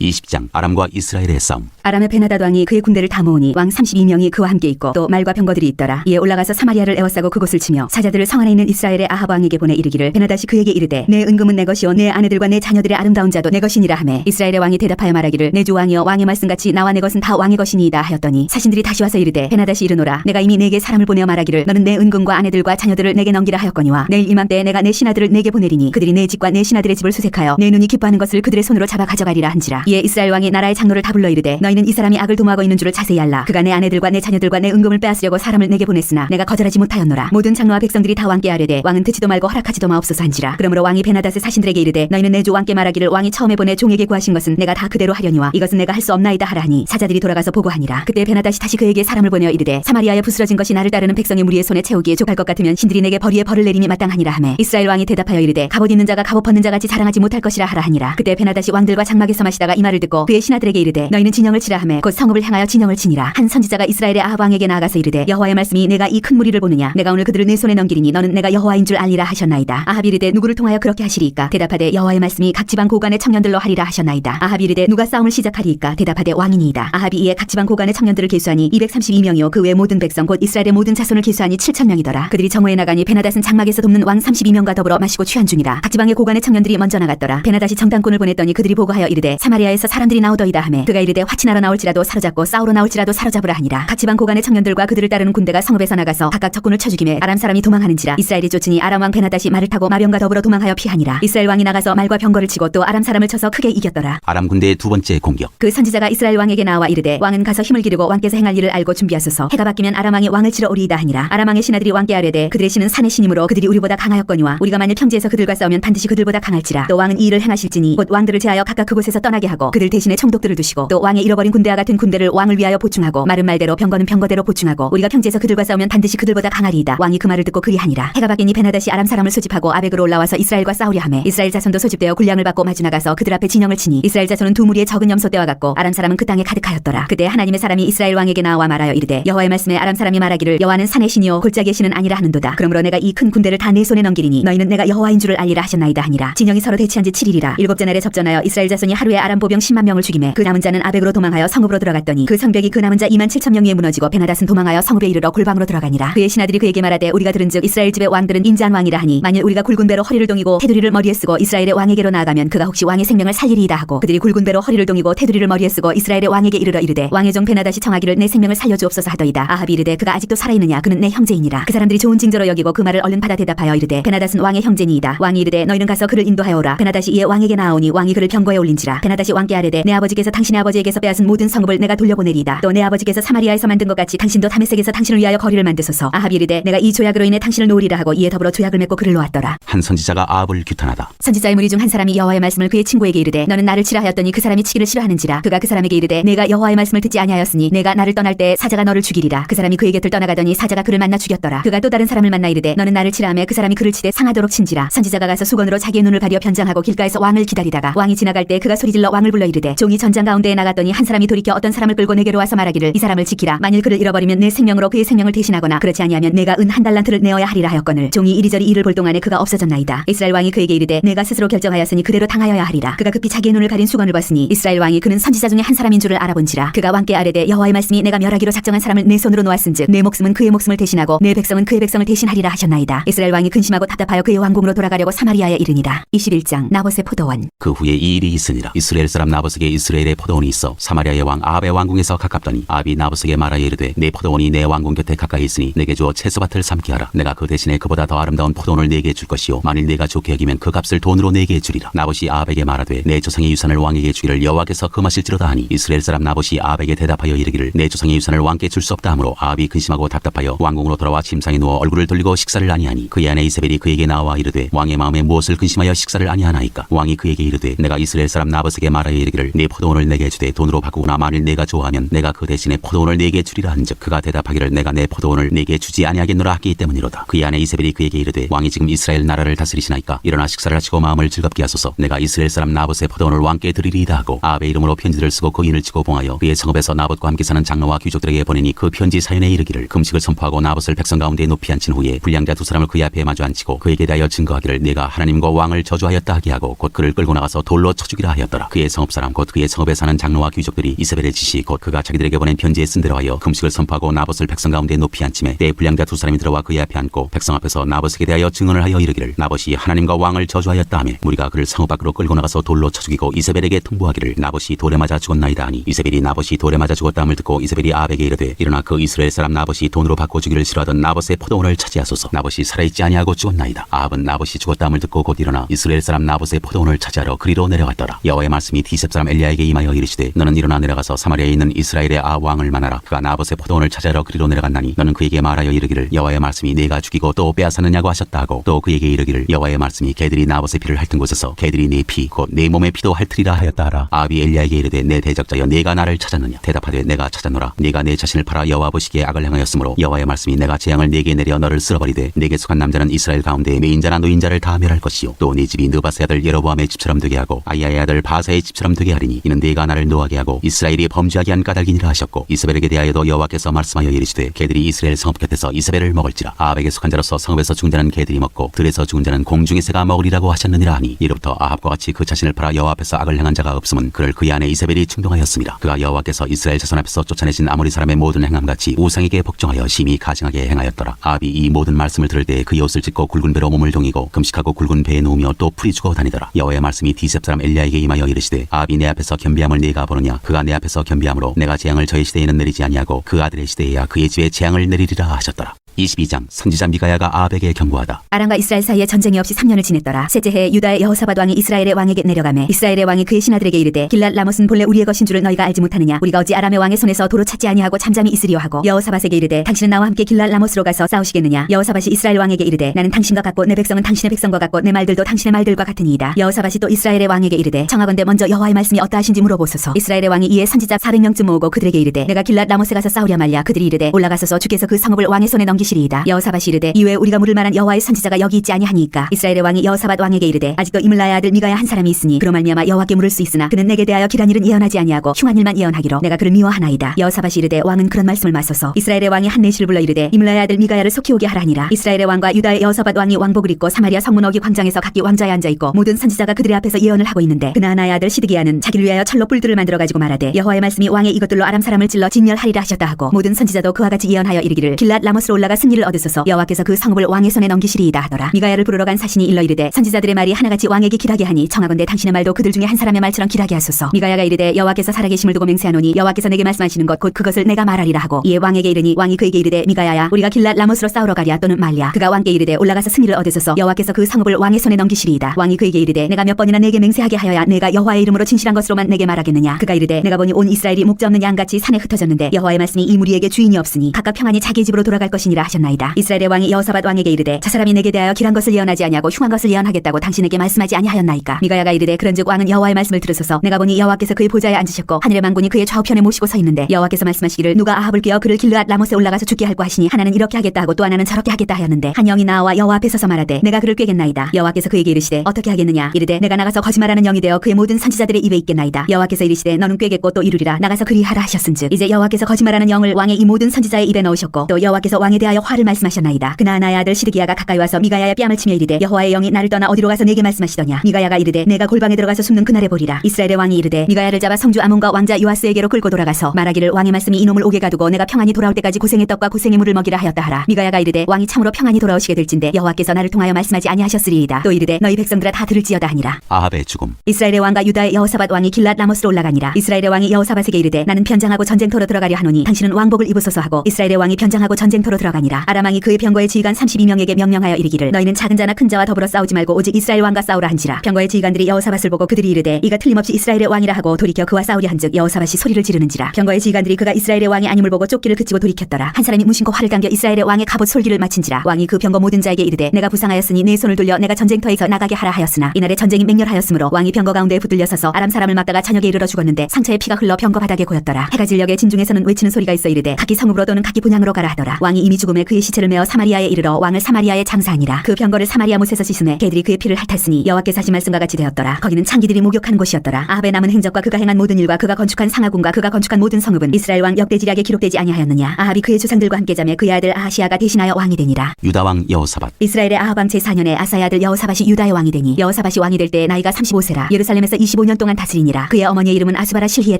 20장 아람과 이스라엘의 싸움. 아람의 베나닷 왕이 그의 군대를 다 모으니 왕 32명이 그와 함께 있고 또 말과 병거들이 있더라. 이에 올라가서 사마리아를 에워싸고 그곳을 치며 사자들을 성 안에 있는 이스라엘의 아합 왕에게 보내 이르기를 베나닷이 그에게 이르되 내 은금은 내 것이요 내 아내들과 내 자녀들의 아름다운 자도 내 것이니라 하매 이스라엘의 왕이 대답하여 말하기를 내 주 왕이여 왕의 말씀같이 나와 내 것은 다 왕의 것이니이다 하였더니 사신들이 다시 와서 이르되 베나닷이 이르노라 내가 이미 내게 사람을 보내어 말하기를 너는 내 은금과 아내들과 자녀들을 내게 넘기라 하였거니와 내일 이맘때에 내가 내 신하들을 내게 보내리니 그들이 내 집과 내 신하들의 집을 수색하여 내 눈이 기뻐하는 것을 그들의 손으로 잡아 가져가리라 한지라. 이에 이스라엘 왕이 나라의 장로를 다 불러 이르되 너희는 이 사람이 악을 도모하고 있는 줄을 자세히 알라. 그가 내 아내들과 내 자녀들과 내 은금을 빼앗으려고 사람을 내게 보냈으나 내가 거절하지 못하였노라. 모든 장로와 백성들이 다 왕께 아뢰되 왕은 듣지도 말고 허락하지도 마옵소서 한지라. 그러므로 왕이 베나닷의 사신들에게 이르되 너희는 내 주 왕께 말하기를 왕이 처음에 보내 종에게 구하신 것은 내가 다 그대로 하려니와 이것은 내가 할 수 없나이다 하라 하니 사자들이 돌아가서 보고하니라. 그때 베나닷이 다시 그에게 사람을 보내어 이르되 사마리아에 부스러진 것이 나를 따르는 백성의 무리의 손에 채우기에 족할 것 같으면 신들이 내게 벌이에 벌을 내림이 마땅하니라 하매 이스라엘 왕이 대답하여 이르되 갑옷 있는 자가 갑옷 벗는 자같이 자랑하지 못할 것이라 하라 하니라. 그때 베나닷이 왕들과 장막에서 마시다가 이 말을 듣고 그의 신하들에게 이르되 너희는 진영을 치라 하매 곧 성읍을 향하여 진영을 치니라. 한 선지자가 이스라엘의 아합 왕에게 나아가서 이르되 여호와의 말씀이 내가 이 큰 무리를 보느냐 내가 오늘 그들을 내 손에 넘기리니 너는 내가 여호와인 줄 알리라 하셨나이다. 아합이 이르되 누구를 통하여 그렇게 하시리이까 대답하되 여호와의 말씀이 각 지방 고관의 청년들로 하리라 하셨나이다. 아합이 이르되 누가 싸움을 시작하리이까 대답하되 왕이니이다. 아합이 이에 각 지방 고관의 청년들을 계수하니 232명이요 그 외 모든 백성 곧 이스라엘의 모든 자손을 계수하니 7,000명이더라. 그들이 정오에 나가니 베나닷은 장막에서 돕는 왕 32명과 더불어 마시고 취한 중이라. 각 지방의 고관의 청년들이 먼저 나갔더라. 베나닷이 정당꾼을 보냈더니 그들이 보고하여 이르되 사마리아에서 사람들이 나오더이다 하매 그가 이르되 화친하러 나올지라도 사로잡고 싸우러 나올지라도 사로잡으라 하니라. 각 지방 고관의 청년들과 그들을 따르는 군대가 성읍에서 나가서 각각 적군을 쳐 죽이매 아람 사람이 도망하는지라. 이스라엘이 쫓으니 아람 왕 베나닷이 말을 타고 마병과 더불어 도망하여 피하니라. 이스라엘 왕이 나가서 말과 병거를 치고 또 아람 사람을 쳐서 크게 이겼더라. 아람 군대의 두 번째 공격. 그 선지자가 이스라엘 왕에게 나와 이르되 왕은 가서 힘을 기르고 왕께서 행할 일을 알고 준비하소서. 해가 바뀌면 아람 왕이 왕을 치러 오리이다 하니라. 아람 왕의 신하들이 왕께 아뢰되 그들의 신은 산의 신이므로 그들이 우리보다 강하였거니와 우리가 만일 평지에서 그들과 싸우면 반드시 그들보다 강할지라. 또 왕은 이 일을 행하실지니 곧 왕들을 제하여 각각 그곳에서 떠나게 하고 그들 대신에 총독들을 두시고 또 왕의 잃어버린 군대와 같은 군대를 왕을 위하여 보충하고 말은 말대로 병거는 병거대로 보충하고 우리가 평지에서 그들과 싸우면 반드시 그들보다 강하리이다. 왕이 그 말을 듣고 그리하니라. 해가 바뀌니 베나닷이 아람 사람을 소집하고 아벡으로 올라와서 이스라엘과 싸우려 하매 이스라엘 자손도 소집되어 군량을 받고 마주 나가서 그들 앞에 진영을 치니 이스라엘 자손은 두 무리의 적은 염소 떼와 같고 아람 사람은 그 땅에 가득하였더라. 그때 하나님의 사람이 이스라엘 왕에게 나와 말하여 이르되 여호와의 말씀에 아람 사람이 말하기를 여호와는 산의 신이요 골짜기의 신은 아니라 하는도다. 그러므로 내가 이 큰 군대를 다 내 손에 넘기리니 너희는 내가 여호와인 줄을 알리라 하셨나이다 하니라. 진영이 서로 대치한 지 7일이라. 일곱째 날에 접전하여 이스라엘 자손이 하루에 아람 보병 10만 명을 죽이매 그 남은 자는 아벡으로 도망하여 성읍으로 들어갔더니 그 성벽이 그 남은 자 27,000명 위에 무너지고 베나닷은 도망하여 성읍에 이르러 골방으로 들어가니라. 그의 신하들이 그에게 말하되 우리가 들은즉 이스라엘 집의 왕들은 인자한 왕이라 하니 만일 우리가 굵은 배로 허리를 동이고 테두리를 머리에 쓰고 이스라엘의 왕에게로 나아가면 그가 혹시 왕의 생명을 살리리이다 하고 그들이 굵은 배로 허리를 동이고 테두리를 머리에 쓰고 이스라엘의 왕에게 이르러 이르되 왕의 종 베나닷이 청하기를 내 생명을 살려주옵소서 하더이다. 아합이 이르되 그가 아직도 살아있느냐 그는 내 형제이니라. 그 사람들이 좋은 징조로 여기고 그 말을 얼른 받아 대답하여 이르되 베나닷은 왕의 형제니이다. 왕이 이르되 너희는 가서 그를 인도하여 오라. 베나닷이 이에 왕에게 나아오니 왕이 그를 병거에 올린지라. 베나닷이 왕께 아뢰되 내 아버지께서 당신의 아버지에게서 빼앗은 모든 성읍을 내가 돌려보내리이다. 또 내 아버지께서 사마리아에서 만든 것 같이 당신도 다메섹에서 당신을 위하여 거리를 만드소서. 아합이 이르되 내가 이 조약으로 인해 당신을 놓으리라 하고 이에 더불어 조약을 맺고 그를 놓았더라. 한 선지자가 아합을 규탄하다. 선지자의 무리 중 한 사람이 여호와의 말씀을 그의 친구에게 이르되 너는 나를 치라 하였더니 그 사람이 치기를 싫어하는지라. 그가 그 사람에게 이르되 내가 여호와의 말씀을 듣지 아니하였으니 내가 나를 떠날 때 사자가 너를 죽이리라. 그 사람이 그의 곁을 떠나가더니 사자가 그를 만나 죽였더라. 그가 또 다른 사람을 만나 이르되 너는 나를 치라 하매 그 사람이 그를 치되 상하도록 친지라. 선지자가 가서 수건으로 자기의 눈을 가려 변장하고 길가에서 왕을 기다리다가 왕이 지나갈 때 그가 소리질러 왕을 불러 이르되 종이 전장 가운데에 나갔더니 한 사람이 돌이켜 어떤 사람을 끌고 내게로 와서 말하기를 이 사람을 지키라. 만일 그를 잃어버리면 내 생명으로 그의 생명을 대신하거나 그렇지 아니하면 내가 은 한 달란트를 내어야 하리라 하였거늘 종이 이리저리 일을 볼 동안에 그가 없어졌나이다. 이스라엘 왕이 그에게 이르되 내가 스스로 결정하였으니 그대로 당하여야 하리라. 그가 급히 자기의 눈을 가린 수건을 벗으니 이스라엘 왕이 그는 선지자 중에 한 사람인 줄을 알아본지라. 그가 왕께 아뢰되 여호와의 말씀이 내가 멸하기로 작정한 사람을 내 손으로 놓았은즉 내 목숨은 그의 목숨을 대신하고 내 백성은 그의 백성을 대신하리라 하셨나이다. 이스라엘 왕이 근심하고 답답하여 그의 왕궁으로 돌아가려고 사마리아에 이르니라. 21장 나봇의 포도원. 그 후에 이 일이 있으니라. 이스라엘 사람 나봇에게 이스라엘의 포도원이 있어 사마리아의 왕 아합의 왕궁에서 가깝더니 아합이 나봇에게 말하여 이르되 내 포도원이 내 왕궁 곁에 가까이 있으니 내게 주어 채소밭을 삼게 하라. 내가 그 대신에 그보다 더 아름다운 포도원을 내게 줄 것이요 만일 내가 좋게 여기면 그 값을 돈으로 내게 주리라. 나봇이 아합에게 말하되 내 조상의 유산을 왕에게 주기를 여호와께서 금하실지로다 하니 이스라엘 사람 나봇이 아합에게 대답하여 이르기를 내 조상의 유산을 왕께 줄 수 없다 하므로 아합이 근심하고 답답하여 왕궁으로 돌아와 침상에 누워 얼굴을 돌리고 식사를 아니하니 그의 아내 이세벨이 그에게 나와 이르되 왕의 마음에 무엇을 근심하여 식사를 아니하나이까. 왕이 그에게 이르되 내가 이스라엘 사람 나봇에게 말하여 이르기를 내 포도원을 내게 주되 돈으로 바꾸거나 만일 내가 좋아하면 내가 그 대신에 포도원을 내게 주리라 한즉 그가 대답하기를 내가 내 포도원을 내게 주지 아니하겠노라 하기 때문이로다. 그의 아내 이세벨이 그에게 이르되 왕이 지금 이스라엘 나라를 다스리시나이까 일어나 식사를 하시고 마음을 즐겁게 하소서. 내가 이스라엘 사람 나봇의 포도원을 왕께 드리리이다 하고 아합의 이름으로 편지를 쓰고 그 인을 치고 봉하여 그의 성읍에서 나봇과 함께 사는 장로와 귀족들에게 보내니 그 편지 사연에 이르기를 금식을 선포하고 나봇을 백성 가운데 높이 앉힌 후에 불량자 두 사람을 그의 앞에 마주 앉히고 그에게 대하여 증거하기를 내가 하나님과 왕을 저주하였다 하게 하고 곧 그를 끌고 나가서 돌로 쳐 죽이라 하였더라. 그의 그의 성읍사람 곧 그의 성읍에 사는 장로와 귀족들이 이세벨의 지시 곧 그가 자기들에게 보낸 편지에 쓴 대로 하여 금식을 선포하고 나봇을 백성 가운데 높이 앉힘에 때에 불량자 두 사람이 들어와 그의 앞에 앉고 백성 앞에서 나봇에게 대하여 증언을 하여 이르기를 나봇이 하나님과 왕을 저주하였다 하며 무리가 그를 성읍 밖으로 끌고 나가서 돌로 쳐 죽이고 이세벨에게 통보하기를 나봇이 돌에 맞아 죽었나이다 하니 이세벨이 나봇이 돌에 맞아 죽었다함을 듣고 이세벨이 아합에게 이르되 일어나 그 이스라엘 사람 나봇이 돈으로 바꿔 주기를 싫어하던 나봇의 포도원을 차지하소서. 나봇이 살아있지 아니하고 죽었나이다. 아합은 나봇이 죽었다함을 듣고 곧 일어나 이스라엘 사람 나봇의 포도원을 차지하러 그리로 내려갔더라. 여호와의 말씀이 디셉 사람 엘리야에게 임하여 이르시되 너는 일어나 내려가서 사마리아에 있는 이스라엘의 아합 왕을 만나라. 그가 나봇의 포도원을 차지하러 그리로 내려갔나니 너는 그에게 말하여 이르기를 여호와의 말씀이 네가 죽이고 또 빼앗았느냐고 하셨다 하고 또 그에게 이르기를 여호와의 말씀이 개들이 나봇의 피를 핥은 곳에서 개들이 네 피 곧 네 몸의 피도 핥으리라 하였다 하라. 아합이 엘리야에게 이르되 내 대적자여 네가 나를 찾았느냐. 대답하되 내가 찾았노라. 네가 내 자신을 팔아 여호와 보시기에 악을 행하였으므로 여호와의 말씀이 내가 재앙을 네게 내려 너를 쓸어버리되 네게 속한 남자는 이스라엘 가운데 매인자나 노인자를 다 멸할 것이요 또 네 집이 느바스의 아들 예로보암의 집처럼 되게 하고 아이야의 아들 바사의 집처럼 되게 하리니 이는 네가 나를 노하게 하고 이스라엘이 범죄하게 한 까닭이니라 하셨고 이세벨에게 대하여도 여호와께서 말씀하여 이르시되 개들이 이스라엘 성읍 곁에서 이세벨을 먹을지라. 아합에게 속한 자로서 성읍에서 죽은 자는 개들이 먹고 들에서 죽은 자는 공중의 새가 먹으리라고 하셨느니라 하니 이로부터 아합과 같이 그 자신을 팔아 여호와 앞에서 악을 행한 자가 없음은 그를 그의 아내 이세벨이 충동하였습니다. 그가 여호와께서 이스라엘 자손 앞에서 쫓아내신 아모리 사람의 모든 행함같이 우상에게 복종하여 심히 가증하게 행하였더라. 아합이 이 모든 말씀을 들을 때 그의 옷을 찢고 굵은 배로 몸을 동이고 금식하고 굵은 배에 누우며 또 풀이 주고 다니더라. 여호와의 말씀이 디셉 사람 엘리야에게 임하여 이르시되 아합이 내 앞에서 겸비함을 네가 보느냐. 그가 내 앞에서 겸비함으로 내가 재앙을 저의 시대에는 내리지 아니하고 그 아들의 시대에야 그의 집에 재앙을 내리리라 하셨더라. 22장 선지자 미가야가 아합에게 경고하다. 아람과 이스라엘 사이에 전쟁이 없이 3년을 지냈더라. 셋째 해에 유다의 여호사밧 왕이 이스라엘의 왕에게 내려가매 이스라엘의 왕이 그의 신하들에게 이르되 길랏 라못은 본래 우리의 것인 줄을 너희가 알지 못하느냐. 우리가 어찌 아람의 왕의 손에서 도로 찾지 아니하고 잠잠히 있으리요 하고 여호사밧에게 이르되 당신은 나와 함께 길랏 라못으로 가서 싸우시겠느냐. 여호사밧이 이스라엘 왕에게 이르되 나는 당신과 같고 내 백성은 당신의 백성과 같고 내 말들도 당신의 말들과 같으니이다. 여호사밧이 또 이스라엘의 왕에게 이르되 청하건대 먼저 여호와의 말씀이 어떠하신지 물어보소서. 이스라엘의 왕이 이에 선지자 400명쯤 모으고 그들에게 이르되 내가 길랏 라못에 가서 싸우랴 말랴. 그들이 이르되 올라가소서 주께서 그 성읍을 왕의 손에 넘기시리이다. 여호사밧이 이르되 이외에 우리가 물을 만한 여호와의 선지자가 여기 있지 아니하니까. 이스라엘의 왕이 여호사밧 왕에게 이르되 아직도 이물라의 아들 미가야 한 사람이 있으니 그로 말미암아 여호와께 물을 수 있으나 그는 내게 대하여 길한 일은 예언하지 아니하고 흉한 일만 예언하기로 내가 그를 미워하나이다. 여호사밧이 이르되 왕은 그런 말씀을 마소서. 이스라엘의 왕이 한 내시를 불러 이르되 이물라의 아들 미가야를 속히 오게 하라니라. 이스라엘의 왕과 유다의 여호사밧 왕이 왕복을 입고 사마리아 성문 어기 광장에서 각기 왕좌에 앉아 있고 모든 선지자가 그들의 앞에서 예언을 하고 있는데 그나아나의 아들 시드기야는 자기를 위하여 철로 뿔들을 만들어 가지고 말하되 여호와의 말씀이 왕의 이것들로 아람 사람을 찔러 진멸하리라 하셨다 하고 모든 선지자도 그와 같이 예언하여 이르기를 길랏 라못으로 올라가 승리를 얻으소서. 여호와께서 그 성읍을 왕의 손에 넘기시리이다 하더라. 미가야를 부르러 간 사신이 일러 이르되 선지자들의 말이 하나같이 왕에게 길하게 하니 청하건대 당신의 말도 그들 중에 한 사람의 말처럼 길하게 하소서. 미가야가 이르되 여호와께서 살아계심을 두고 맹세하노니 여호와께서 내게 말씀하시는 것 곧 그것을 내가 말하리라 하고 이에 왕에게 이르니 왕이 그에게 이르되 미가야야 우리가 길랏 라못으로 싸우러 가랴 또는 말랴. 그가 왕께 이르되 올라가서 승리를 얻으소서. 여호와께서 그 성읍을 왕의 손에 넘기시리이다. 왕이 그에게 이르되 내가 몇 번이나 내게 맹세하게 하여야 내가 여호와의 이름으로 진실한 것으로만 내게 말하겠느냐. 그가 이르되 내가 보니 온 이스라엘이 목자 없는 양같이 산에 흩어졌는데 여호와의 말씀이 이 무리에게 주인이 없으니 각각 평안히 자기 집으로 돌아갈 것이니라 하셨나이다. 이스라엘의 왕이 여호사밧 왕에게 이르되 저 사람이 내게 대하여 길한 것을 예언하지 아니하고 흉한 것을 예언하겠다고 당신에게 말씀하지 아니하였나이까. 미가야가 이르되 그런즉 왕은 여호와의 말씀을 들으소서. 내가 보니 여호와께서 그의 보좌에 앉으셨고 하늘의 만군이 그의 좌우편에 모시고 서 있는데 여호와께서 말씀하시기를 누가 아합을 꾀어 그를 길르앗 라못에 올라가서 죽게 할고 하시니 하나는 이렇게 하겠다 하고 또 하나는 저렇게 하겠다 하였는데 한 영이 나와 여호와 앞에 서서 말하되 내가 그를 꾀겠나이다. 여호와께서 그에게 이르시되 어떻게 하겠느냐. 이르되 내가 나가서 거짓말하는 영이 되어 그의 모든 선지자들의 입에 있겠나이다. 여호와께서 이르시되 너는 꾀겠고 또 이루리라. 나가서 그리하라 하셨은즉 이제 여호와께서 거짓말하는 영을 왕의 이 모든 선지자의 입에 넣으셨고 또 여호와께서 왕에 대하여 화를 말씀하셨나이다. 그나아나의 아들 시드기야가 가까이 와서 미가야의 뺨을 치며 이르되 여호와의 영이 나를 떠나 어디로 가서 내게 말씀하시더냐. 미가야가 이르되 내가 골방에 들어가서 숨는 그날에 보리라. 이스라엘의 왕이 이르되 미가야를 잡아 성주 아몬과 왕자 요아스에게로 끌고 돌아가서 말하기를 왕의 말씀이 이놈을 오게 가두고 내가 평안히 돌아올 때까지 고생의 떡과 고생의 물을 먹이라 하였다 하라. 미가야가 이르되 왕이 참으로 평안히 돌아오시게 될진데 여호와께서 나를 통하여 말씀하지 아니하셨으리이다. 또 이르되 너희 백성들아 다 들을지어다 하니라. 아합의 죽음. 이스라엘의 왕과 유다의 여호사밧 왕이 길랏 라못으로 올라가니라. 이스라엘의 왕이 여호사밧에게 이르되 나는 변장하고 전쟁터로 들어가려 하노니 당신은 왕복을 입으소서 하고 이스라엘의 왕이 변장하고 전쟁터로 들어가니라. 아람 왕이 그의 병거의 지휘관 32명에게 명령하여 이르기를 너희는 작은 자나 큰 자와 더불어 싸우지 말고 오직 이스라엘 왕과 싸우라 한지라. 병거의 지휘관들이 여호사밧을 보고 그들이 이르되 이가 틀림없이 이스라엘의 왕이라 하고 돌이켜 그와 싸우려 한즉 여호사밧이 소리를 지르는지라. 병거의 지휘관들이 그가 이스라엘의 왕이 아님을 보고 쫓기를 그치고 돌이켰더라. 한 사람이 무심코 활을 당겨 이스라엘의 왕의 갑옷 솔기를 마친지라. 왕이 그 병거 모든 자에게 이르되 내가 부상하였으니 내 손을 돌려 내가 전쟁터에서 나가게 하라 하였으나 이날에 전쟁이 맹렬하였으므로 왕이 병거 가운데에 붙들려 서서 아람 사람을 막다가 저녁에 이르러 죽었는데 상처에 피가 흘러 병거 바닥에 고였더라. 해가 진녘에 진중에서는 외치는 소리가 있어 이르되 각기 성읍으로 또는 각기 분향으로 가라 하더라. 왕이 이미 죽음 밤에 그의 시체를 메어 사마리아에 이르러 왕을 사마리아에 장사하니라. 그 병거를 사마리아 못에서 씻음에 개들이 그의 피를 핥았으니 여호와께서 하신 말씀과 같이 되었더라. 거기는 창기들이 목욕하는 곳이었더라. 아합의 남은 행적과 그가 행한 모든 일과 그가 건축한 상하궁과 그가 건축한 모든 성읍은 이스라엘 왕 역대지략에 기록되지 아니하였느냐. 아합이 그의 조상들과 함께 자매 그의 아들 아하시아가 대신하여 왕이 되니라. 유다 왕 여호사밧. 이스라엘의 아합 왕 제4년에 아사의 아들 여호사밧이 유다의 왕이 되니 여호사밧이 왕이 될 때 나이가 35세라. 예루살렘에서 25년 동안 다스리니라. 그의 어머니의 이름은 아수바라 실히의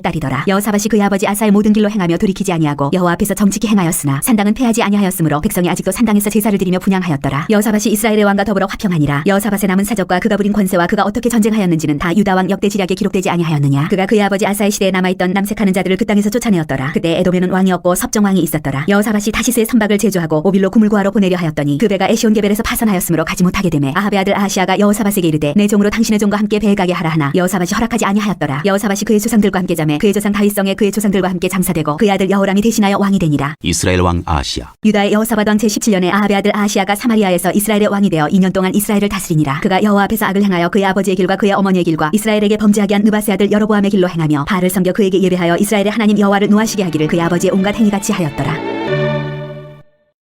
딸이더라. 여호사밧이 그의 아버지 아사의 모든 길로 행하며 돌이키지 아니하고 여호와 앞에서 정직히 행하였으나 산당은 패하지 아니하였으므로 백성이 아직도 산당에서 제사를 드리며 분향하였더라. 여호사밧이 이스라엘의 왕과 더불어 화평하니라. 여호사밧의 남은 사적과 그가 부린 권세와 그가 어떻게 전쟁하였는지는 다 유다 왕 역대지략에 기록되지 아니하였느냐. 그가 그의 아버지 아사의 시대에 남아있던 남색하는 자들을 그 땅에서 쫓아내었더라. 그때 에돔에는 왕이 없고 섭정 왕이 있었더라. 여호사밧이 다시스의 선박을 제조하고 오빌로 구물 구하러 보내려 하였더니 그 배가 에시온 게벨에서 파산하였으므로 가지 못하게 되매 아합의 아들 아하시아가 여호사밧에게 이르되 내 종으로 당신의 종과 함께 배에 가게 하라 하나 여호사밧이 허락하지 아니하였더라. 여호사밧이 그의 조상들과 함께 자매 그의 조상 다윗성에 그의 조상들과 함께 장사되고 그의 아들 여호람이 대신하여 왕이 되니라. 이스라엘 왕 아하시야. 유다의 여호사밧 왕 제17년에 아합의 아들 아하시아가 사마리아에서 이스라엘의 왕이 되어 2년 동안 이스라엘을 다스리니라. 그가 여호와 앞에서 악을 행하여 그의 아버지의 길과 그의 어머니의 길과 이스라엘에게 범죄하게 한 느바스의 아들 여로보암의 길로 행하며 바알을 섬겨 그에게 예배하여 이스라엘의 하나님 여호와를 노하시게 하기를 그의 아버지의 온갖 행위같이 하였더라.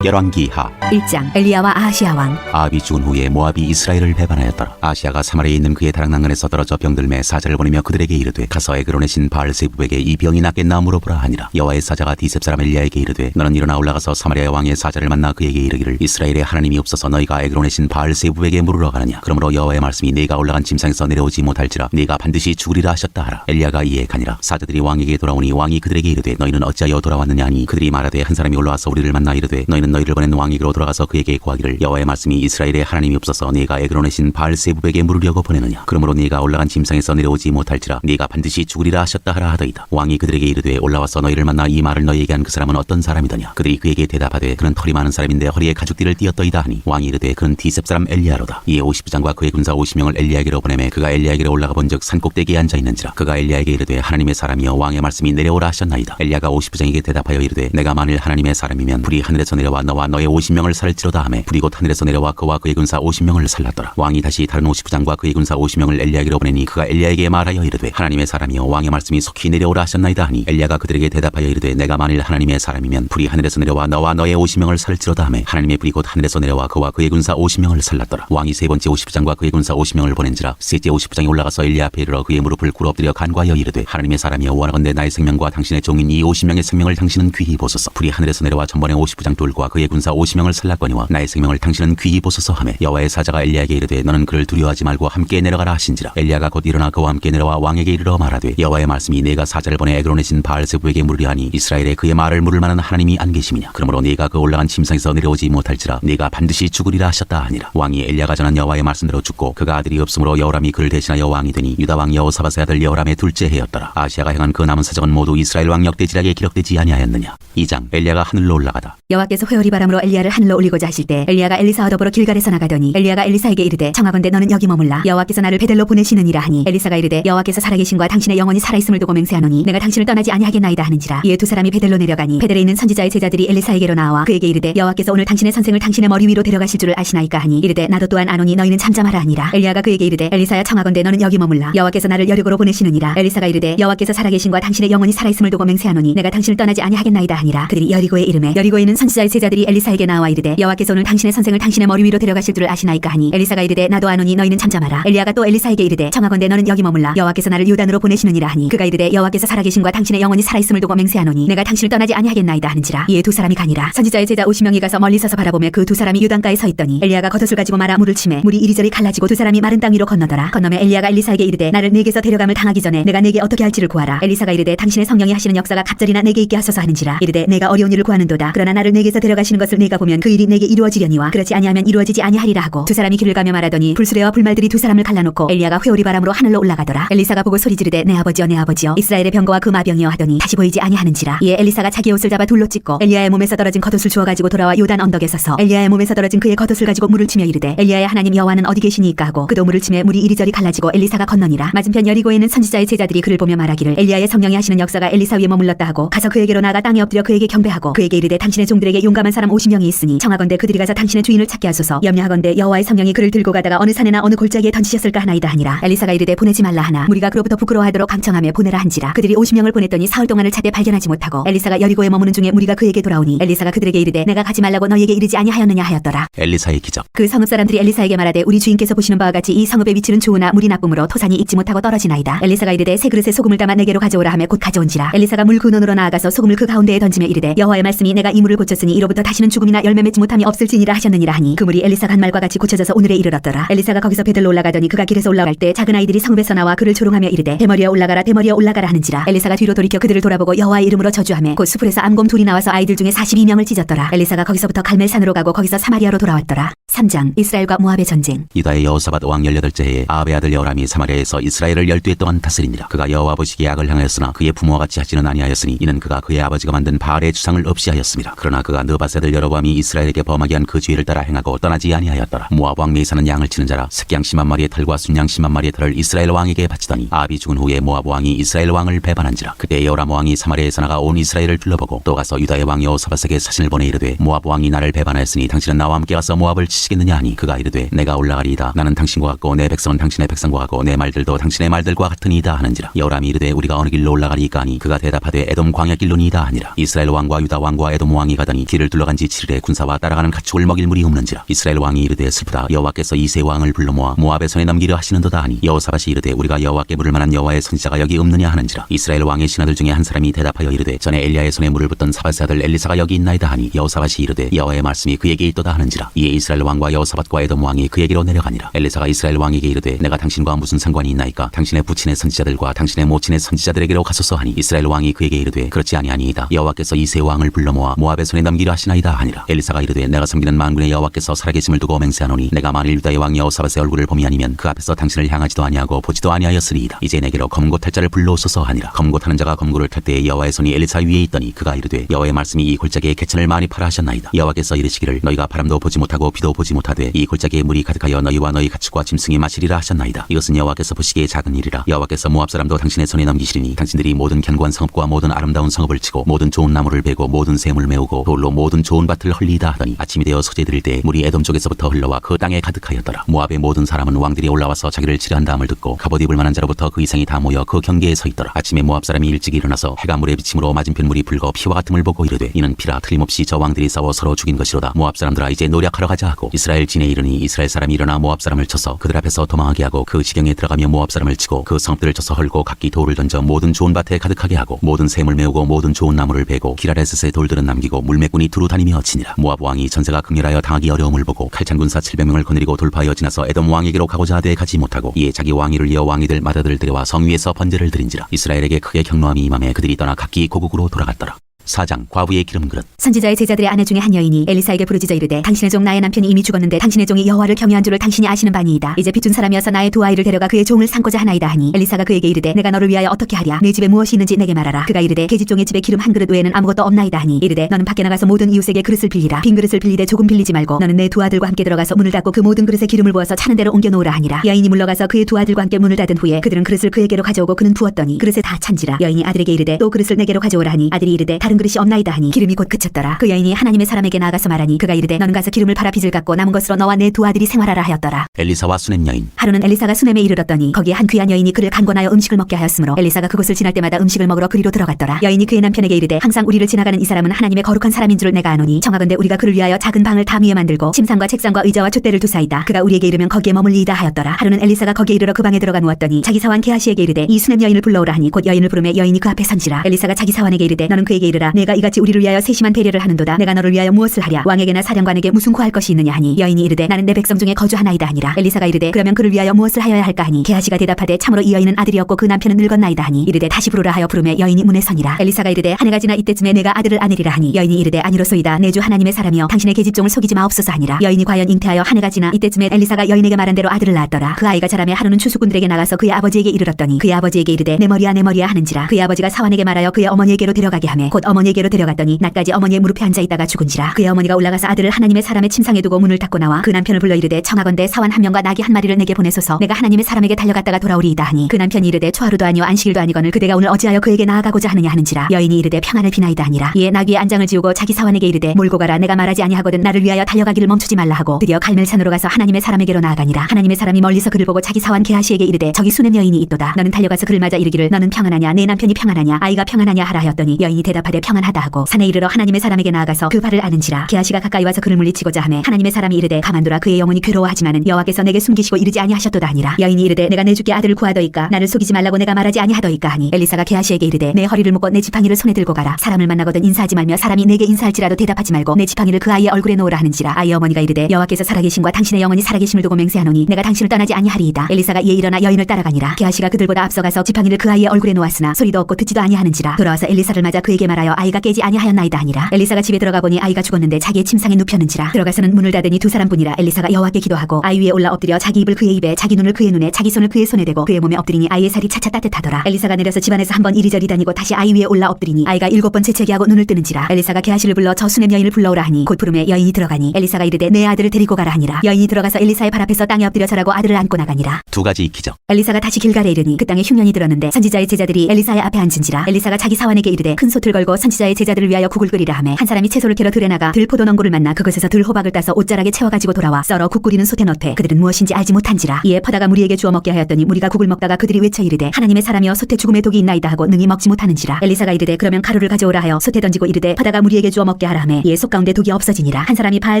열왕기하. 1장 엘리야와 아하시아 왕. 아합이 죽은 후에 모압이 이스라엘을 배반하였더라. 아하시아가 사마리아에 있는 그의 다락난간에서 떨어져 병들매 사자를 보내며 그들에게 이르되 가서 에그론의 신 바알세부에게 이 병이 낫겠나 물어보라 하니라. 여호와의 사자가 디셉 사람 엘리야에게 이르되 너는 일어나 올라가서 사마리아 왕의 사자를 만나 그에게 이르기를 이스라엘의 하나님이 없어서 너희가 에그론의 신 바알세부에게 물으러 가느냐. 그러므로 여호와의 말씀이 네가 올라간 짐상에서 내려오지 못할지라 네가 반드시 죽으리라 하셨다 하라. 엘리야가 이에 가니라. 사자들이 왕에게 돌아오니 왕이 그들에게 이르되 너희는 어찌하여 돌아왔느냐 하니 그들이 말하되 한 사람이 올라와서 우리를 만나 이르되 너희는 너희를 보낸 왕에게로 돌아가서 그에게 구하기를 여호와의 말씀이 이스라엘의 하나님이 없어서 네가 에그론의 신 바알세부에게 물으려고 보내느냐. 그러므로 네가 올라간 짐상에서 내려오지 못할지라 네가 반드시 죽으리라 하셨다 하라 하더이다. 왕이 그들에게 이르되 올라와서 너희를 만나 이 말을 너희에게 한 그 사람은 어떤 사람이더냐. 그들이 그에게 대답하되 그는 털이 많은 사람인데 허리에 가죽띠를 띠었더이다 하니 왕이 이르되 그는 디셉 사람 엘리야로다. 이에 50부장과 그의 군사 50명을 엘리야에게로 보내매 그가 엘리야에게로 올라가 본즉 산꼭대기에 앉아 있는지라. 그가 엘리야에게 이르되 하나님의 사람이여 왕의 말씀이 내려오라 하셨나이다. 엘리야가 50부장에게 대답하여 이르되 내가 만일 하나님의 사람이면 불이 하늘에서 내려와 너와 너의 50명을 살지로다 하매 불이 곧 하늘에서 내려와 그와 그의 군사 50명을 살랐더라. 왕이 다시 다른 50부장과 그의 군사 50명을 엘리야에게로 보내니 그가 엘리야에게 말하여 이르되 하나님의 사람이여 왕의 말씀이 속히 내려오라 하셨나이다 하니 엘리야가 그들에게 대답하여 이르되 내가 만일 하나님의 사람이면 불이 하늘에서 내려와 너와 너의 50명을 살지로다 하매 하나님의 불이 곧 하늘에서 내려와 그와 그의 군사 50명을 살랐더라. 왕이 세 번째 50부장과 그의 군사 50명을 보낸지라 셋째 50부장이 올라가서 엘리야 앞에 이르러 그의 무릎을 꿇어 엎드려 간구하여 이르되 하나님의 사람이여 원하건대 나의 생명과 당신의 종인 이 50명의 생명을 당신은 귀히 보소서. 불이 하늘에서 내려와 전번에 50부장 둘과 그의 군사 50명을 살랐거니와 나의 생명을 당신은 귀히 보소서 하매 여호와의 사자가 엘리야에게 이르되 너는 그를 두려워하지 말고 함께 내려가라 하신지라. 엘리야가 곧 일어나 그와 함께 내려와 왕에게 이르러 말하되 여호와의 말씀이 네가 사자를 보내 에그론의 신 바알세부에게 물으려 하니 이스라엘에 그의 말을 물을 만한 하나님이 안 계심이냐. 그러므로 네가 그 올라간 침상에서 내려오지 못할지라 네가 반드시 죽으리라 하셨다 하니라. 왕이 엘리야가 전한 여호와의 말씀대로 죽고 그가 아들이 없으므로 여호람이 그를 대신하여 왕이 되니 유다 왕 여호사밧의 아들 여호람의 둘째 해였더라. 아시아가 행한 그 남은 사적은 모두 이스라엘 왕 역대지략에 기록되지 아니하였느냐. 2장 엘리야가 하늘로 올라가다. 여호와께서 회오리 바람으로 엘리야를 하늘로 올리고자 하실 때 엘리야가 엘리사와 더불어 길갈에서 나가더니 엘리야가 엘리사에게 이르되 청하건대 너는 여기 머물라. 여호와께서 나를 베델로 보내시느니라 하니 엘리사가 이르되 여호와께서 살아계신과 당신의 영혼이 살아있음을 두고 맹세하노니 내가 당신을 떠나지 아니하겠나이다 하는지라. 이에 두 사람이 베델로 내려가니 베델에 있는 선지자의 제자들이 엘리사에게로 나와 그에게 이르되 여호와께서 오늘 당신의 선생을 당신의 머리 위로 데려가실 줄을 아시나이까 하니 이르되 나도 또한 아노니 너희는 잠잠하라 하니라. 엘리야가 그에게 이르되 엘리사야 청하건대 너는 여기 머물라. 여호와께서 나를 여리고로 보내시느니라. 엘리사가 이르되 여호와께서 살아계신과 당신의 영혼이 살아있음을 두고 맹세하노니 내가 당신을 떠나지 아니하겠나이다 하니라. 그들이 여리고에 이르매 여리고에 있는 선지자의 제자들이 엘리사에게 나와 이르되 여호와께서 오늘 당신의 선생을 당신의 머리 위로 데려가실 줄을 아시나이까 하니 엘리사가 이르되 나도 아노니 너희는 잠잠하라. 엘리야가 또 엘리사에게 이르되 청하건대 너는 여기 머물라. 여호와께서 나를 요단으로 보내시느니라 하니 그가 이르되 여호와께서 살아계신과 당신의 영혼이 살아있음을 두고 맹세하노니 내가 당신을 떠나지 아니하겠나이다 하는지라. 이에 두 사람이 가니라. 선지자의 제자 50명이 가서 멀리 서서 바라보며 그 두 사람이 요단가에 서 있더니 엘리야가 겉옷을 가지고 말아 물을 치매 물이 이리저리 갈라지고 두 사람이 마른 땅 위로 건너더라. 건너매 엘리야가 엘리사에게 이르되 나를 네게서 데려감을 당하기 전에 내가 네게 어떻게 할지를 구하라. 엘리사가 이르되 당신의 성령이 하시는 역사가 갑절이나 내게 있게 하소서 하는지라. 이르되 내가 어려운 일을 구하는도다. 그러나 나를 네게서 데려가시는 것을 네가 보면 그 일이 내게 이루어지려니와 그렇지 아니하면 이루어지지 아니하리라 하고 두 사람이 길을 가며 말하더니 불수레와 불말들이 두 사람을 갈라놓고 엘리야가 회오리 바람으로 하늘로 올라가더라. 엘리사가 보고 소리 지르되 내 아버지여 내 아버지여 이스라엘의 병거와 그 마병이여 하더니 다시 보이지 아니하는지라. 이에 엘리사가 자기 옷을 잡아 둘로 찢고 엘리야의 몸에서 떨어진 겉옷을 주워 가지고 돌아와 요단 언덕에 서서 엘리야의 몸에서 떨어진 그의 겉옷을 가지고 물을 치며 이르되 엘리야의 하나님 여호와는 어디 계시니까 하고 그도 물을 치며 물이 이리저리 갈라지고 엘리사가 건너니라. 맞은편 여리고에 있는 선지자의 제자들이 그를 보며 말하기를 엘리야의 성령이 하시는 역사가 엘리사 위에 머물렀다 하고 가서 그에게로 나가 땅에 엎드려 그에게 경배하고 그에게 이르되 당신의 종들에게 용감한 용감한 사람 50명이 있으니 청하건대 그들이 가서 당신의 주인을 찾게 하소서. 염려하건대 여호와의 성령이 그를 들고 가다가 어느 산에나 어느 골짜기에 던지셨을까 하나이다 하니라. 엘리사가 이르되 보내지 말라 하나 무리가 그로부터 부끄러워하도록 강청하며 보내라 한지라. 그들이 50명을 보냈더니 사흘 동안을 찾되 발견하지 못하고 엘리사가 여리고에 머무는 중에 무리가 그에게 돌아오니 엘리사가 그들에게 이르되 내가 가지 말라고 너희에게 이르지 아니하였느냐 하였더라. 엘리사의 기적. 그 성읍 사람들이 엘리사에게 말하되 우리 주인께서 보시는 바와 같이 이 성읍의 위치는 좋으나 물이 나쁨으로 토산이 익지 못하고 떨어지나이다. 엘리사가 이르되 새 그릇에 소금을 담아 내게로 가져오라 하며 곧 가져온지라. 엘리사가 물 근원으로 나아가서 소금을 그 가운데에 던지며 이르되 여호와의 말씀이 내가 이 물을 고쳤으니 이로부터 다시는 죽음이나 열매 맺지 못함이 없을지니라 하셨느니라 하니 그 물이 엘리사가 한 말과 같이 고쳐져서 오늘에 이르렀더라. 엘리사가 거기서 베들로 올라가더니 그가 길에서 올라갈 때 작은 아이들이 성읍에서 나와 그를 조롱하며 이르되 대머리여 올라가라 대머리여 올라가라 하는지라. 엘리사가 뒤로 돌이켜 그들을 돌아보고 여호와의 이름으로 저주하며 곧 수풀에서 암곰 둘이 나와서 아이들 중에 42명을 찢었더라. 엘리사가 거기서부터 갈멜산으로 가고 거기서 사마리아로 돌아왔더라. 3장 이스라엘과 모압의 전쟁. 유다의 여호사밧 왕 18째 해에 아합의 아들 여호람이 사마리아에서 이스라엘을 12해 동안 다스리니라. 그가 여호와 보시기에 악을 향하였으나 그의 부모와 같이 하지는 아니하였으니 이는 그가 그의 아버지가 만든 바알의 주상을 없이 하였습니다. 그러나 그가 느바스 아들 여로보암이 이스라엘에게 범하게 한 그 죄를 따라 행하고 떠나지 아니하였더라. 모압 왕 메사는 양을 치는 자라 새끼양 10만 마리의 털과 순양 10만 마리의 털을 이스라엘 왕에게 바치더니 아합이 죽은 후에 모압 왕이 이스라엘 왕을 배반한지라. 그때 여호람 왕이 사마리아에서 나가 온 이스라엘을 둘러보고 또 가서 유다의 왕 여호사밧에게 사신을 보내 이르되 모압 왕이 나를 배반하였으니 당신은 나와 함께 가서 모압을 치시겠느냐 하니 그가 이르되 내가 올라가리이다. 나는 당신과 같고 내 백성은 당신의 백성과 같고 내 말들도 당신의 말들과 같으니이다 하는지라. 여호람이 이르되 우리가 어느 길로 올라가리이까 하니 그가 대답하되 에돔 광야 길로니이다 하니라. 이스라엘 왕과 유다 왕과 에돔 왕이 가더니 길을 둘러간 지 7일에 군사와 따라가는 가축을 먹일 물이 없는지라. 이스라엘 왕이 이르되 슬프다. 여호와께서 이 세 왕을 불러 모아 모압의 손에 넘기려 하시는도다 하니 여호사밧이 이르되 우리가 여호와께 물을 만한 여호와의 선지자가 여기 없느냐 하는지라. 이스라엘 왕의 신하들 중에 한 사람이 대답하여 이르되 전에 엘리야의 손에 물을 붓던 사밧의 아들 엘리사가 여기 있나이다 하니 여호사밧이 이르되 여호와의 말씀이 그에게 있도다 하는지라. 이에 이스라엘 왕과 여호사밧과 에돔 왕이 그에게로 내려가니라. 엘리사가 이스라엘 왕에게 이르되 내가 당신과 무슨 상관이 있나이까? 당신의 부친의 선지자들과 당신의 모친의 선지자들에게로 가소서 하니 이스라엘 왕이 그에게 이르되 그렇지 아니하니이다. 여호와께서 이 세 왕을 불러 모아 모압의 손에 넘기려 하시나이다 하니라. 엘리사가 이르되 내가 섬기는 만군의 여호와께서 살아계심을 두고 맹세하노니 내가 만일 유다의 왕 여호사밧의 얼굴을 봄이 아니면 그 앞에서 당신을 향하지도 아니하고 보지도 아니하였으리이다. 이제 내게로 검고 탈 자를 불러오소서 하니라. 검고 타는 자가 검고를 탈 때에 여호와의 손이 엘리사 위에 있더니 그가 이르되 여호와의 말씀이 이 골짜기에 개천을 많이 팔아 하셨나이다. 여호와께서 이르시기를 너희가 바람도 보지 못하고 비도 보지 못하되 이 골짜기에 물이 가득하여 너희와 너희 가축과 짐승이 마시리라 하셨나이다. 이것은 여호와께서 보시기에 작은 일이라. 여호와께서 모압 사람도 당신의 손에 넘기시리니 당신들이 모든 견고한 성읍과 모든 아름다운 성읍을 치고 모든 좋은 나무를 베고 모든 샘을 메우고 돌로 모든 좋은 밭을 헐리이다 하더니 아침이 되어 소재 드릴 때 물이 에돔 쪽에서부터 흘러와 그 땅에 가득하였더라. 모압의 모든 사람은 왕들이 올라와서 자기를 치료한 다음을 듣고 갑옷 입을 만한 자로부터 그 이상이 다 모여 그 경계에 서 있더라. 아침에 모압 사람이 일찍 일어나서 해가 물의 비침으로 맞은편 물이 붉어 피와 같음을 보고 이르되 이는 피라 틀림없이 저 왕들이 싸워 서로 죽인 것이로다. 모압 사람들아 이제 노력하러 가자 하고 이스라엘 진에 이르니 이스라엘 사람이 일어나 모압 사람을 쳐서 그들 앞에서 도망하게 하고 그 지경에 들어가며 모압 사람을 치고 그 성읍들을 쳐서 헐고 각기 돌을 던져 모든 좋은 밭에 가득하게 하고 모든 샘을 메우고 모든 좋은 나무를 베고 기라레셋의 돌들은 남기고 물매꾼이 두루 다니며 치니라. 모압 왕이 전세가 극렬하여 당하기 어려움을 보고 칼찬 군사 700명을 거느리고 돌파하여 지나서 에돔 왕에게로 가고자 하되 가지 못하고 이에 자기 왕위를 이어 왕이들 마다들을 데려와 성 위에서 번제를 드린지라. 이스라엘에게 크게 경노함이 임함에 그들이 떠나 각기 고국으로 돌아갔더라. 4장 과부의 기름 그릇. 선지자의 제자들의 아내 중에 한 여인이 엘리사에게 부르짖어 이르되 당신의 종 나의 남편이 이미 죽었는데 당신의 종이 여호와를 경외한 줄을 당신이 아시는 바니이다. 이제 빚준 사람이어서 나의 두 아이를 데려가 그의 종을 삼고자 하나이다 하니 엘리사가 그에게 이르되 내가 너를 위하여 어떻게 하랴? 내 집에 무엇이 있는지 내게 말하라. 그가 이르되 계집종의 집에 기름 한 그릇 외에는 아무것도 없나이다 하니 이르되 너는 밖에 나가서 모든 이웃에게 그릇을 빌리라. 빈 그릇을 빌리되 조금 빌리지 말고 너는 내 두 아들과 함께 들어가서 문을 닫고 그 모든 그릇에 기름을 부어서 차는 대로 옮겨 놓으라 하니라. 여인이 물러가서 그의 두 아들과 함께 문을 닫은 후에 그들은 그릇을 그에게로 가져오고 그는 부었더니 그릇에 다 찬지라. 여인이 아들에게 이르되 또 그릇을 내게로 가져오라 하니 아들이 이르되 다른 그릇이 없나이다 하니 기름이 곧 그쳤더라. 그 여인이 하나님의 사람에게 나아가서 말하니 그가 이르되 너는 가서 기름을 팔아 빚을 갚고 남은 것으로 너와 내 두 아들이 생활하라 하였더라. 엘리사와 수넴 여인. 하루는 엘리사가 수넴에 이르렀더니 거기에 한 귀한 여인이 그를 간권하여 음식을 먹게 하였으므로 엘리사가 그곳을 지날 때마다 음식을 먹으러 그리로 들어갔더라. 여인이 그의 남편에게 이르되 항상 우리를 지나가는 이 사람은 하나님의 거룩한 사람인 줄을 내가 아노니 청하건대 우리가 그를 위하여 작은 방을 담 위에 만들고 침상과 책상과 의자와 촛대를 두사이다. 그가 우리에게 이르면 거기에 머물리이다 하였더라. 하루는 엘리사가 거기에 이르러 그 방에 들어가 누웠더니 자기 사환 게하시에게 이르되 이 수넴 여인을 불러오라 하니 곧 여인을 부르매 여인이 그 앞에 선지라. 엘리사가 자기 사환에게 이르되 너는 그에게 이르라 내가 이같이 우리를 위하여 세심한 배려를 하는도다. 내가 너를 위하여 무엇을 하랴? 왕에게나 사령관에게 무슨 구할 것이 있느냐 하니 여인이 이르되 나는 내 백성 중에 거주하나이다 하니라. 엘리사가 이르되 그러면 그를 위하여 무엇을 하여야 할까 하니 게하시가 대답하되 참으로 이 여인은 아들이었고 그 남편은 늙었나이다 하니 이르되 다시 부르라 하여 부르매 여인이 문에 서니라. 엘리사가 이르되 한 해가 지나 이때쯤에 내가 아들을 아내리라 하니 여인이 이르되 아니로소이다. 내 주 하나님의 사람이여 당신의 계집종을 속이지 마옵소서 하니라. 여인이 과연 잉태하여 한 해가 지나 이때쯤에 엘리사가 여인에게 말한 대로 아들을 낳았더라. 그 아이가 자라매 하루는 추수꾼들에게 나가서 그의 아버지에게 이르렀더니 그의 아버지에게 이르되 내 머리야 하는지라. 그의 아버지가 사환에게 말하여 그의 어머니에게로 데려가게 하매 곧 어머니에게로 데려갔더니 낮까지 어머니의 무릎에 앉아있다가 죽은지라. 그의 어머니가 올라가서 아들을 하나님의 사람의 침상에 두고 문을 닫고 나와 그 남편을 불러 이르되 청하건대 사환 한 명과 나귀 한 마리를 내게 보내소서. 내가 하나님의 사람에게 달려갔다가 돌아오리이다 하니 그 남편이 이르되 초하루도 아니요 안식일도 아니거늘 그대가 오늘 어찌하여 그에게 나아가고자 하느냐 하는지라. 여인이 이르되 평안을 비나이다 하니라. 이에 나귀의 안장을 지우고 자기 사환에게 이르되 몰고 가라. 내가 말하지 아니하거든 나를 위하여 달려가기를 멈추지 말라 하고 드디어 갈멜산으로 가서 하나님의 사람에게로 나아가니라. 하나님의 사람이 멀리서 그를 보고 자기 사환 게하시에게 이르되 저기 수냄 여인이 있도다. 너는 달려가서 그를 맞아 이르기를 너는 평안하냐 내 남편이 평안하냐 아이가 평안하냐 하라 하였더니 여인이 대답하되 평안하다 하고 산에 이르러 하나님의 사람에게 나아가서 그 발을 아는지라. 게하시가 가까이 와서 그를 물리치고자 하매 하나님의 사람이 이르되 가만두라. 그의 영혼이 괴로워하지만은 여호와께서 내게 숨기시고 이르지 아니하셨도다 하니라. 여인이 이르되 내가 내 주께 아들을 구하더이까 나를 속이지 말라고 내가 말하지 아니하더이까 하니 엘리사가 게하시에게 이르되 내 허리를 묶고 내 지팡이를 손에 들고 가라. 사람을 만나거든 인사하지 말며 사람이 내게 인사할지라도 대답하지 말고 내 지팡이를 그 아이의 얼굴에 놓으라 하는지라. 아이의 어머니가 이르되 여호와께서 살아계신과 당신의 영혼이 살아계심을 두고 맹세하노니 내가 당신을 떠나지 아니하리이다. 엘리사가 이에 일어나 여인을 따라가니라. 게하시가 그들보다 앞서가서 지팡이를 그 아이의 얼굴에 놓았으나 소리도 없고 듣지도 아니하는지라. 돌아와서 엘리사를 맞아 그에게 말하여 아이가 깨지 아니하였나이다 하니라. 엘리사가 집에 들어가 보니 아이가 죽었는데 자기의 침상에 눕혔는지라. 들어가서는 문을 닫으니 두 사람뿐이라. 엘리사가 여호와께 기도하고 아이 위에 올라 엎드려 자기 입을 그의 입에 자기 눈을 그의 눈에 자기 손을 그의 손에 대고 그의 몸에 엎드리니 아이의 살이 차차 따뜻하더라. 엘리사가 내려서 집안에서 한번 이리저리 다니고 다시 아이 위에 올라 엎드리니 아이가 7번 재채기하고 눈을 뜨는지라. 엘리사가 게하시를 불러 저 수냄 여인을 불러오라 하니 곧 부름에 여인이 들어가니 엘리사가 이르되 내 아들을 데리고 가라 하니라. 여인이 들어가서 엘리사의 발 앞에서 땅에 엎드려 절하고 아들을 안고 나가니라. 두 가지 기적. 엘리사가 다시 길갈에 이르니 그 땅에 흉년이 들었는데 선지자의 제자들이 엘리사의 앞에 앉은지라. 엘리사가 자기 사환에게 이르되 큰 솥을 걸고 선지자의 제자들을 위하여 국을 끓이라 하매 한 사람이 채소를 캐러 들에 나가 들 포도농구를 만나 그것에서 들 호박을 따서 옷자락에 채워가지고 돌아와 썰어 국 끓이는 솥에 넣되 그들은 무엇인지 알지 못한지라. 이에 퍼다가 무리에게 주어 먹게 하였더니 무리가 국을 먹다가 그들이 외쳐 이르되 하나님의 사람이여 솥에 죽음의 독이 있나이다 하고 능히 먹지 못하는지라. 엘리사가 이르되 그러면 가루를 가져오라 하여 솥에 던지고 이르되 퍼다가 무리에게 주어 먹게 하라 하매 이에 솥 가운데 독이 없어지니라. 한 사람이 바알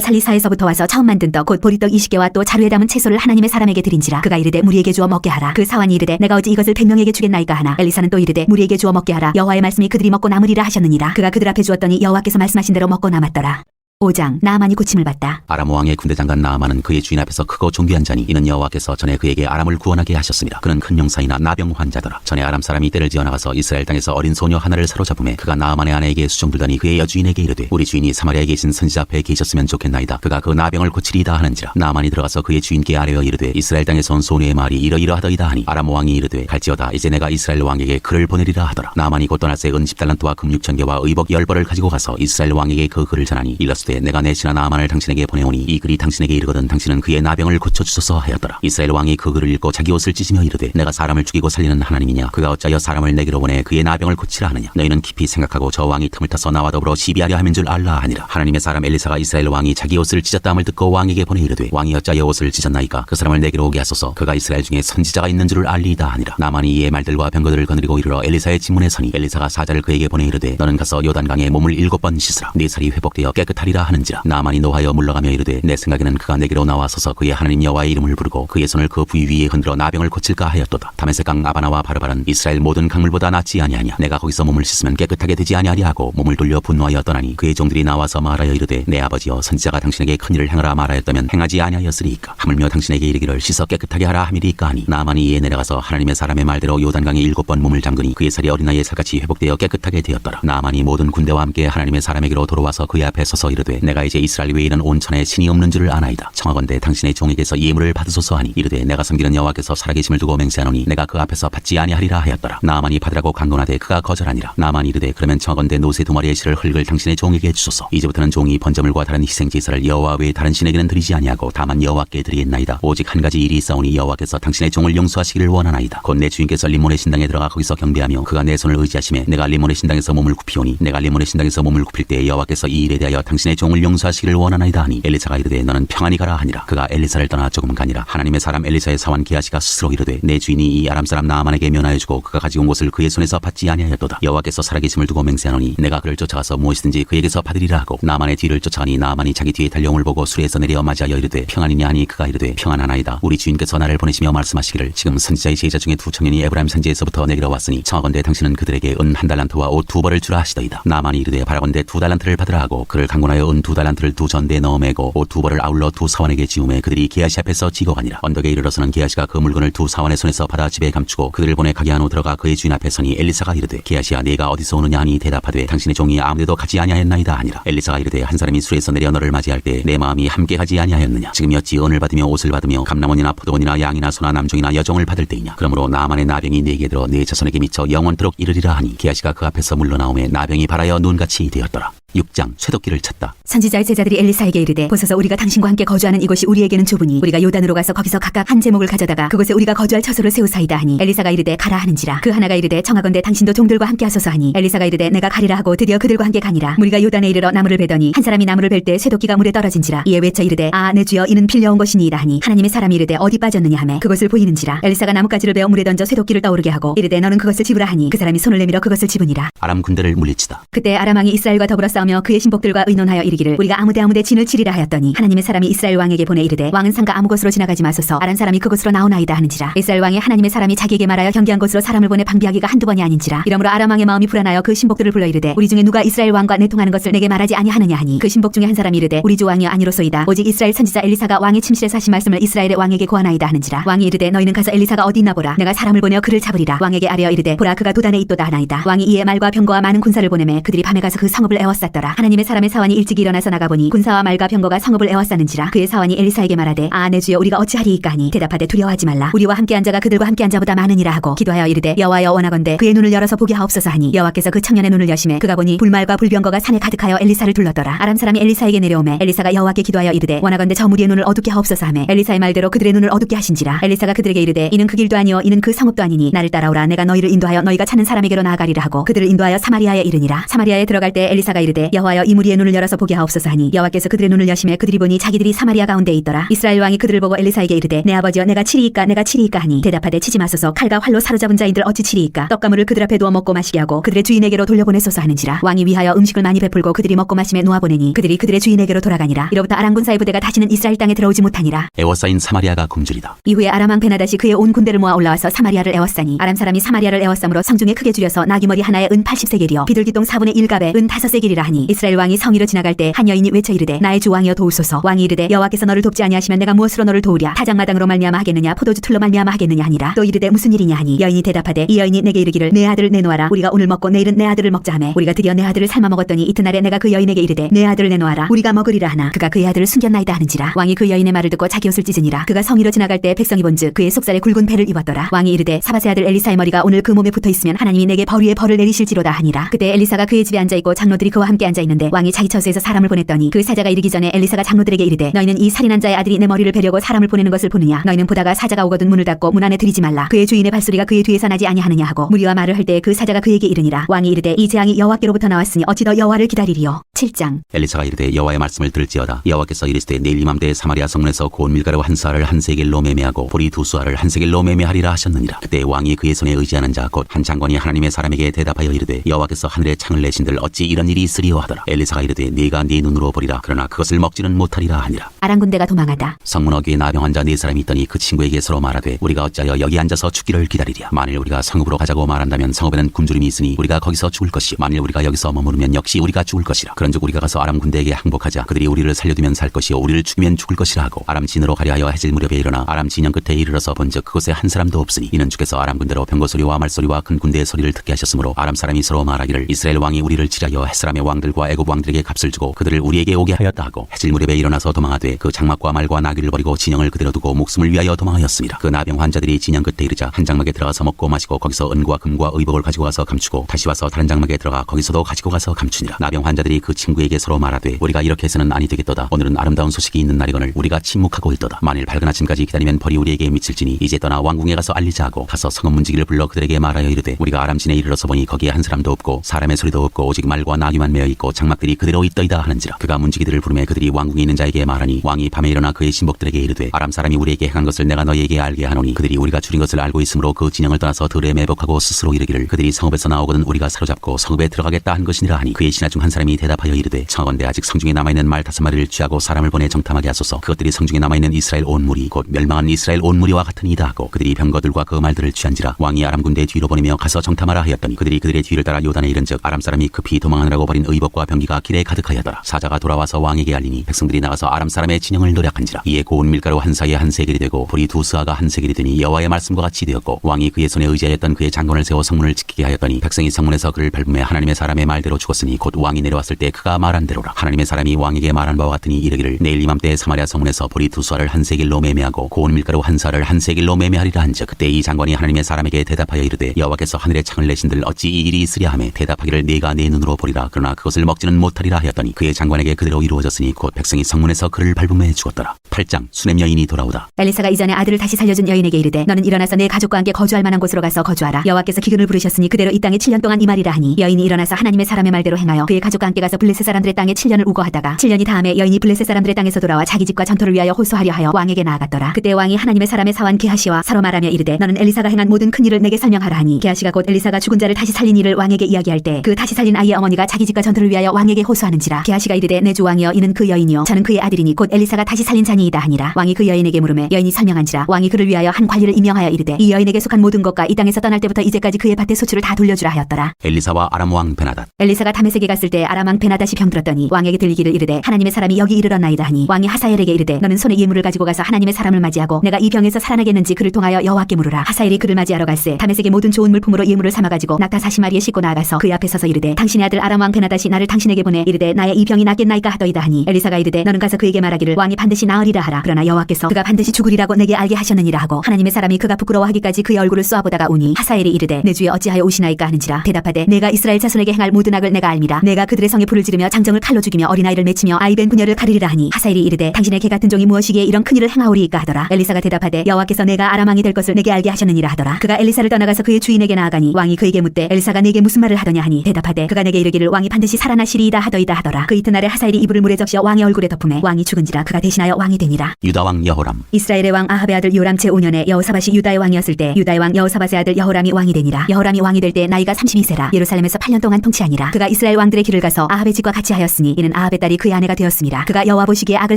살리사에서부터 와서 처음 만든 떡 곧 보리떡 20개와 또 자루에 담은 채소를 하나님의 사람에게 드린지라. 그가 이르되 무리에게 주어 먹게 하라. 그 사환이 이르되 내가 어찌 이것을 100명에게 주겠나이까 하나. 엘리사는 또 이르되 무리에게 주어 먹게 하라. 여호와의 말씀이 그들이 먹고 남으리라 하셨느니라. 그가 그들 앞에 주었더니 여호와께서 말씀하신 대로 먹고 남았더라. 5장 나아만이 고침을 받다. 아람 왕의 군대 장관 나아만은 그의 주인 앞에서 크고 존귀한 자니 이는 여호와께서 전에 그에게 아람을 구원하게 하셨습니다. 그는 큰 용사이나 나병 환자더라. 전에 아람 사람이 떼를 지어 나가서 이스라엘 땅에서 어린 소녀 하나를 사로잡음에 그가 나아만의 아내에게 수종들더니 그의 여주인에게 이르되 우리 주인이 사마리아에 계신 선지자 앞에 계셨으면 좋겠나이다. 그가 그 나병을 고치리이다 하는지라. 나아만이 들어가서 그의 주인께 아뢰어 이르되 이스라엘 땅에서 온 소녀의 말이 이러이러하더이다 하니 아람 왕이 이르되 갈지어다 이제 내가 이스라엘 왕에게 글을 보내리라 하더라. 나아만이 곧 떠날 새 은 10달란트와 금 6,000개와 의복 10벌을 가지고 가서 이스라엘 왕에게 그 글을 전하니 일렀으되 내가 내 신하 나아만을 당신에게 보내오니 이 글이 당신에게 이르거든 당신은 그의 나병을 고쳐주소서 하였더라. 이스라엘 왕이 그 글을 읽고 자기 옷을 찢으며 이르되 내가 사람을 죽이고 살리는 하나님이냐. 그가 어찌하여 사람을 내게로 보내 그의 나병을 고치라 하느냐. 너희는 깊이 생각하고 저 왕이 틈을 타서 나와 더불어 시비하려 함인 줄 알라 하니라. 하나님의 사람 엘리사가 이스라엘 왕이 자기 옷을 찢었다함을 듣고 왕에게 보내 이르되 왕이 어찌하여 옷을 찢었나이까. 그 사람을 내게로 오게 하소서. 그가 이스라엘 중에 선지자가 있는 줄을 알리이다 하니라. 나만이 이에 말들과 병거들을 거느리고 이르러 엘리사의 진문에 서니 엘리사가 사자를 그에게 보내 이르되 너는 가서 요단강에 몸을 7번 씻으라. 네 살이 회복되어 깨끗하리라 하는지라. 나만이 노하여 물러가며 이르되 내 생각에는 그가 내게로 나와서서 그의 하나님 여호와의 이름을 부르고 그의 손을 그 부위 위에 흔들어 나병을 고칠까 하였도다. 다메섹강 아바나와 바르바는 이스라엘 모든 강물보다 낫지 아니하냐. 내가 거기서 몸을 씻으면 깨끗하게 되지 아니하리 하고 몸을 돌려 분노하여 떠나니 그의 종들이 나와서 말하여 이르되 내 아버지여 선지자가 당신에게 큰일을 행하라 말하였다면 행하지 아니하였으리이까. 하물며 당신에게 이르기를 씻어 깨끗하게 하라 함이리이까 하니 나만이 이에 내려가서 하나님의 사람의 말대로 요단강에 7번 몸을 잠그니 그의 살이 어린아이의 살같이 회복되어 깨끗하게 되었더라. 나만이 모든 군대와 함께 하나님의 사람에게로 돌아와서 그의 앞에 서서 이르되 내가 이제 이스라엘 외에는 온 천하에 신이 없는 줄을 아나이다. 청하건대 당신의 종에게서 예물을 받으소서 하니 이르되 내가 섬기는 여호와께서 살아계심을 두고 맹세하노니 내가 그 앞에서 받지 아니하리라 하였더라. 나만이 받으라고 강론하되 그가 거절하니라. 나만이 이르되 그러면 청하건대 노새 2마리의 실을 흙을 당신의 종에게 주소서. 이제부터는 종이 번제물과 다른 희생제사를 여호와 외에 다른 신에게는 드리지 아니하고 다만 여호와께 드리겠나이다. 오직 한 가지 일이 있사오니 여호와께서 당신의 종을 용서하시기를 원하나이다. 곧 내 주인께서 림몬의 신당에 들어가 거기서 경배하며 그가 내 손을 의지하심에 내가 림몬의 신당에서 몸을 굽히오니 내가 림몬의 신당에서 몸을 굽힐 때 여호와께서 이 일에 대하여 당신의 종을 용서하시기를 원하나이다 하니 엘리사가 이르되 너는 평안히 가라 하니라. 그가 엘리사를 떠나 조금 가니라. 하나님의 사람 엘리사의 사환 게하시가 스스로 이르되 내 주인이 이 아람 사람 나아만에게 면하여 주고 그가 가지고 온 것을 그의 손에서 받지 아니하였도다. 여호와께서 살아계심을 두고 맹세하노니 내가 그를 쫓아가서 무엇이든지 그에게서 받으리라 하고 나아만의 뒤를 쫓아가니 나아만이 자기 뒤에 달려옴을 보고 수레에서 내려 맞이하여 이르되 평안이냐 하니 그가 이르되 평안하나이다. 우리 주인께서 나를 보내시며 말씀하시기를 지금 선지자의 제자 중에 2 청년이 에브라임 산지에서부터 내게로 왔으니 청하건대 당신은 그들에게 은 1달란트와 옷 2벌을 주라 하시더이다. 나아만이 이르되 바라건대 2달란트를 받으라 하고 그를 강권하여 위하여 은 2달란트를 2전대에 넣어 매고 옷 2벌을 아울러 2사원에게 지우매 그들이 게하시 앞에서 지거가니라. 언덕에 이르러서는 게하시가 그 물건을 2사원의 손에서 받아 집에 감추고 그들을 보내 가게 안으로 들어가 그의 주인 앞에 서니 엘리사가 이르되 게하시야 네가 어디서 오느냐 하니 대답하되 당신의 종이 아무데도 가지 아니하였나이다 하니라. 엘리사가 이르되 한 사람이 수에서 내려 너를 맞이할 때 내 마음이 함께 가지 아니하였느냐. 지금이었지 은을 받으며 옷을 받으며 감람원이나 포도원이나 양이나 소나 남종이나 여종을 받을 때이냐. 그러므로 나만의 나병이 네게 들어 네 자손에게 미쳐 영원토록 이르리라 하니 게하시가 그 앞에서 물러나오매 나병이 발하여 눈같이 되었더라. 6장 쇠도끼를 쳤다. 선지자의 제자들이 엘리사에게 이르되 보소서 우리가 당신과 함께 거주하는 이곳이 우리에게는 좁으니 우리가 요단으로 가서 거기서 각각 한 제목을 가져다가 그곳에 우리가 거주할 처소를 세우사이다 하니 엘리사가 이르되 가라 하는지라. 그 하나가 이르되 청하건대 당신도 종들과 함께 하소서 하니 엘리사가 이르되 내가 가리라 하고 드디어 그들과 함께 가니라. 우리가 요단에 이르러 나무를 베더니 한 사람이 나무를 벨 때 쇠도끼가 물에 떨어진지라. 이에 외쳐 이르되 아 내 주여 이는 빌려온 것이니이다 하니 하나님의 사람이 이르되 어디 빠졌느냐 하매 그것을 보이는지라. 엘리사가 나뭇가지를 베어 물에 던져 쇠도끼를 떠오르게 하고 이르되 너는 그것을 집으라 하니 그 사람이 손을 내밀어 그것을 집으니라. 아람 군대를 물리치다. 그때 아람 왕이 이스라엘과 더불어 싸우며 그의 신복들과 의논하여 이르기를 우리가 아무데 진을 치리라 하였더니 하나님의 사람이 이스라엘 왕에게 보내 이르되 왕은 상가 아무 곳으로 지나가지 마소서 아람 사람이 그곳으로 나오나이다 하는지라. 이스라엘 왕이 하나님의 사람이 자기에게 말하여 경계한 곳으로 사람을 보내 방비하기가 한두 번이 아닌지라. 이러므로 아람 왕의 마음이 불안하여 그 신복들을 불러 이르되 우리 중에 누가 이스라엘 왕과 내통하는 것을 내게 말하지 아니하느냐 하니 그 신복 중에 한 사람이 이르되 우리 주 왕이여 아니로소이다. 오직 이스라엘 선지자 엘리사가 왕의 침실에서 하신 말씀을 이스라엘의 왕에게 고하나이다 하는지라. 왕이 이르되 너희는 가서 엘리사가 어디 있나 보라. 내가 사람을 보내어 그를 잡으리라. 왕에게 아뢰어 이르되 보라 그가 도단에 있도다 하나이다. 왕이 이에 말과 병거와 많은 군사를 보내매 그들이 밤에 가서 그 성읍을 에워쌌더라. 하나님의 사람의 사원이 일찍 일어나서 나가보니 군사와 말과 병거가 성읍을 에워쌌는지라. 그의 사원이 엘리사에게 말하되 아 내 주여 우리가 어찌하리이까 하니 대답하되 두려워하지 말라. 우리와 함께한 자가 그들과 함께한 자보다 많으니라 하고 기도하여 이르되 여호와여 원하건대 그의 눈을 열어서 보게 하옵소서 하니 여호와께서 그 청년의 눈을 여시매 그가 보니 불말과 불병거가 산에 가득하여 엘리사를 둘렀더라. 아람 사람이 엘리사에게 내려오매 엘리사가 여호와께 기도하여 이르되 원하건대 저 무리의 눈을 어둡게 하옵소서 하매 엘리사의 말대로 그들의 눈을 어둡게 하신지라. 엘리사가 그들에게 이르되 이는 그 길도 아니요 이는 그 성읍도 아니니 나를 따라오라. 내가 너희를 인도하여 너희가 찾는 사람에게로 나아가리라 하고 그들을 인도하여 사마리아에 이르니라. 사마리아에 들어갈 때 엘리사가 이르되 여호와여 이 무리의 눈을 열어서 보게 하옵소서 하니 여호와께서 그들의 눈을 여시매 그들이 보니 자기들이 사마리아 가운데에 있더라. 이스라엘 왕이 그들을 보고 엘리사에게 이르되 내 아버지여 내가 치리이까 하니 대답하되 치지 마소서. 칼과 활로 사로잡은 자인들 어찌 치리이까. 떡가물을 그들 앞에 두어 먹고 마시게 하고 그들의 주인에게로 돌려보내소서 하는지라. 왕이 위하여 음식을 많이 베풀고 그들이 먹고 마심에 놓아보내니 그들이 그들의 주인에게로 돌아가니라. 이로부터 아람 군사의 부대가 다시는 이스라엘 땅에 들어오지 못하니라. 에워싸인 사마리아가 굶주리다. 이후에 아람 왕 베나다시 그의 온 군대를 모아 올라와서 사마리아를 에워싸니 아람 사람이 사마리아를 에워싸므로 성중에 크게 줄여서 나귀머리 하나에 은 80세겔이요 비둘기똥 4분의 1갑에 은 5세겔이라 하니 이스라엘 왕이 성위로 지나갈 때 한 여인이 외쳐 이르되 나의 주 왕이여 도우소서. 왕이 이르되 여호와께서 너를 돕지 아니하시면 내가 무엇으로 너를 도우랴. 타작마당으로 말미암아 하겠느냐 포도주 틀로 말미암아 하겠느냐 하니라. 또 이르되 무슨 일이냐 하니 여인이 대답하되 이 여인이 내게 이르기를 내 아들을 내놓아라. 우리가 오늘 먹고 내일은 내 아들을 먹자 하매 우리가 드디어 내 아들을 삶아 먹었더니 이튿날에 내가 그 여인에게 이르되 내 아들을 내놓아라. 우리가 먹으리라 하나 그가 그의 아들을 숨겼나이다 하는지라. 왕이 그 여인의 말을 듣고 자기 옷을 찢으니라. 그가 성위로 지나갈 때 백성이 본즉 그의 속살에 굵은 배를 입었더라. 왕이 이르되 사바세 아들 엘리사의 머리가 오늘 그 몸에 붙어 있으면 하나님이 내게 벌 위에 벌을 내리실지로다 하니라. 그때 엘리사가 그의 집에 앉아 있고 장로들이 그와 함께 앉아 있는데 왕이 자기 처소에서 사람을 보냈더니 그 사자가 이르기 전에 엘리사가 장로들에게 이르되 너희는 이 살인한 자의 아들이 내 머리를 베려고 사람을 보내는 것을 보느냐. 너희는 보다가 사자가 오거든 문을 닫고 문 안에 들이지 말라. 그의 주인의 발소리가 그의 뒤에서 나지 아니하느냐 하고 무리와 말을 할 때 그 사자가 그에게 이르니라. 왕이 이르되 이 재앙이 여호와께로부터 나왔으니 어찌 더 여호와를 기다리리요. 7장. 엘리사가 이르되 여호와의 말씀을 들을지어다. 여호와께서 이르시되 내일 이맘때 사마리아 성문에서 고운 밀가루 한 수알을 한 세겔로 매매하고 보리 두 수알을 한 세겔로 매매하리라 하셨느니라. 그때 왕이 그의 손에 의지하는 자 곧 한 장관이 하나님의 사람에게 대답하여 이르되 여호와께서 하늘에 창을 내신들 어찌 이런 일이 있으리요 하더라. 엘리사가 이르되 네가 네 눈으로 보리라. 그러나 그것을 먹지는 못하리라 하니라. 아람 군대가 도망하다. 성문 어귀에 나병 환자 4사람이 있더니 그 친구에게 서로 말하되 우리가 어찌하여 여기 앉아서 죽기를 기다리랴. 만일 우리가 성읍으로 가자고 말한다면 성읍에는 굶주림이 있으니 우리가 거기서 죽을 것이요 만일 우리가 여기서 머무르면 역시 우리가 죽을 것이라. 그런즉 우리가 가서 아람 군대에게 항복하자. 그들이 우리를 살려두면 살 것이요 우리를 죽이면 죽을 것이라 하고 아람 진으로 가려 하여 해질 무렵에 일어나 아람 진영 끝에 이르러서 본즉 그곳에 한 사람도 없으니 이는 주께서 아람 군대로 병거 소리와 말소리와 큰 군대의 소리를 듣게 하셨으므로 아람 사람이 서로 말하기를 이스라엘 왕이 우리를 치려하여 햇사람의 왕들과 애굽 왕들에게 값을 주고 그들을 우리에게 오게 하였다 하고 해질 무렵에 일어나서 도망하되 그 장막과 말과 나귀를 버리고 진영을 그대로 두고 목숨을 위하여 도망하였습니다. 그 나병 환자들이 진영 끝에 이르자 한 장막에 들어가서 먹고 마시고 거기서 은과 금과 의복을 가지고 가서 감추고 다시 와서 다른 장막에 들어가 거기서도 가지고 가서 감추니라. 나병 환자들이 그 친구에게 서로 말하되 우리가 이렇게 해서는 아니 되겠도다. 오늘은 아름다운 소식이 있는 날이거늘 우리가 침묵하고 있도다. 만일 밝은 아침까지 기다리면 벌이 우리에게 미칠지니 이제 떠나 왕궁에 가서 알리자 하고 가서 성읍 문지기를 불러 그들에게 말하여 이르되 우리가 아람진에 이르러서 보니 거기에 한 사람도 없고 사람의 소리도 없고 오직 말과 나귀만 메어 있고 장막들이 그대로 있더이다 하는지라. 그가 문지기들을 부르매 그들이 왕궁에 있는 자에게 말하니 왕이 밤에 일어나 그의 신복들에게 이르되 아람 사람이 우리에게 행한 것을 내가 너희에게 알게 하노니 그들이 우리가 줄인 것을 알고 있으므로 그 진영을 떠나서 들에 매복하고 스스로 이르기를 그들이 성읍에서 나오거든 우리가 사로잡고 성읍에 들어가겠다 한 것이니라 하니 그의 신하 중 한 사람이 대답하여 이르되 청하건대 아직 성중에 남아있는 말 5마리를 취하고 사람을 보내 정탐하게 하소서. 그것들이 성중에 남아있는 이스라엘 온 무리 곧 멸망한 이스라엘 온 무리와 같으니이다 하고 그들이 병거들과 그 말들을 취한지라. 왕이 아람 군대 뒤로 보내며 가서 정탐하라 하였더니 그들이 그들의 뒤를 따라 요단에 이른즉 아람 사람이 급히 도망하느라고 버린 의복과 병기가 길에 가득하였더라. 사자가 돌아와서 왕에게 알리니 백성들이 나가서 아람 사람의 진영을 노략한지라. 이에 고운 밀가루 한 사이에 한 세겔이 되고 불이 두 스아가 한 세겔이 되니 여호와의 말씀과 같이 되었고 왕이 그의 손에 의지하였던 그의 장관을 세워 성문을 지키게 하였더니 백성이 성문에서 그를 밟음에 하나님의 사람의 말대로 죽었으니 곧 왕이 내려왔을 때 그가 말한 대로라. 하나님의 사람이 왕에게 말한 바와 같으니 이르기를 내일 이맘때 사마리아 성문에서 불이 두 스아를 한 세겔로 매매하고 고운 밀가루 한 사를 한 세겔로 매매하리라 한즉 그때 이 장관이 하나님의 사람에게 대답하여 이르되 여호와께서 하늘의 창을 내신들 어찌 이 일이 있으랴 하매 대답하기를 내가 내 눈으로 보리라 그러나 그것을 먹지는 못하리라 하였더니 그의 장관에게 그대로 이루어졌으니 곧 백성이 성문에서 그를 밟음에 죽었더라. 8장 수냄 여인이 돌아오다. 엘리사가 이전에 아들을 다시 살려준 여인에게 이르되 너는 일어나서 내 가족과 함께 거주할 만한 곳으로 가서 거주하라. 여호와께서 기근을 부르셨으니 그대로 이 땅에 7년 동안 임하리라 하니 여인이 일어나서 하나님의 사람의 말대로 행하여 그의 가족과 함께 가서 블레셋 사람들의 땅에 7년을 우거하다가 7년이 다음에 여인이 블레셋 사람들의 땅에서 돌아와 자기 집과 전토를 위하여 호소하려 하여 왕에게 나아갔더라. 그때 왕이 하나님의 사람의 사환 게하시와 서로 말하며 이르되 너는 엘리사가 행한 모든 큰 일을 내게 설명하라 하니 게하시가 곧 엘리사가 죽은 자를 다시 살린 일을 왕에게 이야기할 때 그 다시 살린 아이의 어머니가 자기 집과 전토를 위하여 왕에게 호소하는지라. 게하시가 이르되 내 주 왕이여 이는 그 여인이요 저는 그의 아들이니 곧 엘리사가 다시 살린 자니이다 하니라. 왕이 그 여인에게 물으매 여인이 설명한지라. 왕이 그를 위하여 한 관리를 임명하여 이르되 이 여인에게 속한 모든 것과 이 땅에서 떠날 때부터 이제까지 그의 밭의 소출을 다 돌려주라 하였더라. 엘리사와 아람 왕 베나닷. 엘리사가 다메섹에 갔을 때 아람 왕 베나닷이 병들었더니 왕에게 들리기를 이르되 하나님의 사람이 여기 이르렀나이다 하니 왕이 하사엘에게 이르되 너는 손에 예물을 가지고 가서 하나님의 사람을 맞이하고 내가 이 병에서 살아나겠는지 그를 통하여 여호와께 물으라. 하사엘이 그를 맞이하러 갈새 다메섹의 모든 좋은 물품으로 예물을 삼아가지고 낙타 40마리에 싣고 나아가서 그 앞에 서서 이르되 당신의 아들 아람 왕 베나닷이 나를 당신에게 보내 이르되 나의 이 병이 낫겠나이까 하더이다 하니 엘리사가 이르되 너는 가서 그에게 말하기를 왕이 반드시 나으리라 하라. 그러나 여호와께서 그가 반드시 죽으리라고 내게 알게 하셨느니라 하고 하나님의 사람이 그가 부끄러워하기까지 그의 얼굴을 쏘아보다가 오니 하사엘이 이르되 내 주에 어찌하여 오시나이까 하는지라. 대답하되 내가 이스라엘 자손에게 행할 모든 악을 내가 알미라. 내가 그들의 성에 불을 지르며 장정을 칼로 죽이며 어린아이를 맺히며 아이벤 부녀를 가르리라 하니 하사엘이 이르되 당신의 개 같은 종이 무엇이기에 이런 큰 일을 행하오리이까 하더라. 엘리사가 대답하되 여호와께서 내가 아람 왕이 될 것을 내게 알게 하셨느니라 하더라. 그가 엘리사를 떠나가서 그의 주인에게 나아가니 왕이 그에게 묻되 엘리사가 내게 무슨 말을 하더냐 하니 대답하되 그가 내게 이르기를 왕이 반드시 살아나시리이다 하더이다 하더라. 그 이튿날에 하사엘이 이불을 물에 적셔 왕의 얼굴에 덮음에 왕이 죽은지라. 그가 대신하여 왕이 되니라. 유다 왕 여호람. 이스라엘의 왕 아합의 아들 요람 제5년에 여호사밧이 유다의 왕이었을 때 유다의 왕 여호사밧의 아들 여호람이 왕이 되니라. 여호람이 왕이 될 때 나이가 32세라 예루살렘에서 8년 동안 통치하니라. 그가 이스라엘 왕들의 길을 가서 아합의 집과 같이 하였으니 이는 아합의 딸이 그의 아내가 되었습니다. 그가 여호와 보시기에 악을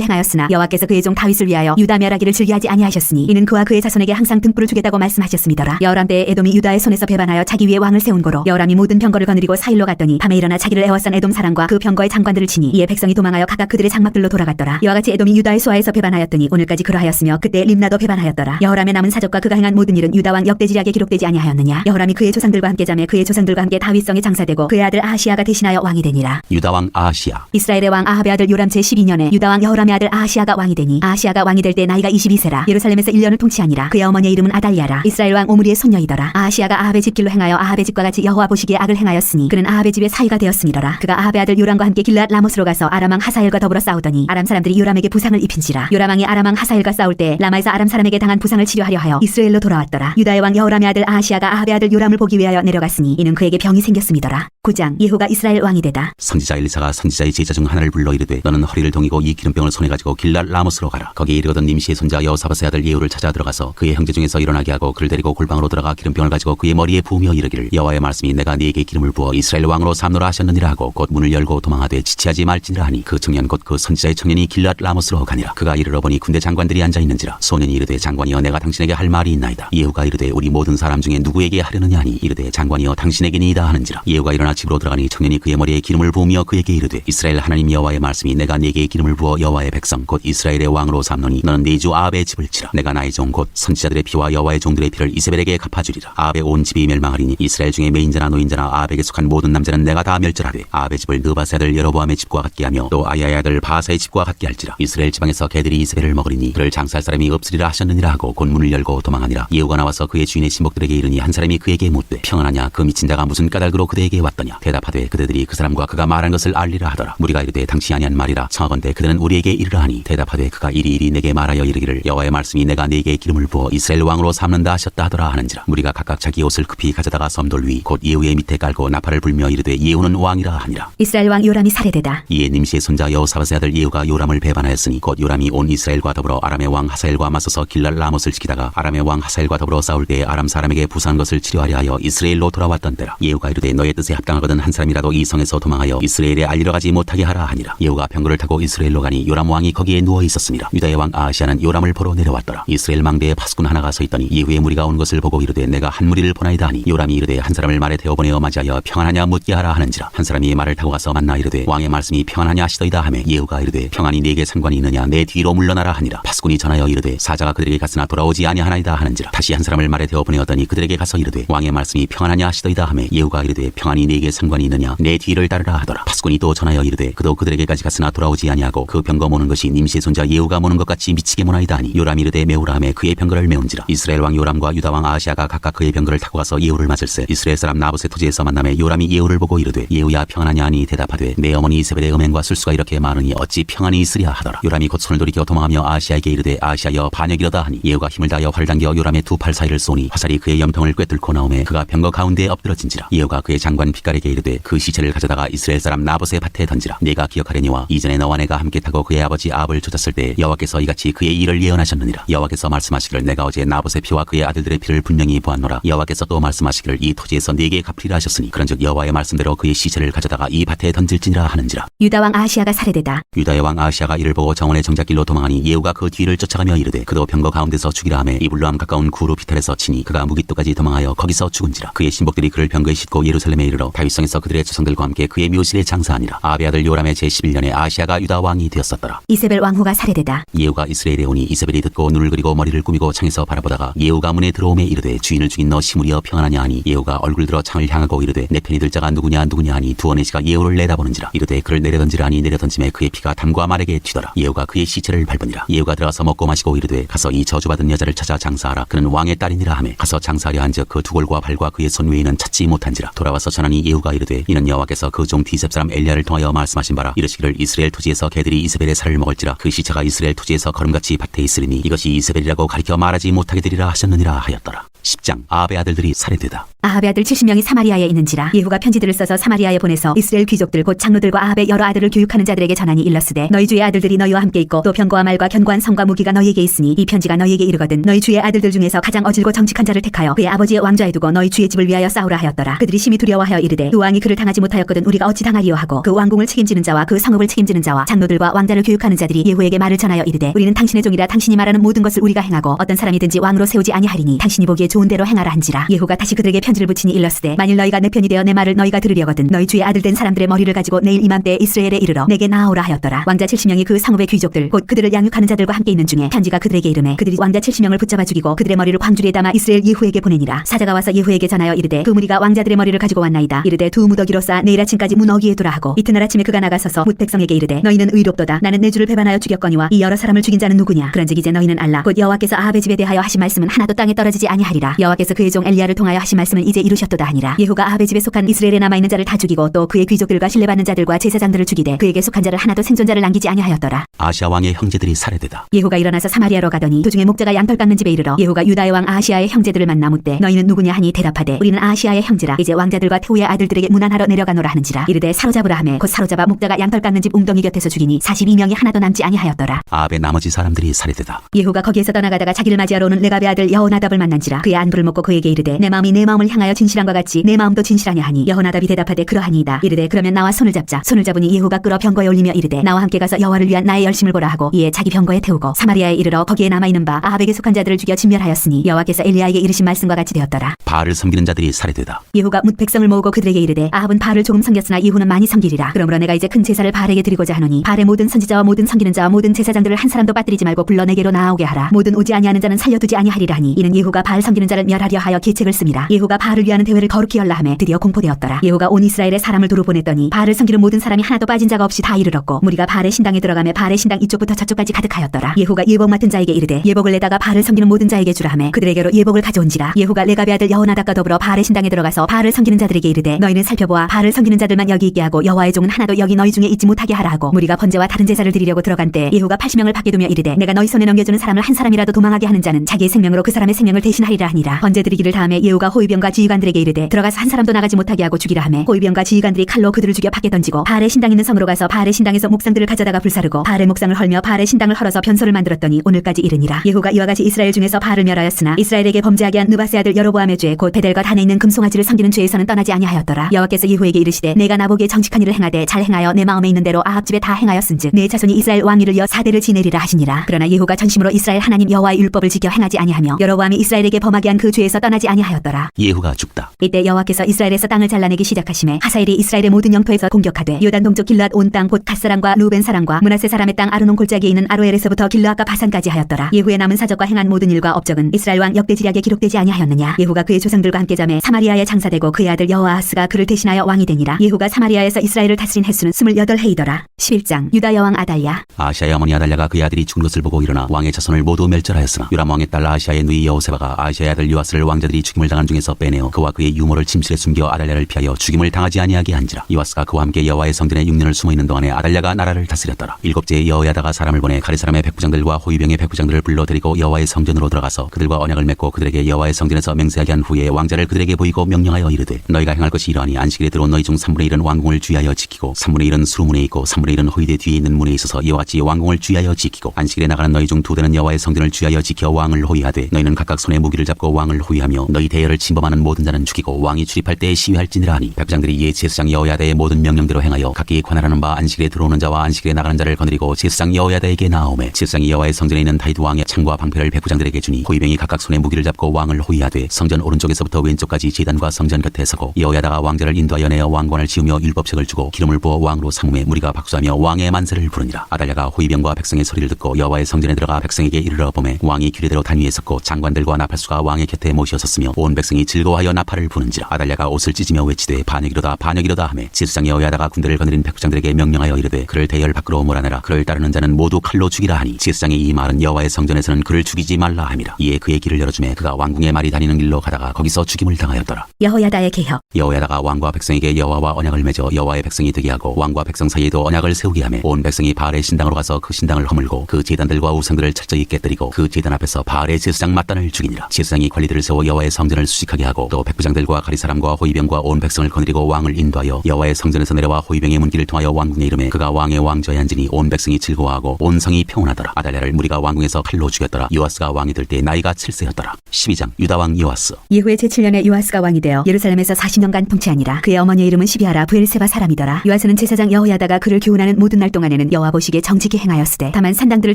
행하였으나 여호와께서 그의 종 다윗을 위하여 유다 멸하기를 즐겨하지 아니하셨으니 이는 그와 그의 자손에게 항상 등불을 주겠다고 말씀하셨음이더라. 여호람 때에 에돔이 유다의 손에서 배반하여 자기 위에 왕을 세운 고로 여호람이 모든 병거를 거느리고 사일로 갔더니 밤에 일어나 자기를 애워싼 에돔 사람과 그 병거의 장관들을 치니 이에 백성이 도망하여 각각 그들의 장막들로 돌아갔더라. 이와 같이 에돔이 유다의 수하에서 배반하였더니 오늘까지 그러하였으며 그때 림나도 배반하였더라. 여호람의 남은 사적과 그가 행한 모든 일은 유다 왕 역대지략에 기록되지 아니하였느냐. 여호람이 그의 조상들과 함께 자매 그의 조상들과 함께 다윗성에 장사되고 그의 아들 아하시아가 대신하여 왕이 되니라. 유다 왕 아하시야. 이스라엘의 왕 아합의 아들 요람 제12년에 유다 왕 여호람의 아들 아하시아가 왕이 되니 아하시아가 왕이 될 때 나이가 22세라 예루살렘에서 1년을 통치하니라. 그의 어머니의 이름은 아달리아라. 이스라엘 왕 오므리의 손녀이더라. 아하시아가 아합의 집길로 행하여 아합의 집과 같이 여호와 보시기에 악을 행하였으니 그는 아합의 집의 사위가 되었음이더라. 그가 아합의 아들 요람과 함께 길르앗 라못으로 가서 아람 왕 하사엘과 더불어 싸우더니 아람 사람들이 요람에게 부상을 입힌지라. 요람 왕이 아람 왕 하사엘과 싸울 때 라마에서 아람 사람에게 당한 부상을 치료하려 하여 이스라엘로 돌아왔더라. 유다의 왕 여호람의 아들 아하시아가 아합의 아들 요람을 보기 위하여 내려갔으니 이는 그에게 병이 생겼음이더라. 9장 예후가 이스라엘 왕이 되다. 선지자 엘리사가 선지자의 제자 중 하나를 불러 이르되 너는 허리를 동이고 이 기름병을 손에 가지고 길랄 라못으로 가라. 거기에 이르거든 nim시의 손자 여호사밧의 아들 예후를 찾아 들어가서 그의 형제 중에서 일어나게 하고 그를 데리고 골방으로 들어가 기름병을 가지고 그의 머리에 부으며 이르기를 여호와의 말씀이 내가 네게 기름을 부어 이스라엘 왕으로 삼노라 하셨느니라 하고 곧 문을 열고 도망하되 지체하지 말지니라 하니 그 청년 곧 그 선지자의 청년이 길랄 라못으로 가니라. 그가 이르러 보니 군대 장관들이 앉아 있는지라. 소년이 이르되 장관이여 내가 당신에게 할 말이 있나이다. 예후가 이르되 우리 모든 사람 중에 누구에게 하려느냐 하니 이르되 장관이여 당신에게니이다 하는지라. 예후가 일어나 집으로 들어가니 청년이 그의 머리에 기름을 부으며 그에게 이르되 이스라엘 하나님 여호와의 말씀이 내가 네게 기름을 부어 여호와의 백성 곧 이스라엘의 왕으로 삼노니 너는 네 주 아합의 집을 치라. 내가 나의 종 곧 선지자들의 피와 여호와의 종들의 피를 이세벨에게 갚아주리라. 아합의 온 집이 멸망하리니 이스라엘 중에 메인자나 노인자나 아합에게 속한 모든 남자는 내가 다 멸절하되 아합의 집을 느바세 아들 여로보암의 집과 같게 하며 또 아야의 아들 바사의 집과 같게 할지라. 이스라엘 지방에서 개들이 이세벨을 먹으리니 그를 장사할 사람이 없으리라 하셨느니라 하고 곧 문을 열고 도망하니라. 예후가 나와서 그의 주인의 신복들에게 이르니 한 사람이 그에게 묻되 평안하냐 그 미친 자가 무슨 까닭으로 그대에게 왔더냐. 대답하되 그대들이 그 사람과 그가 말한 것을 알리라 하더라. 무리가 이르되 당신이 아니한 말이라. 청하건대 그들은 우리에게 이르라 하니 대답하되 그가 이리이리 내게 말하여 이르기를 여호와의 말씀이 내가 네게 기름을 부어 이스라엘 왕으로 삼는다 하셨다 하더라 하는지라. 무리가 각각 자기 옷을 급히 가져다가 섬돌 위 곧 예후의 밑에 깔고 나팔을 불며 이르되 예후는 왕이라 하니라. 이스라엘 왕 요람이 살해되다. 이에 nim시의 손자 여호사밧의 아들 예후가 요람을 배반하였으니 곧 요람이 온 이스라엘과 더불어 아람의 왕 하사엘과 맞서서 길랄 라못을 지키다가 아람의 왕 하사엘과 더불어 싸울 때에 아람 사람에게 부상한 것을 치료하려 하여 이스라엘로 돌아왔던 때라. 예후가 이르되 너의 뜻에 합당한 불쌍하거든 한 사람이라도 이 성에서 도망하여 이스라엘에 알리러 가지 못하게 하라 하니라. 예후가 병거를 타고 이스라엘로 가니 요람 왕이 거기에 누워 있었습니다. 유다의 왕 아하시아는 요람을 보러 내려왔더라. 이스라엘 망대에 파수꾼 하나가 서 있더니 예후의 무리가 온 것을 보고 이르되 내가 한 무리를 보나이다 하니 요람이 이르되 한 사람을 말에 태워 보내어 맞이하여 평안하냐 묻게 하라 하는지라. 한 사람이 말을 타고 가서 만나 이르되 왕의 말씀이 평안하냐 하시더이다 하며 예후가 이르되 평안이 네게 상관이 있느냐 내 뒤로 물러나라 하니라. 파수꾼이 전하여 이르되 사자가 그들에게 갔으나 돌아오지 아니하나이다 하는지라. 다시 한 사람을 말에 태워 보내었더니 그들에게 가서 이르되 왕의 말씀이 평안하냐 하시더이다 하며 예후가 이르되 평안이 네게 상관이 있느냐 내 뒤를 따르라 하더라. 파수꾼이 또 전하여 이르되 그도 그들에게까지 갔으나 돌아오지 아니하고 그 병거 모는 것이 님시의 손자 예후가 모는 것 같이 미치게 모나이다 하니 요람이 이르되 메우라 하며 그의 병거를 메운지라. 이스라엘 왕 요람과 유다 왕 아하시아가 각각 그의 병거를 타고 가서 예후를 맞을세 이스라엘 사람 나봇의 토지에서 만남에 요람이 예후를 보고 이르되 예후야 평안하냐 하니 대답하되 내 어머니 이세벨의 음행과 술수가 이렇게 많으니 어찌 평안이 있으랴 하더라. 요람이 곧 손을 돌이켜 도망하며 아하시아에게 이르되 아하시아여 반역이로다 하니 예후가 힘을 다하여 활을 당겨 요람의 두 팔 사이를 쏘니 화살이 그의 염통을 꿰뚫고 나오매 그가 병거 가운데에 엎드러진지라. 예후가 그의 장관 빛깔에게 이르되 그 시체를 가져다가 이스라엘 사람 나봇의 밭에 던지라. 내가 기억하려니와 이전에 너와 내가 함께 타고 그의 아버지 아합을 쫓았을 때 여호와께서 이같이 그의 일을 예언하셨느니라. 여호와께서 말씀하시기를 내가 어제 나봇의 피와 그의 아들들의 피를 분명히 보았노라. 여호와께서 또 말씀하시기를 이 토지에서 네게 갚으리라 하셨으니 그런즉 여호와의 말씀대로 그의 시체를 가져다가 이 밭에 던질지니라 하는지라. 유다 왕 아하시아가 살해되다. 유다의 왕 아하시아가 이를 보고 정원의 정작길로 도망하니 예후가 그 뒤를 쫓아가며 이르되 그도 병거 가운데서 죽이라 하며 이블루함 가까운 구루 비탈에서 치니 그가 무깃도까지 도망하여 거기서 죽은지라. 그의 신복들이 그를 병거에 싣고 예루살렘에 이르러 다윗성에서 그들의 조상들과 함께 그의 묘실에 장사하니라. 아합의 아들 요람의 제11년에 아하시아가 유다 왕이 되었었더라. 이세벨 왕후가 살해되다. 예후가 이스라엘에 오니 이세벨이 듣고 눈을 그리고 머리를 꾸미고 창에서 바라보다가 예후가 문에 들어오매 이르되 주인을 죽인 너 시므리여 평안하냐 하니 예후가 얼굴 들어 창을 향하고 이르되 내 편이 들 자가 누구냐 하니 두 어내시가 예후를 내다보는지라. 이르되 그를 내려던지라 하니 내려던짐에 그의 피가 담과 말에게 튀더라. 예후가 그의 시체를 밟으니라. 예후가 들어가서 먹고 마시고 이르되 가서 이 저주받은 여자를 찾아 장사하라. 그는 왕의 딸이니라 하매 가서 장사하려 한즉 그 두 골과 발과 그의 손 외에는 찾지 못한지라. 돌아와서 전하니 예후가 이르되 이는 여호와께서 그 종 디셉 사람 엘리야를 통하여 말씀하신 바라. 이르시기를 이스라엘 토지에서 개들이 이세벨의 살을 먹을지라. 그 시체가 이스라엘 토지에서 거름같이 밭에 있으리니 이것이 이세벨이라고 가리켜 말하지 못하게 되리라 하셨느니라 하였더라. 10장 아합의 아들들이 살해되다. 아합의 아들 70명이 사마리아에 있는지라. 예후가 편지들을 써서 사마리아에 보내서 이스라엘 귀족들 곧 장로들과 아합의 여러 아들을 교육하는 자들에게 전하니 일렀으되 너희 주의 아들들이 너희와 함께 있고 또 병거와 말과 견고한 성과 무기가 너희에게 있으니 이 편지가 너희에게 이르거든 너희 주의 아들들 중에서 가장 어질고 정직한 자를 택하여 그의 아버지의 왕좌에 두고 너희 주의 집을 위하여 싸우라 하였더라. 그들이 심히 두려워하여 이르되 그 왕이 그를 당하지 못하였거든 우리가 어찌 당하리요 하고 그 왕궁을 책임지는 자와 그 성읍을 책임지는 자와 장로들과 왕자를 교육하는 자들이 예후에게 말을 전하여 이르되 우리는 당신의 종이라 당신이 말하는 모든 것을 우리가 행하고 어떤 사람이든지 왕으로 세우지 아니하리니 당신이 보기에 좋은 대로 행하라 한지라. 예후가 다시 그들에게 편지를 붙이니 일렀으되 만일 너희가 내 편이 되어 내 말을 너희가 들으려거든 너희 주의 아들 된 사람들의 머리를 가지고 내일 이맘때에 이스라엘에 이르러 내게 나아오라 하였더라. 왕자 70명이 그 성읍의 귀족들 곧 그들을 양육하는 자들과 함께 있는 중에 편지가 그들에게 이르매 그들이 왕자 70명을 붙잡아 죽이고 그들의 머리를 광주리에 담아 이스라엘 예후에게 보내니라. 사자가 와서 예후에게 전하여 이르되 그 무리가 왕자들의 머리를 가지고 왔나이다. 이르되 두 무더기로 쌓아 내일 아침까지 문 어귀에 두라 하고 이튿날 아침에 그가 나가서서 뭇 백성에게 이르되 너희는 의롭도다. 나는 내 주를 배반하여 죽였거니와 이 여러 사람을 죽인 자는 누구냐. 그런즉 이제 너희는 알라. 곧 여호와께서 아합의 집에 대하여 하신 말씀은 하나도 땅에 떨어지지 아니하리라. 여호와께서 그의 종 엘리야를 통하여 하신 말씀은 이제 이루셨도다 하니라. 예후가 아합의 집에 속한 이스라엘에 남아있는 자를 다 죽이고 또 그의 귀족들과 신뢰받는 자들과 제사장들을 죽이되 그에게 속한 자를 하나도 생존자를 남기지 아니하였더라. 아시아 왕의 형제들이 살해되다. 예후가 일어나서 사마리아로 가더니 도중에 목자가 양털 깎는 집에 이르러 예후가 유다의 왕 아하시아의 형제들을 만나 묻되 너희는 누구냐 하니 대답하되 우리는 아하시아의 형제라. 이제 왕자들과 태후의 아들들에게 문안하러 내려가노라 하는지라. 이르되 사로잡으라 하매 곧 사로잡아 목자가 양털 깎는 집 웅덩이 곁에서 죽이니 42명이 하나도 남지 아니하였더라. 아합의 나머지 사람들이 살해되다. 예후가 거기에서 떠나가다가 자기를 맞이하러 오는 레갑의 아들 여호나답을 만난지라. 그의 안부를 묻고 그에게 이르되 내 마음이 내 마음을 향하여 진실함과 같이 내 마음도 진실하냐 하니 여호나답이 대답하되 그러하니이다. 이르되 그러면 나와 손을 잡자. 손을 잡으니 예후가 끌어 병거에 올리며 이르되 나와 함께 가서 여호와를 위한 나의 열심을 보라 하고 이에 자기 병거에 태우고 사마리아에 이르러 거기에 남아있는 바 아합에게 속한 자들을 죽여 진멸하였으니 여호와께서 엘리야에게 이르신 말씀과 같이 되었더라. 바알을 섬기는 자들이 살해되다. 예후가 뭇 백성을 모으고 그들에게 이르되 아합은 바알을 조금 섬겼으나 예후는 많이 섬기리라. 그러므로 내가 이제 큰 제사를 바알에게 드리고자 하노니 바알의 모든 선지자와 모든 섬기는 자와 모든 제사장들을 한 사람도 빠뜨리지 말고 불러 내게로 나아오게 하라. 모든 오지 아니하는 자는 살려두지 아니하리라 하니 이는 예후가 바알 섬기는 자를 멸하려 하여 계책을 씁니다. 예후가 바알을 위하는 대회를 거룩히 열라 하매 드디어 공포되었더라. 예후가 온 이스라엘의 사람을 두루 보냈더니 바알을 섬기는 모든 사람이 하나도 빠진 자가 없이 다 이르렀고 무리가 바알의 신당에 들어가매 바알의 신당 이쪽부터 저쪽까지 가득하였더라. 예후가 예복 맡은 자에게 이르되 예복을 내다가 바알을 섬기는 모든 자에게 주라 하매 그들에게로 예복을 가져온지라. 예후가 레갑의 아들 여호나답과 더불어 바알의 신당에 들어가서 바알을 섬기는 자들에게 이르되 너희는 살펴보아 바알을 섬기는 자들만 여기 있게 하고 여호와의 종은 하나도 여기 너희 중에 있지 못하게 하라 하고 무리가 번제와 다른 제사를 드리려고 들어간 때 예후가 80명을 밖에 두며 이르되 내가 너희 손에 넘겨주는 사람을 한 사람이라도 도망하게 하는 자는 자기의 생명으로 그 사람의 생명을 대신하리라 하니라. 번제 드리기를 다음에 예후가 호위병과 호위병과 지휘관들에게 이르되 들어가서 한 사람도 나가지 못하게 하고 죽이라 하매 호위병과 지휘관들이 칼로 그들을 죽여 밖에 던지고 바알의 신당 있는 성으로 가서 바알의 신당에서 목상들을 가져다가 불사르고 바알의 목상을 헐며 바알의 신당을 헐어서 변소를 만들었더니 오늘까지 이르니라. 예후가 이와 같이 이스라엘 중에서 바알을 멸하였으나 이스라엘에게 범죄하게 한 느바스의 아들 여로보암의 죄 곧 베델과 단에 있는 금송아지를 섬기는 죄에서는 떠나지 아니하였더라. 여호와께서 예후에게 이르시되 내가 나보기에 정직한 일을 행하되 잘 행하여 내 마음에 있는 대로 아합 집에 다 행하였은즉 내 자손이 이스라엘 왕위를 이어 4대를 지내리라 하시니라. 그러나 예후가 전심으로 이스라엘 하나님 여호와의 율법을 지켜 행하지 아니하며 여로보암이 이스라엘에게 범하게 한 그 죄에서 떠나지 아니하였더라. 예후가 죽다. 이때 여호와께서 이스라엘에서 땅을 잘라내기 시작하심에 하사엘이 이스라엘의 모든 영토에서 공격하되 요단 동쪽 길르앗 온 땅 곧 갓사람과 루벤 사람과 므낫세 사람의 땅 아르논 골짜기에 있는 아로엘에서부터 길르앗과 바산까지 하였더라. 예후의 남은 사적과 행한 모든 일과 업적은 이스라엘 왕 역대지략에 기록되지 아니하였느냐. 예후가 그의 조상들과 함께 잠에 사마리아에 장사되고 그의 아들 여호아하스가 그를 대신하여 왕이 되니라. 예후가 사마리아에서 이스라엘을 다스린 횟수는 28해이더라. 11장 유다 여왕 아달랴. 아시아의 어머니 아달랴가 그의 아들이 죽은 것을 보고 일어나 왕의 자손을 모두 멸절하였으나 요람 왕의 딸 아시아의 누이 여호세바가 아시아의 아들 요아스를 왕자들이 죽임을 당한 중에서 빼내어 그와 그의 유모를 침실에 숨겨 아달랴를 피하여 죽임을 당하지 아니하게 한지라. 요아스가 그와 함께 여호와의 성전에 6년을 숨어있는 동안에 아달랴가 나라를 다스렸더라. 7제의 여호야다가 사람을 보내 가리 사람의 백부장들과 호위병의 백부장들을 불러들이고 여호와의 성전으로 들어가서 그들과 언약을 맺고 그들에게 여호와의 성전에서 맹세하게 한 후에 왕자를 그들에게 보이고 명령하여 이르되 너희가 행할 것이 이러하니 안식일에 들어온 너희 중 3분의 1은 왕궁을 주의하여 지키고 3분의 1은 수루문에 있고 3분의 1은 호위대 뒤에 있는 문에 있어서 이와 같이 왕궁을 주의하여 지키고 안식일에 나가는 너희 중 2대는 여호와의 성전을 주의하여 지켜 왕을 호위하되 너희는 각각 손에 무기를 잡고 왕을 호위하며 너희 대열을 침범하는 모든 자는 죽이고 왕이 출입할 때에 시위할지니라 하니 백부장들이 이에 제사장 여호야다의 모든 명령대로 행하여 각기 관할하는 바 안식일에 들어오는 자와 안식일에 나가는 자를 거느리고 제사장 여호야다에게 나아오매 제사장이 여호와의 성전에 있는 다윗 왕의 창과 방패를 백부장들에게 주니 호위병이 각각 손에 무기를 잡고 왕을 호위하되 성전 오른쪽에서부터 왼쪽까지 제단과 성전 곁에 서고 여호야다가 왕자를 인도하여 내어 왕관을 지으며 율법책을 주고 기름을 부어 왕으로 삼음에 무리가 박수하며 왕의 만세를 부르니라. 아달랴가 호위병과 백성의 소리를 듣고 여호와의 성전에 들어가 백성에게 이르러 보매 왕이 규례대로 단 위에 섰고 장관들과 나팔수가 왕의 곁에 모셔섰으며 온 백성이 즐거워하여 나팔을 부는지라. 아달랴가 옷을 찢으며 외치되 반역이로다 반역이로다 하매 제사장 여호야다가 군대를 거느린 백부장들에게 명령하여 이르되 그를 대열 밖으로 몰아내라. 그를 따르는 자는 모두 칼로 죽이라 하니 제사장이 이 말은 여호와의 성전에서는 그를 죽이지 말라 함이라. 이에 그의 길을 열어주매 그가 왕궁의 말이 다니는 길로 가다가 거기서 죽임을 당하였더라. 여호야다의 개혁. 여호야다가 왕과 백성에게 여호와와 언약을 맺어 여호와의 백성이 되게 하고 왕과 백성 사이에도 언약을 세우게 하며 온 백성이 바알의 신당으로 가서 그 신당을 허물고 그 제단들과 우상들을 철저히 깨뜨리고 그 제단 앞에서 바알의 제사장 mat단을 죽이니라. 제사장이 관리들을 세워 여호와의 성전을 수직하게 하고 또 백부장들과 가리 사람과 호위병과 온 백성을 거느리고 왕을 인도하여 여호와의 성전에서 내려와 호위병의 문길을 통하여 왕궁에 이르매 그가 왕의 왕좌에 앉으니 온 백성이 즐거워하고 온 성이 평온하더라. 아달랴를 무리가 왕궁에서 칼로 죽였더라. 요아스가 왕이 될 때 나이가 7세였더라. 12장 유다 왕 요아스. 예후의 제7년에 요아스가 왕이 되어 예루살렘에서 40년간 통치하니라. 그의 어머니의 이름은 시비아라 부엘세바 사람이더라. 요아스는 제사장 여호야다가 그를 교훈하는 모든 날 동안에는 여호와 보시기에 정직히 행하였으되 다만 산당들을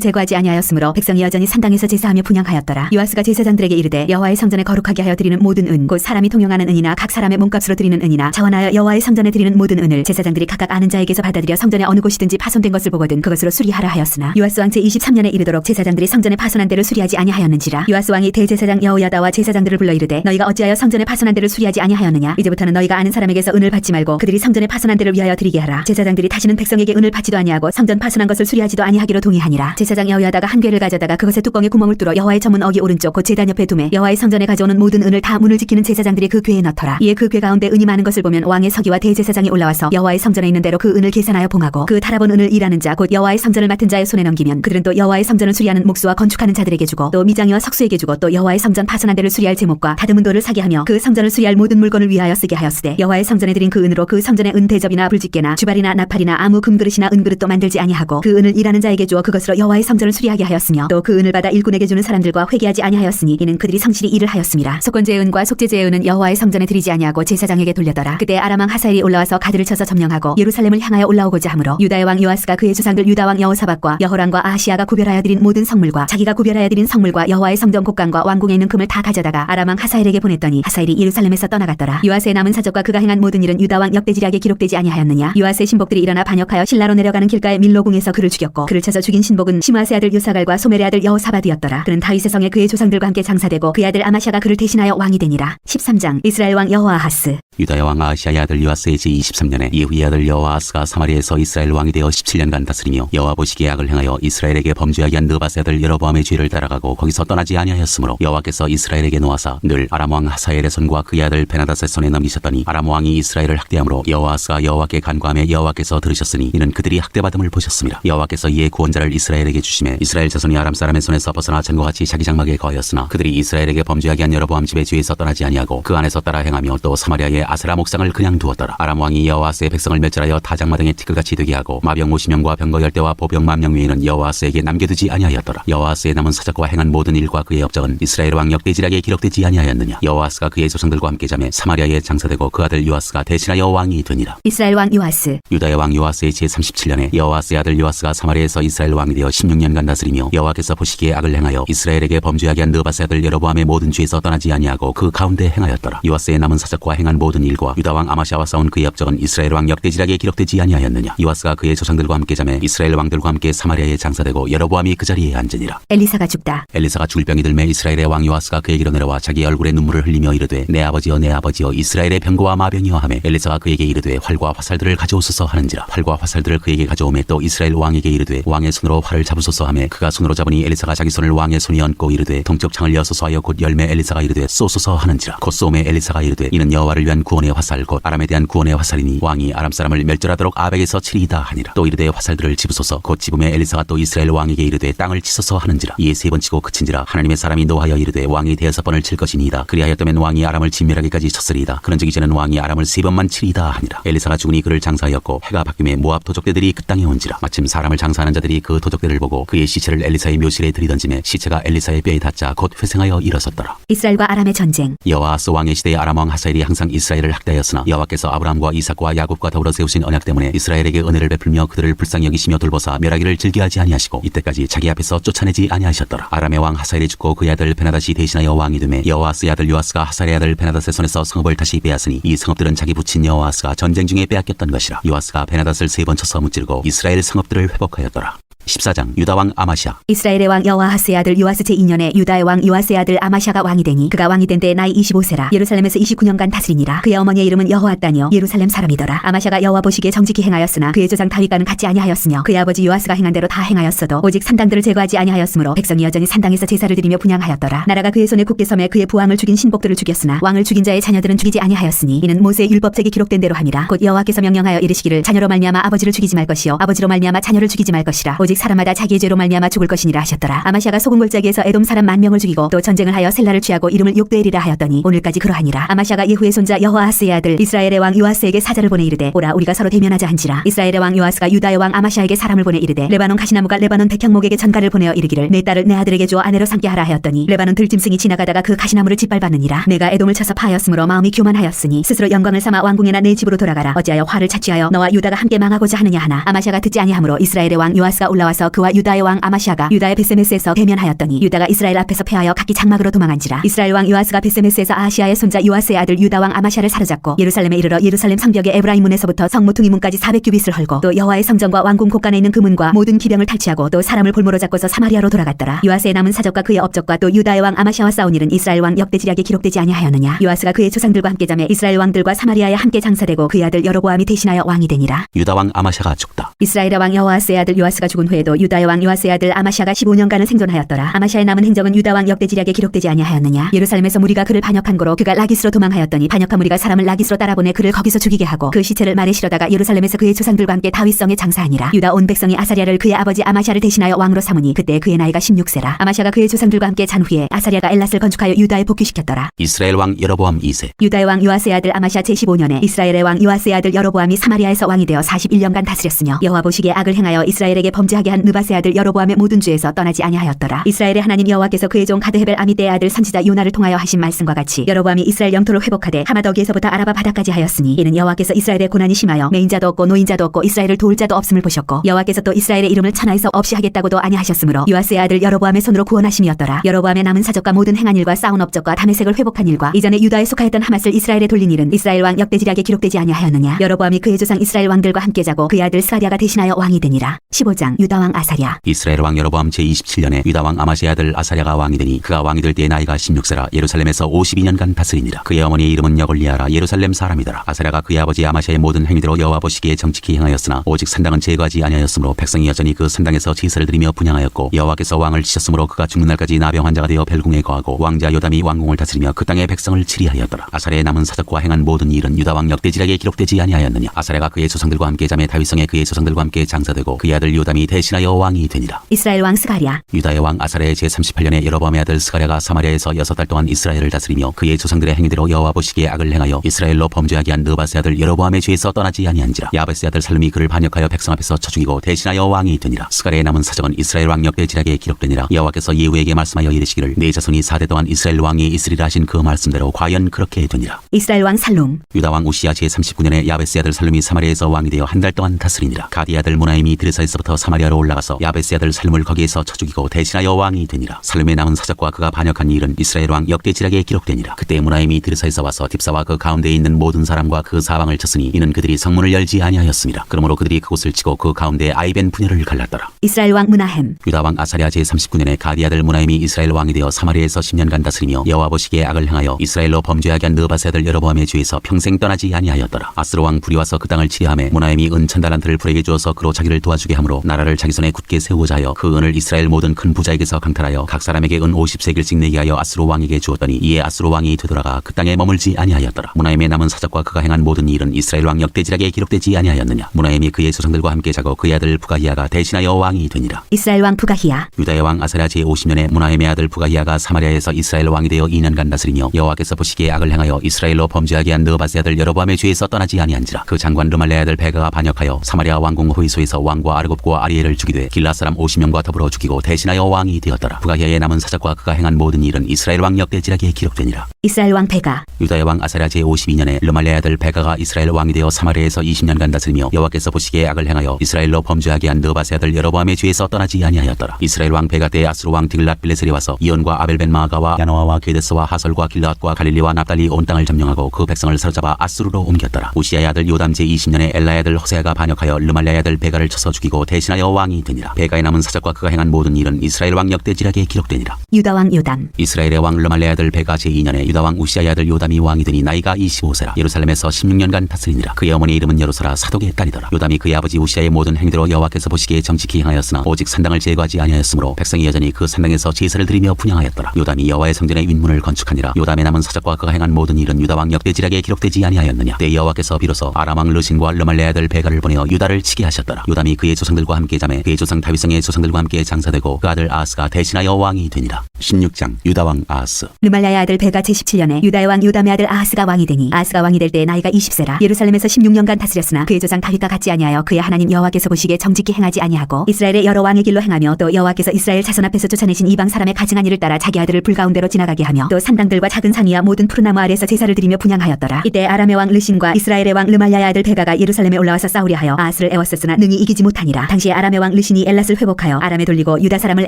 제거하지 아니하였으므로 백성이 여전히 산당에서 제사하며 분향하였더라. 요아스가 제사장들에게 이르되 여호와의 성전에 거룩하게 하여 드리는 모든 은 곧 사람이 통용하는 은이나 각 사람의 몸값으로 드리는 은이나 자원하여 여호와의 성전에 드리는 모든 은을 제사장들이 각각 아는 자에게서 받아들여 성전의 어느 곳이든지 파손된 것을 보거든 그것으로 수리하라 하였으나 요아스 왕 제23년에 이르도록 제사장들이 성전에 파손한 데를 수리하지 아니하였는지라. 요아스 왕이 대제사장 여호야다와 제사장들을 불러 이르되 너희가 어찌하여 성전에 파손한 데를 수리하지 아니하였느냐. 이제부터는 너희가 아는 사람에게서 은을 받지 말고 그들이 성전에 파손한 데를 위하여 드리게 하라. 제사장들이 다시는 백성에게 은을 받지도 아니하고 성전 파손한 것을 수리하지도 아니하기로 동의하니라. 제사장 여호야다가 한 궤를 가져다가 그것의 뚜껑에 구멍을 뚫어 여호와의 전문 어기 오른쪽 곧 제단 옆에 두매 여호와의 성전에 가져오는 모든 은을 다 문을 지키는 제사장들이 그 궤에 넣더라. 이에 그 궤 가운데 은이 많은 것을 보면 왕의 서기와 대제사장이 올라와서 여호와의 성전에 있는 대로 그 은을 계산하여 봉하고 그 달아본 은을 일하는 자 곧 여호와의 성전을 맡은 자의 손에 넘기면 그들은 또 여호와의 성전을 수리하는 목수와 건축하는 자들에게 주고 또 미장이와 석수에게 주고 또 여호와의 성전 파손한 데를 수리할 제목과 다듬은 돌을 사게 하며 그 성전을 수리할 모든 물건을 위하여 쓰게 하였으되 여호와의 성전에 드린 그 은으로 그 성전의 은 대접이나 불집게나 주발이나 나팔이나 아무 금그릇이나 은그릇도 만들지 아니하고 그 은을 일하는 자에게 주어 그것으로 여호와의 성전을 수리하게 하였으며 또 그 은을 받아 일꾼에게 주는 사람들과 회개하지 아니하였으니 이는 그들이 성실히 일을 하였음이라. 속건제의 은과 속죄제의 은은 여호와의 성전에 드리지 아니하고 제사장에게 돌려더라. 그때 아람 왕 하사엘이 올라와서 가드를 쳐서 점령하고 예루살렘을 향하여 올라오고자 하므로 유다의 왕 요아스가 그의 조상들 유다 왕 여호사밧과 여호람과 아하시아가 구별하여 드린 모든 성물과 자기가 구별하여 드린 성물과 여호와의 성전 곡간과 왕궁에 있는 금을 다 가져다가 아람 왕 하사엘에게 보냈더니 하사엘이 예루살렘에서 떠나갔더라. 요아스의 남은 사적과 그가 행한 모든 일은 유다 왕 역대지략에 기록되지 아니하였느냐. 요아스의 신복들이 일어나 반역하여 실라로 내려가는 길가의 밀로궁에서 그를 죽였고 그를 쳐서 죽인 신복은 시므아스의 아들 요사갈과 소멜의 아들 여호사밧이었더라. 그는 다윗의 성에 그의 조상들과 함께 장사되고 그의 아들 아마샤가 그를 대신하여 왕이 되니라. 13장 이스라엘 왕 여호아하스. 유다의 왕 아하시아의 아들 요아스의 제23년에 예후의 아들 여호아하스가 사마리아에서 이스라엘 왕이 되어 17년간 다스리며 여호와 보시기에 악을 행하여 이스라엘에게 범죄하게 한 느바스의 아들 여로보암의 죄를 따라가고 거기서 떠나지 아니하였으므로 여호와께서 여호와께서 이스라엘에게 놓아사 늘 아람 왕 하사엘의 손과 그의 아들 베나닷의 손에 넘기셨더니 아람 왕이 이스라엘을 학대함으로 여호아스가 여호와께 간구하며 여호와께서 들으셨으니 이는 그들이 학대받음을 보셨습니다. 여호와께서 이에 구원자를 이스라엘에게 주심에 이스라엘 자손이 아람 사람의 손에서 벗어나 전과 같이 자기 장막에 거하였으나 그들이 이스라엘에게 범죄하게 한 여로보암 집의 죄에서 떠나지 아니하고 그 안에서 따라 행하며 또 사마리아의 아세라 목상을 그냥 두었더라. 아람 왕이 여호아스의 백성을 멸절하여 다장마등의 티끌같이 되게 하고 마병 50명과 병거 10대와 보병 10,000명 외에는 여호아스에게 남겨두지 아니하였더라. 여호아스의 남은 사적과 행한 모든 일과 그의 업적은 이스라엘 왕 역대지략에 기록되지 아니하였느냐. 여호아스가 그의 조상들과 함께 잠에 사마리아에 장사되고 그 아들 요아스가 대신하여 왕이 되니라. 이스라엘 왕 요아스. 유다의 왕 요아스의 제37년에 여호아스의 아들 요아스가 사마리아에서 이스라엘 왕이 되어 16년간 다스리며 여호와께서 보시기에 악을 행하여 이스라엘에게 범죄하게 한 느바스의 아들 여로보암의 모든 죄에서 떠나지 아니하고 그 가운데 행하였더라. 요아스의 남은 사적과 행한 모든 일과 유다 왕 아마샤와 싸운 그의 업적은 이스라엘 왕 역대지략에 기록되지 아니하였느냐. 요아스가 그의 조상들과 함께 잠에 이스라엘 왕들과 함께 사마리아에 장사되고 여로보암이 그 자리에 앉으니라. 엘리사가 죽다. 엘리사가 죽을 병이 들매 이스라엘의 왕 요아스가 그에게로 내려와 자기 얼굴에 눈물을 흘리며 이르되 내 아버지여 내 아버지여 이스라엘의 병거와 마병이여 하매 엘리사가 그에게 이르되 활과 화살들을 가져오소서 하는지라. 활과 화살들을 그에게 가져오매 또 이스라엘 왕에게 이르되 왕의 손으로 활을 잡으소서 하매 그가 손으로 잡으니 엘리사가 자기 손을 왕의 손에 얹고 이르되 동쪽 창을 여소서 하여 곧 열매 엘리사가 이르되 쏘소서 하는지라. 곧 쏘매 엘리사가 이르되 이는 여호와를 위한 구원의 화살 곧 아람에 대한 구원의 화살이니 왕이 아람 사람을 멸절하도록 아벡에서 치리이다 하니라. 또 이르되 화살들을 집으소서. 곧 집음에 엘리사가 또 이스라엘 왕에게 이르되 땅을 치소서 하는지라. 이에 3번 치고 그친지라. 하나님의 사람이 노하여 이르되 왕이 5번을 칠 것이니이다. 그리하였다면 왕이 아람을 진멸하기까지 쳤으리이다. 그런즉 이제는 왕이 아람을 3번만 치리이다 하니라. 엘리사가 죽으니 그를 장사하였고 해가 바뀌매 모압 도적대들이 그 땅에 온지라. 마침 사람을 장사하는 자들이 그 도적대를 보고 그의 시체를 엘리사의 묘실에 들이던지매 시체가 엘리사의 뼈에 닿자 곧 회생하여 일어섰더라. 이스라엘과 아람의 전쟁. 여호아스 왕의 시대에 아람 왕 하사엘이 항상 이스라엘을 학대하였으나 여호와께서 아브라함과 이삭과 야곱과 더불어 세우신 언약 때문에 이스라엘에게 은혜를 베풀며 그들을 불쌍히 여기시며 돌보사 멸하기를 즐겨하지 아니하시고 이때까지 자기 앞에서 쫓아내지 아니하셨더라. 아람의 왕 하사엘이 죽고 그의 아들 베나닷이 대신하여 왕이 되매 여호아스의 아들 요아스가 하사엘의 아들 베나닷의 손에서 성읍을 다시 빼앗으니 이 성읍들은 자기 부친 여호아스가 전쟁 중에 빼앗겼던 것이라. 요아스가 베나닷을 3번 쳐서 무찌르고 이스라엘 성읍들을 회복하였더라. 14장 유다 왕 아마시아. 이스라엘의 왕 여호아하스의 아들 요아스 제2년에 유다의 왕 요아스의 아들 아마시아가 왕이 되니 그가 왕이 된 때 나이 25세라. 예루살렘에서 29년간 다스리니라. 그의 어머니의 이름은 여호아따니요 예루살렘 사람이더라. 아마시아가 여호와 보시기에 정직히 행하였으나 그의 조상 다윗과는 같지 아니하였으며 그의 아버지 요아스가 행한 대로 다 행하였어도 오직 산당들을 제거하지 아니하였으므로 백성이 여전히 산당에서 제사를 드리며 분향하였더라. 나라가 그의 손에 굳게 섬에 그의 부왕을 죽인 신복들을 죽였으나 왕을 죽인 자의 자녀들은 죽이지 아니하였으니 이는 모세의 율법책에 기록된 대로 함이라. 곧 여호와께서 명령하여 이르시기를 자녀로 말미암아 아버지를 죽이지 말 것이요 아버지로 말미암아 자녀를 죽이지 말 것이라. 오직 사람마다 자기의 죄로 말미암아 죽을 것이니라 하셨더라. 아마시아가 소금 골짜기에서 에돔 사람 10,000명을 죽이고 또 전쟁을 하여 셀라를 취하고 이름을 욕되리라 하였더니 오늘까지 그러하니라. 아마시아가 예후의 손자 여호아하스의 아들 이스라엘의 왕 요아스에게 사자를 보내 이르되 오라 우리가 서로 대면하자 한지라. 이스라엘의 왕 요아스가 유다의 왕 아마시아에게 사람을 보내 이르되 레바논 가시나무가 레바논 백향목에게 전가를 보내어 이르기를 내 딸을 내 아들에게 주어 아내로 삼게 하라 하였더니 레바논 들짐승이 지나가다가 그 가시나무를 짓밟았느니라. 내가 에돔을 쳐서 파하였으므로 마음이 교만하였으니 스스로 영광을 삼아 왕궁이나 내 집으로 돌아가라. 어찌하여 화를 자취하여 너와 유다가 함께 망하고자 하느냐 하나. 아마시아가 듣지 아니하므로 이스라엘의 왕 요아스가 올라와서 그와 유다의 왕 아마시아가 유다의 베세메스에서 대면하였더니 유다가 이스라엘 앞에서 패하여 각기 장막으로 도망한지라. 이스라엘 왕 요아스가 베세메스에서 아하시아의 손자 요아스의 아들 유다 왕 아마시아를 사로잡고 예루살렘에 이르러 예루살렘 성벽의 에브라임 문에서부터 성모퉁이 문까지 400규빗을 헐고 또 여호와의 성전과 왕궁 곳간에 있는 그 문과 모든 기병을 탈취하고 또 사람을 볼모로 잡고서 사마리아로 돌아갔더라. 요아스의 남은 사적과 그의 업적과 또 유다의 왕 아마시아와 싸운 일은 이스라엘 왕 역대지략에 기록되지 아니하였느냐. 요아스가 그의 조상들과 함께 잠에 이스라엘 왕들과 사마리아에 함께 장사되고 그의 아들 여로보암이 대신하여 왕이 되니라. 유다 왕 아마시아가 죽다. 이스라엘의 왕 여호아스의 아들 요아스가 죽은 후에도 유다의 왕 요아스의 아들 아마시아가 15년간을 생존하였더라. 아마시아의 남은 행적은 유다 왕 역대지략에 기록되지 아니하였느냐. 예루살렘에서 무리가 그를 반역한 고로 그가 라기스로 도망하였더니 반역한 무리가 사람을 라기스로 따라보내 그를 거기서 죽이게 하고 그 시체를 말에 실어다가 예루살렘에서 그의 조상들과 함께 다윗성에 장사하니라. 유다 온 백성이 아사랴를 그의 아버지 아마시아를 대신하여 왕으로 삼으니 그때 그의 나이가 16세라. 아마시아가 그의 조상들과 함께 잔 후에 아사랴가 엘랏을 건축하여 유다에 복귀시켰더라. 이스라엘 왕 여로보암 2세. 유다의 왕 요아스의 아들 아마시아 제15년에 이스라엘의 왕 요아스의 아들 여로보암이 사마리아에서 왕이 되어 41년간 다스렸으며 여호와 보시기에 악을 행하여 이스라엘에게 범죄하게 한 느바스의 아들 여로보암의 모든 죄에서 떠나지 아니하였더라. 이스라엘의 하나님 여호와께서 그의 종 가드헤벨 아미떼의 아들 선지자 요나를 통하여 하신 말씀과 같이 여로보암이 이스라엘 영토를 회복하되 하마더기에서부터 아라바 바다까지 하였으니 이는 여호와께서 이스라엘의 고난이 심하여 매인자도 없고 노인자도 없고 이스라엘을 도울 자도 없음을 보셨고 여호와께서 또 이스라엘의 이름을 천하에서 없이 하겠다고도 아니하셨으므로 요아스의 아들 여로보암의 손으로 구원하심이었더라. 여로보암의 남은 사적과 모든 행한 일과 싸운 업적과 다메섹을 회복한 일과 이전에 유다에 속하였던 하맛을 이스라엘에 돌린 일은 이스라엘 왕 역대지략에 기록되지 아니하였느냐. 여로보암이 그의 조상 이스라엘 왕들과 함께 자고 그의 아들 스가랴가 대신하여 왕이 되니라. 15장 유다왕 아사랴. 이스라엘 왕 여로보암 제27년에 유다왕 아마시의 아들 아사랴가 왕이 되니 그가 왕이 될 때의 나이가 16세라 예루살렘에서 52년간 다스리니라. 그의 어머니의 이름은 여골리아라 예루살렘 사람이더라. 아사랴가 그의 아버지 아마시아의 모든 행위대로 여호와 보시기에 정직히 행하였으나 오직 산당은 제거하지 아니하였으므로 백성이 여전히 그 산당에서 제사를 드리며 분향하였고 여호와께서 왕을 치셨으므로 그가 죽는 날까지 나병 환자가 되어 벨궁에 거하고 왕자 요담이 왕궁을 다스리며 그 땅의 백성을 치리하였더라. 아사랴의 남은 사적과 행한 모든 일은 유다왕 역대지략에 기록되지 아니하였느냐. 아사랴가 그의 조상들과 함께 잠에 다윗성에 그의 조상들과 함께 장사되고 그의 아들 요담이 대신하여 왕이 되니라. 이스라엘 왕 스가랴. 유다의 왕 아사랴의 제38년에 여로보암의 아들 스가랴가 사마리아에서 6달 동안 이스라엘을 다스리며 그의 조상들의 행위대로 여호와 보시기에 악을 행하여 이스라엘로 범죄하게 한 느바스의 아들 여로보암의 죄에서 떠나지 아니한지라. 야베스의 아들 살룸이 그를 반역하여 백성 앞에서 쳐 죽이고 대신하여 왕이 되니라. 스가랴의 남은 사적은 이스라엘 왕 역대지략에 기록되니라. 여호와께서 예후에게 말씀하여 이르시기를 네 자손이 4대 동안 이스라엘 왕이 있으리라 하신 그 말씀대로 과연 그렇게 되니라. 이스라엘 왕 살룸. 유다 왕 우시야 제39년에 야베스의 아들 살룸이 사마리아에서 왕이 되어 한 달 동안 다스리니라. 가디의 아들 무나임이 드르사에서부터 사마리아로 올라가서 야베스의 아들 살룸을 거기에서 쳐 죽이고 대신하여 왕이 되니라. 살룸의 남은 사적과 그가 반역한 일은 이스라엘 왕 역대지략에 기록되니라. 그때 무나임이 드르사에서 와서 딥사와 그 가운데에 있는 모든 사람과 그 사방을 쳤으니 이는 그들이 성문을 열지 아니하였습니다. 그러므로 그들이 그곳을 치고 그 가운데에 아이벤 분열을 갈랐더라. 이스라엘 왕 므나헴. 유다 왕 아사랴 제39년에 가디 아들 무나임이 이스라엘 왕이 되어 사마리아에서 10년간 다스리며 여호와 보시기에 악을 행하여 이스라엘로 범죄하게 한 느바스의 아들 여로보암의 죄에서 평생 떠나지 아니하였더라. 아스로 왕 불이 와서 그 땅을 치리하매 무나임이 은 1000달란트를 불에게 주어서 그로 자기를 도와주게 하므로 나라를 자기 손에 굳게 세우고자 하여 그 은을 이스라엘 모든 큰 부자에게서 강탈하여 각 사람에게 은 50세겔씩 내게 하여 아스로 왕에게 주었더니 이에 아스로 왕이 되돌아가 그 땅에 머물지 아니하였더라. 무나임의 남은 사적과 그가 행한 모든 일은 이스라엘 왕 역대지략에 기록되지 아니하였느냐. 무나임이 그의 조상들과 함께 자고 그의 아들 부가히야가 대신하여 왕이 되니라. 이스라엘 왕 부가히야. 유다의 왕 아사랴 제50년에 무나임의 아들 부가히야가 사마리아에서 이스라엘 왕이 되어 2년간 다스리며 여호와께서 보시기에 악을 행하여 이스라엘로 범죄하게 한 느바스의 아들 여로보암의 죄에서 떠나지 아니한지라. 그 장관 르말레의 아들 베가가 반역하여 사마리아 왕궁 호위소에서 왕과 아르곱과 아리엘을 죽이되 길라 사람 50명과 더불어 죽이고 대신하여 왕이 되었더라. 부가히야의 남은 사적과 그가 행한 모든 일은 이스라엘 왕 역대지략에 기록되니라. 이스라엘 왕 베가. 유다의 왕 아사랴 제52년에 르말레의 아들 베가가 이스라엘 왕이 되어 사마리아에서 20년간 다스리며 여호와께서 보시기에 악을 행하여 이스라엘로 범죄하게 한 느바스의 아들 여로보암의 죄에서 떠나지 아니하였더라. 이스라엘 왕 베가 때에 아스루 왕 디글랏 빌레셀이 와서 이온과 아벨벤 마아가와 야노아와 게데스와 하설과 길라앗과 갈릴리와 납달리 온 땅을 점령하고 그 백성을 사로잡아 아스루로 옮겼더라. 우시야의 아들 요담 제20년에 엘라의 아들 호세아가 반역하여 르말레의 아들 베가를 쳐서 죽이고 대신하여 왕이 되니라. 베가의 남은 사적과 그가 행한 모든 일은 이스라엘 왕 역대지략에 기록되니라. 유다 왕 요담. 이스라엘의 왕 르말레의 아들 베가 제2년에 유다 왕 우시야의 아들 요담이 왕이 되니 나이가 25세라. 예루살렘에서 16년간 다스리니라. 그의 어머니의 이름은 여로사라 사독의 딸이더라. 요담이 그의 아버지 우시야의 모든 행위대로 여호와께서 보시기에 정직히 행하였으나 오직 산당을 제거하지 아니하였으므로 백성이 여전히 그 산당에서 제사를 드리며 분향하였더라. 요담이 여호와의 성전의 윗문을 건축하니라. 요담의 남은 사적과 그가 행한 모든 일은 유다 왕 역대지략에 기록되지 아니하였느냐. 때 여호와께서 비로소 아람 왕 르신과 르말레의 아들 베가를 보내어 유다를 치게 하셨더라. 요담이 그의 조상들과 함께 잠에 그의 조상 다윗성의 조상들과 함께 장사되고 그 아들 아하스가 대신하여 왕이 되니라. 16장 유다 왕 아하스. 르말라의 아들 베가 제17년에 유다의 왕 요담의 아들 아하스가 왕이 되니 아하스가 왕이 될 때 나이가 20세라. 예루살렘에서 16년간 다스렸으나 그의 조상 다윗과 같지 아니하여 그의 하나님 여호와께서 보시기에 정직히 행하지 아니하고 이스라엘의 여러 왕의 길로 행하며 또 여호와께서 이스라엘 자손 앞에서 쫓아내신 이방 사람의 가증한 일을 따라 자기 아들을 불 가운데로 지나가게 하며 또 산당들과 작은 산이야 모든 푸른 나무 아래에서 제사를 드리며 분향하였더라. 이때 아람의 왕 르신과 이스라엘의 왕 르말야의 아들 베가가 예루살렘에 올라와서 싸우려 하여 아하스를 애웠었으나 능히 이기지 못하니라. 당시에 아람의 왕 르신이 엘랏을 회복하여 아람에 돌리고 유다 사람을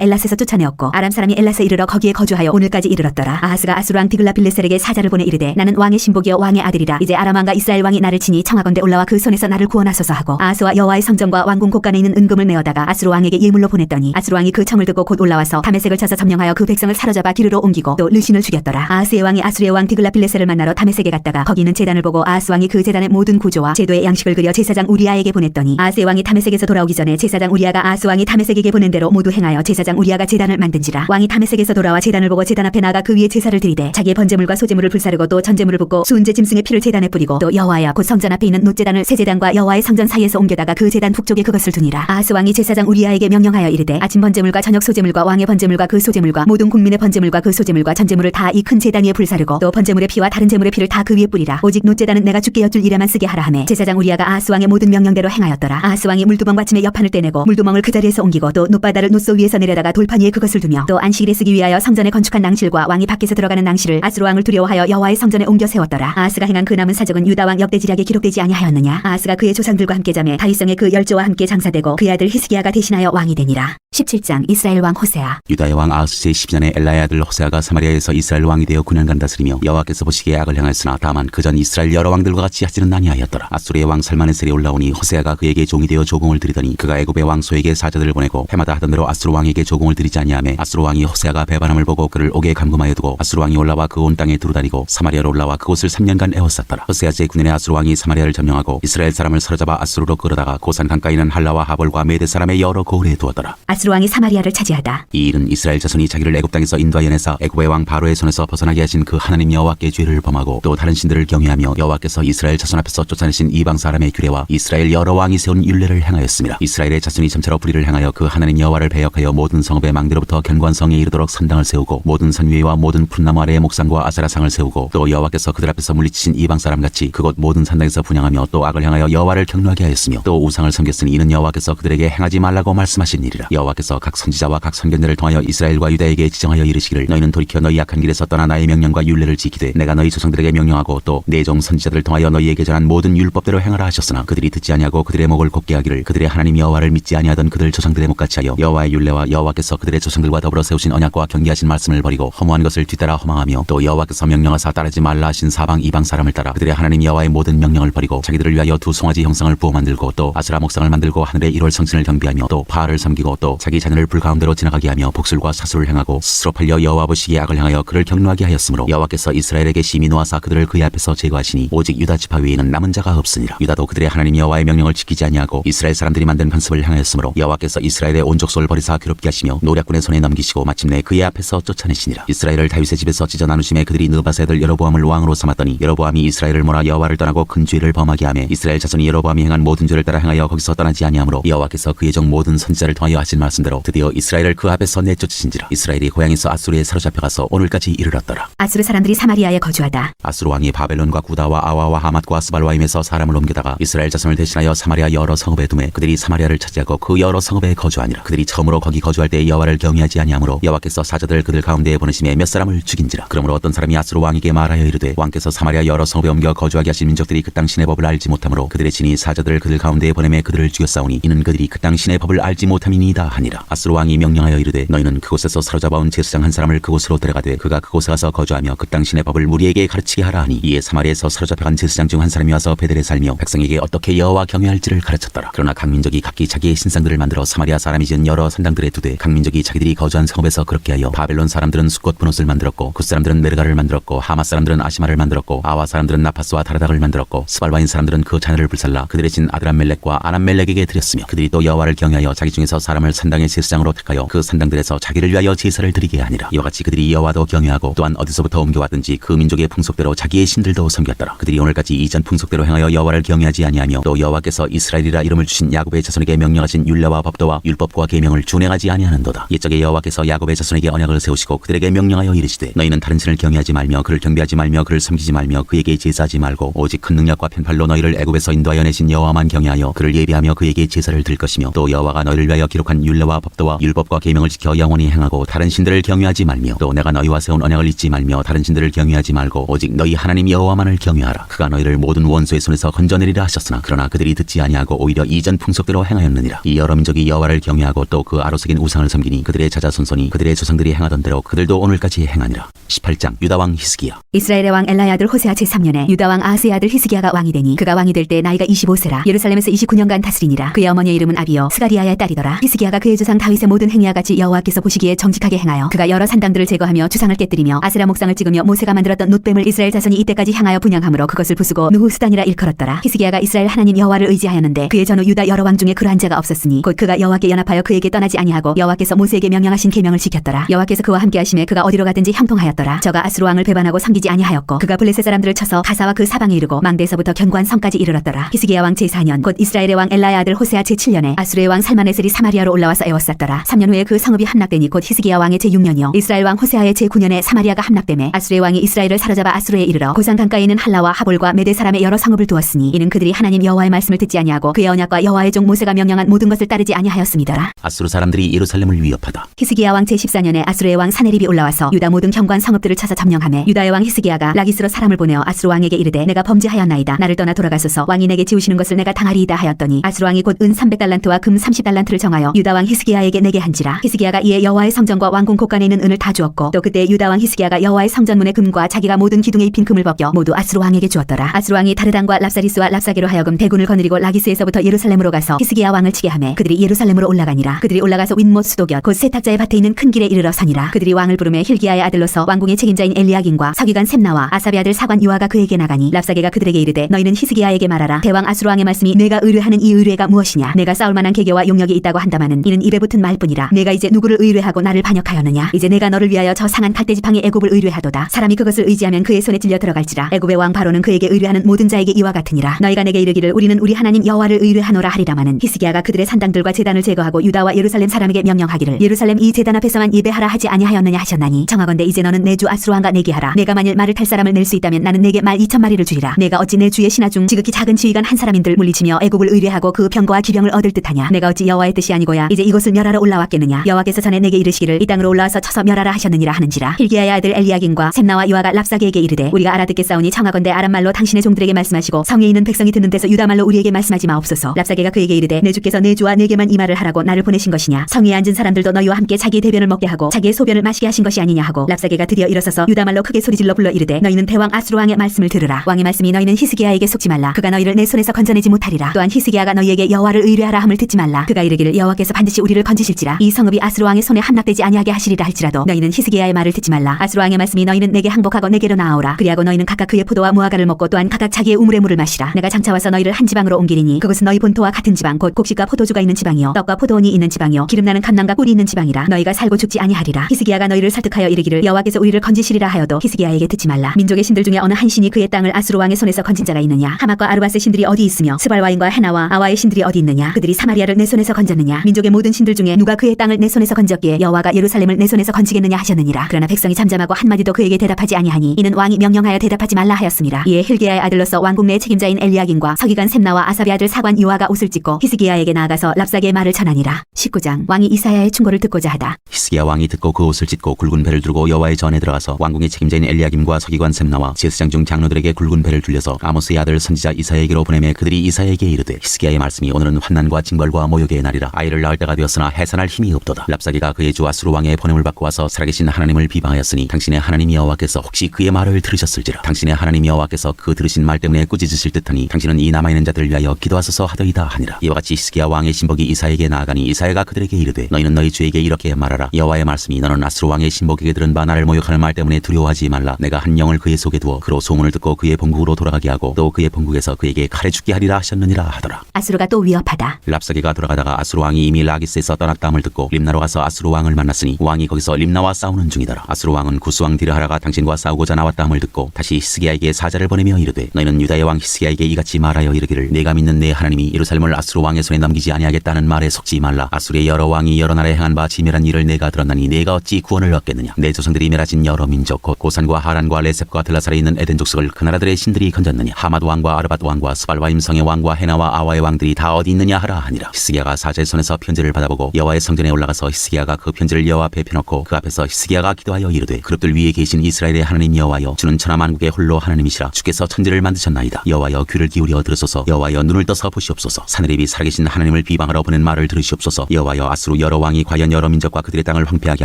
엘랏에서 쫓아내었고 아람 사람이 엘랏에 이르러 거기에 거주하여 오늘까지 이르렀더라. 아하스가 아수르 왕 디글라 빌레셀에게 사자를 보내 이르되 나는 왕의 신복이요 왕의 아들이라. 이제 아람 왕과 이스라엘 왕이 나를 치니 청하건대 올라와 그 손에서 나를 구원하소서 하고 아하스와 여호와의 성전과 왕궁 곳간에 있는 은금을 내어다가 아수르 왕에게 예물로 보냈더니 아수르 왕이 그 청을 듣고 곧 올라와서 다메섹을 쳐서 점령하여 그 백성을 사로잡아 기르로 옮기고 또 르신을 죽였더라. 아하스의 왕이 아수르의 왕 디글라 빌레셀을 만나러 다메섹에 갔다가 거기 있는 제단을 보고 아하스 왕이 그 제단의 모든 구조와 제도의 양식을 그려 제사장 우리아에게 보냈더니 아하스의 왕이 다메섹에서 돌아오기 전에 제사장 우리아가 아하스 왕이 다메섹에게 보낸 대로 모두 행하여 제사장 우리아가 제단을 만든지라. 왕이 다메섹에서 돌아와 제단을 보고 제단 앞에 나가 그 위에 제사를 드리되 자기의 번제물과 소제물을 불사르고 또 전제물을 붓고 수은제 짐승의 피를 제단에 뿌리고 또 여호와야 곧 성전 앞에 있는 놋제단을 새 제단과 여호와의 성전 사이에서 옮겨다가 그 제단 북쪽에 그것을 두니라. 아하스 왕이 제사장 우리아에게 명령하여 이르되 아침 번제물과 저녁 소제물과 왕의 번제물과 그 소제물과 모든 국민의 번제물과 그 소제물과 전제물을 다 이 큰 제단 위에 불사르고 또 번제물의 피와 다른 제물의 피를 다 그 위에 뿌리라. 오직 놋제단은 내가 주께 여쭐 일에만 쓰게 하라 하매 제사장 우리아가 아하스 왕의 모든 명령대로 행하였더라. 아하스 왕이 물두멍 받침에 옆판을 떼내고 물두멍을 그 자리에서 옮기고 또 놋바다를 놋소 위에서 내려다가 돌판 위에 그것을 두며 또 안식일에 쓰기 위하여 성전에 건축한 낭실과 왕이 밖에서 들어가는 낭실을 아스루 왕을 두려워하여 여호와의 성전에 옮겨 세웠더라. 아하스가 행한 그 남은 사적은 유다 왕 역대지략에 기록되지 아니하였느냐. 아하스가 그의 조상들과 함께 잠에 다윗성의 그 열조와 함께 장사되고 그의 아들 히스기야가 대신하여 왕이 되니라. 17장 이스라엘 왕 호세아. 유다의 왕 아하스 제12년에 엘라의 아들 호세아가 사마리아에서 이스라엘 왕이 되어 9년간 다스리며 여호와께서 보시기에 악을 행하였으나 다만 그전 이스라엘 여러 왕들과 같이 하지는 아니하였더라. 아수르의 왕 살마네셀이 올라오니 호세아가 그에게 종이 되어 조공을 드리더니 그가 애굽의 왕 소에게 사자들을 보내고 해마다 하던 대로 아수르 왕에게 조공을 드리지 아니하매 아수르 왕이 호세아가 배반함을 보고 그를 옥에 감금하여 두고 아수르 왕이 올라와 그 온 땅에 두루다니고 사마리아로 올라와 그곳을 3년간 에워쌌더라. 호세아 제9년에 아수르 왕이 사마리아를 점령하고 이스라엘 사람을 사로잡아 아수르로 끌어다가 고산 강가에 있는 할라와 하볼과 메대 사람의 여러 고을에 두었더라. 아수르 왕이 사마리아를 차지하다. 이 일은 이스라엘 자손이 자기를 애굽 땅에서 인도하여 내사 애굽의 왕 바로의 손에서 벗어나게 하신 그 하나님 여호와께 죄를 범하고 또 다른 신들을 경외하며 여호와께서 이스라엘 자손 앞에서 쫓아내신 이방 사람의 규례와 이스라엘 여러 왕이 세운 율례를 행하였습니다. 이스라엘의 자손이 점차로 불의를 행하여 그 하나님 여호와를 배역하여 모든 성읍의 망대로부터 견관성에 이르도록 선당을 세우고 모든 산 위에와 모든 풋나무 아래에 목상과 아세라상을 세우고 또 여호와께서 그들 앞에서 물리치신 이방 사람같이 그곳 모든 산당에서 분향하며 또 악을 향하여 여호와를 경노하게 하였으며 또 우상을 섬겼으니 이는 여호와께서 그들에게 행하지 말라고 말씀하신 일이라. 여호와께서 각 선지자와 각 선견자를 통하여 이스라엘과 유다에게 지정하여 이르시기를 너희는 돌이켜 너희 악한 길에서 떠나 나의 명령과 율례를 지키되 내가 너희 조상들에게 명령하고 또 내 종 선지자들을 통하여 너희에게 전한 모든 율법대로 행하라 하셨으나 그들이 듣지 아니하고 그들의 목을 곱게 하기를 그들의 하나님 여호와를 믿지 아니하던 그들 조상들의 목같이 하여 여호와의 율례와 여호와께서 그들의 조상들과 더불어 세우신 언약과 경계하신 말씀을 버리고 허무한 것을 뒤따라 허망하며 또 여호와께서 명령하사 따르지 말라 하신 사방 이방 사람을 따라 그들의 하나님 여호와의 모든 명령을 버리고 자기들을 위하여 두 송아지 형상을 부어 만들고 또 아스라 목상을 만들고 하늘의 1월 성신을 경배하며 또 바알을 섬기고 또 자기 자녀를 불 가운데로 지나가게 하며 복술과 사수를 행하고 스스로 팔려 여호와 보시기에 악을 향하여 그를 경노하게 하였으므로 여호와께서 이스라엘에게 심히 노하사 그들을 그의 앞에서 제거하시니 오직 유다 지파 외에는 남은 자가 없으니라. 유다도 그들의 하나님 여호와의 명령을 지키지 아니하고 이스라엘 사람들이 만든 관습을 향하였으므로 여호와께서 이스라엘의 온 족속을 버리사 괴롭게 하시며 노략군의 손에 넘기시고 마침내 그의 앞에서 쫓아내시니라. 이스라엘을 다윗의 집에서 찢어 나누심에 그들이 느바세 아들 여로보암을 왕으로 삼았더니 여로보암이 이스라엘을 몰아 여호와를 떠나고 큰 죄를 범하게 하며 이스라엘 자손이 여로보암이 행한 모든 죄를 따라 행하여 거기서 떠나지 아니하므로 여호와께서 그의 종 모든 선지자를 통하여 하신 말씀대로 드디어 이스라엘을 그 앞에서 내쫓으신지라. 이스라엘이 고향에서 아수르에 사로잡혀가서 오늘까지 이르렀더라. 아수르 사람들이 사마리아에 거주하다. 아수르 왕이 바벨론과 구다와 아와와 하맛과 스발와임에서 사람을 옮겨다가 이스라엘 자손을 대신하여 사마리아 여러 성읍에 두매 그들이 사마리아를 차지하고 그 여러 성읍에 거주하니라. 그들이 처음으로 거기 거주할 때 여호와를 경외하지 아니하므로 여호와께서 사자들을 그들 가운데에 보내심에 몇 사람을 죽인지라. 그러므로 어떤 사람이 아수르 왕에게 말하여 이르되 왕께서 사마리아 여러 성읍에 옮겨 거주하게 하신 민족들이 그 땅 신의 법을 알지 못하므로 그들의 신이 사자들을 그들 가운데에 보내매 그들을 죽였사오니 이는 그들이 그 땅 신의 법을 알지 못함이니이다 하니라. 아수르 왕이 명령하여 이르되 너희는 그곳에서 사로잡아온 제사장 한 사람을 그곳으로 데려가되 그가 그곳에 가서 거주하며 그 땅 신의 법을 무리에게 가르치게 하라 하니 이에 사마리아에서 사로잡혀간 제사장 중 한 사람이 와서 베델에 살며 백성에게 어떻게 여호와 경외할지를 가르쳤더라. 그러나 각 민족이 각기 자기의 신상들을 만들어 사마리아 사람이 지은 여러 산당들에 두되 각 민족이 자기들이 거주한 성읍에서 그렇게 하여 바벨론 사람들은 숫꽃 분옷을 만들었고 굿 사람들은 메르가를 만들었고 하맛 사람들은 아시마를 만들었고 아와 사람들은 나파스와 다르닥을 만들었고 스발와인 사람들은 그 자녀를 불살라 그들의 신 아드람멜렉과 아람멜렉에게 드렸으며 그들이 또 여호와를 경외하여 자기 중에서 사람을 산당의 제사장으로 택하여 그 산당들에서 자기를 위하여 제사를 드리게 하니라. 이와 같이 그들이 여호와도 경외하고 또한 어디서부터 옮겨왔든지 그 민족의 풍속대로 자기의 신들도 섬겼더라. 그들이 오늘까지 이전 풍속대로 행하여 여호와를 경외하지 아니하며 또 여호와께서 이스라엘이라 이름을 주신 야곱의 자손에게 명령하신 율례와 법도와 율법과 계명을 준행하지 아니하는도다. 옛적에 여호와께서 야곱의 자손에게 언약을 세우시고 그들에게 명령하여 이르시되 너희는 다른 신을 경외하지 말며 그를 경배하지 말며 그를 섬기지 말며 그에게 제사하지 말고 오직 큰 능력과 편팔로 너희를 애굽에서 인도하여 내신 여호와만 경외하여 그를 예비하며 그에게 제사를 드릴 것이며 또 여호와가 너희를 위하여 기록한 율례와 법도와 율법과 계명을 지켜 영원히 행하고 다른 신들을 경외하지 말며 또 내가 너희와 세운 언약을 잊지 말며 다른 신들을 경외하지 말고 오직 너희 하나님 여호와만을 경외하라. 그가 너희를 모든 원수의 손에서 건져내리라 하셨으나 그러나 그들이 듣지 아니하고 오히려 이전 풍속대로 행하였느니라. 이 여러 민족이 여호와를 경외하고 또 그 아로새긴 우상을 섬기니 그들의 자자손손이 그들의 조상들이 행하던 대로 그들도 오늘까지 행하니라. 18장 유다 왕 히스기야. 이스라엘의 왕 엘라의 아들 호세아 제3년에 유다 왕 아하스의 아들 히스기야가 왕이 되니 그가 왕이 될 때 나이가 25세라 예루살렘에서 29년간 다스리니라. 그의 어머니의 이름은 아비요 스가리아의 딸이더라. 히스기야가 그의 조상 다윗의 모든 행위와 같이 여호와께서 보시기에 정직하게 행하여 그가 여러 산당들을 제거하며 주상을 깨뜨리며 아세라 목상을 찍으며 모세가 만들었던 놋뱀을 이스라엘 자손이 이때까지 향하여 분향함으로 그것을 부수고 누후수단이라 일컬었더라. 히스기야가 이스라엘 하나님 여호와를 의지하였는데 그의 전후 유다 여러 왕 중에 그러한 자가 없었으니 곧 그가 여호와께 연합하여 그에게 떠나지 아니하고 여호와께서 모세에게 명령하신 계명을 지켰더라. 여호와께서 그와 함께 하심에 그가 어디로 가든지 형통하였더라. 저가 아수르 왕을 배반하고 섬기지 아니하였고 그가 블레셋 사람들을 쳐서 가사와 그 사방에 이르고 망대에서부터 견고한 성까지 이르렀더라. 히스기야 왕 제4년 곧 이스라엘의 왕 엘라의 아들 호세아 제7년에 아수르의 왕 살마네셀이 사마리아로 올라와서 에워쌌더라. 3년 후에 그 성읍이 함락되니 곧 히스기야 왕의 제6년이요 이스라엘 왕 호세아의 제9년에 사마리아가 함락되매 아수르의 왕이 이스라엘을 사로잡아 아수르에 이르러 고산 강가에 있는 할라와 하볼과 메대 사람의 여러 성읍을 두었으니 이는 그들이 하나님 여호와의 말씀을 듣지 아니하고 그의 언약과 여호와의 종 모세가 명령한 모든 것을 따르지 아니하였음이더라. 아수르 사람들이 예루살렘을 위협하다. 히스기야 왕 제14년에 아수르의 왕 사네립이 올라와서 유다 모든 경관 성읍들을 쳐서 점령하매 유다의 왕 히스기야가 라기스로 사람을 보내어 아수르 왕에게 이르되 내가 범죄하였나이다. 나를 떠나 돌아가소서. 왕이 내게 지우시는 것을 내가 당하리이다 하였더니 아수르 왕이 곧 은 300달란트와 금 30달란트를 정하여 유다 왕 히스기야에게 내게 한지라. 히스기야가 이에 여호와의 성전과 왕궁 곳간에 있는 은을 다 주었고 또 그때 유다 왕 히스기야가 여호와의 성전문의 금과 자기가 모든 기둥에 입힌 금을 벗겨 모두 아수르 왕에게 주었더라. 아수르 왕이 다르단과 랍사리스와 랍사게로 하여금 대군을 거느리고 라기스에서부터 예루살렘으로 가서 히스기야 왕을 마시게 하매 그들이 예루살렘으로 올라가니라. 그들이 올라가서 윗못 수도곁 곧 세탁자의 밭에 있는 큰 길에 이르러 서니라. 그들이 왕을 부르매 힐기야의 아들로서 왕궁의 책임자인 엘리야긴과 서기관 셈나와 아삽의 아들 사관 요아가 그에게 나가니 랍사게가 그들에게 이르되 너희는 히스기야에게 말하라. 대왕 아수르 왕의 말씀이 내가 의뢰하는 이 의뢰가 무엇이냐. 내가 싸울 만한 계계와 용력이 있다고 한다마는 이는 입에 붙은 말뿐이라. 내가 이제 누구를 의뢰하고 나를 반역하였느냐. 이제 내가 너를 위하여 저 상한 갈대 지팡이 애굽을 의뢰하도다. 사람이 그것을 의지하면 그의 손에 찔려 들어갈지라. 애굽의 왕 바로는 그에게 의뢰하는 모든 자에게 이와 같으니라. 너희가 내게 이르기를 우리는 우리 하나님 여호와를 의뢰하노라 하리라마는 히스기야가 그들의 산당들과 제단을 제거하고 유다와 예루살렘 사람에게 명령하기를 예루살렘 이 제단 앞에서만 예배하라 하지 아니하였느냐 하셨나니 정하건대 이제 너는 내 주 아수르 왕과 내게 하라. 내가 만일 말을 탈 사람을 낼 수 있다면 나는 내게 말 2,000마리를 주리라. 내가 어찌 내 주의 신하 중 지극히 작은 지휘관 한 사람인들 물리치며 애굽을 의뢰하고 그 병거와 기병을 얻을 듯하냐. 내가 어찌 여호와의 뜻이 아니고야 이제 이곳을 멸하러 올라왔겠느냐. 여호와께서 전에 내게 이르시기를 이 땅으로 올라와서 쳐서 멸하라 하셨느니라 하는지라. 힐기야의 아들 엘리야긴과 셈나와 요아가 랍사게에게 이르되 우리가 알아듣겠사오니 청하건대 아람말로 당신의 종들에게 말씀하시고 성에 있는 백성이 듣는 데서 유다말로 우리에게 말씀하지 마옵소서. 랍사게가 그에게 이르되 내 주께서 내 주와 내게만 이 말을 하라고 나를 보내신 것이냐. 성에 앉은 사람들도 너희와 함께 자기의 대변을 먹게 하고 자기의 소변을 마시게 하신 것이 아니냐 하고 랍사게가 드디어 일어서서 유다말로 크게 소리질러 불러 이르되 너희는 대왕 아수르 왕의 말씀을 들으라. 왕의 말씀이 너희는 히스기야에게 속지 말라. 그가 너희를 내 손에서 건져내지 못하리라. 또한 히스기야가 너희에게 여호와를 의뢰하라 함을 듣지 말라. 그가 이르기를 여호와께서 반드시 우리를 건지실지라. 이 성읍이 아수르 왕의 손에 함락되지 아니하게 하시리라 할지라도 너희는 히스기야의 말을 듣지 말라. 아수르 왕의 말씀이 너희는 내게 항복하고 내게로 나아오라. 그리하고 너희는 각각 그의 포도와 무화과를 먹고 또한 각각 자기의 우물의 물을 마시라. 내가 장차 와서 너희를 한 지방으로 옮기리니 그것은 너희 본토와 같은 지방 곧 곡식과 포도주가 있는 지방이요 떡과 포도원이 있는 지방이요 기름나는 감남과 꿀이 있는 지방이라. 너희가 살고 죽지 아니하리라. 히스기야가 너희를 설득하여 이르기를 여호와께서 우리를 건지시리라 하여도 히스기야에게 듣지 말라. 민족의 신들 중에 어느 한 신이 그의 땅을 아수르 왕의 손에서 건진 자가 있느냐. 하맛과 아르바스의 신들이 어디 있으며 스발와인과 헤나와 아와의 신들이 어디 있느냐. 그들이 사마리아를 내 손에서 건졌느냐. 민족의 모든 신들 중에 누가 그의 땅을 내 손에서 건졌기에 여호와가 예루살렘을 내 손에서 건지겠느냐 하셨느니라. 그러나 백성이 잠잠하고 한마디도 그에게 대답하지 아니하니 이는 왕이 명령하여 대답하지 말라 하였습니다. 이에 힐기야의 아들로서 왕궁 내 책임자인 엘리야긴과 서기관 셈나와 아삽의 아들 사관 요아가 옷을 찢고 히스기야에게 나아가서 랍사게의 말을 전하니라. 19장. 왕이 이사야의 충고를 듣고자 하다. 히스기야 왕이 듣고 그 옷을 찢고 굵은 배를 두르고 여호와의 전에 들어가서 왕궁의 책임자인 엘리야김과 서기관 셈나와 제사장 중 장로들에게 굵은 배를 둘려서 아모스의 아들 선지자 이사야에게로 보내매 그들이 이사야에게 이르되 히스기야의 말씀이 오늘은 환난과 징벌과 모욕의 날이라. 아이를 낳을 때가 되었으나 해산할 힘이 없도다. 랍사게가 그의 주 아수르 왕의 보냄을 받고 와서 살아계신 하나님을 비방하였으니 당신의 하나님 여호와께서 혹시 그의 말을 들으셨을지라. 당신의 하나님 여호와께서 그 들으신 말 때문에 꾸짖으실 듯하니 당신은 이 남아있는 자들을 위하여 기도하소서 하더이다 하니라. 이와 같이 히스기야 왕의 신복이 이사야에게 나아가니 이사야가 그들에게 이르되 너희는 너희 주에게 이렇게 말하라. 여호와의 말씀이 너는 아수르 왕의 신복에게 들은 바 나를 모욕하는 말 때문에 두려워하지 말라. 내가 한 영을 그의 속에 두어 그로 소문을 듣고 그의 본국으로 돌아가게 하고 또 그의 본국에서 그에게 칼에 죽게 하리라 하셨느니라 하더라. 아수르가 또 위협하다. 랍사게가 돌아가다가 아수르 왕이 이미 라기스에서 떠났다함을 듣고 림나로 가서 아수르 왕을 만났으니 왕이 거기서 림나와 싸우는 중이더라. 아수르 왕은 구스왕 디르하라가 당신과 싸우고자 나왔다함을 듣고 다시 히스기야에게 사자를 보내며 이르되 너희는 유다의 왕 히스기야에게 이같이 말하여 이르기를 내가 믿는 내 하나님이 예루살렘을 아수르 왕의 손에 넘기지 아니하겠다는 말에 속지 말라. 아수르의 여러 왕이 여러 나라에 행한 바 지멸한 일을 내가 들었나니 내가 어찌 구원을 얻겠느냐. 내 조상들이 멸하진 여러 민족 곧 고산과 하란과 레셉과 들라살에 있는 에덴 족속을 그 나라들의 신들이 건졌느냐. 하맛 왕과 아르밧 왕과 스발와임 성의 왕과 헤나와 아와의 왕들이 다 어디 있느냐 하라 하니라. 히스기야가 사자의 손에서 편지를 받아보고 여호와의 성전에 올라가서 히스기야가 그 편지를 여호와 앞에 펴놓고 그 앞에서 히스기야가 기도하여 이르되 그룹들 위에 계신 이스라엘의 하나님 여호와여 주는 천하만국의 홀로 하나님이시라. 주께서 천지를 만드셨나이다. 여호와여 귀를 기울여 들으소서. 여호와여 눈을 떠서 보시옵소서. 사느립이 살아계신 하나님을 비방하러 보낸 말을 들으시옵소서. 여호와여 아수르 여러 왕이 과연 여러 민족과 그들의 땅을 황폐하게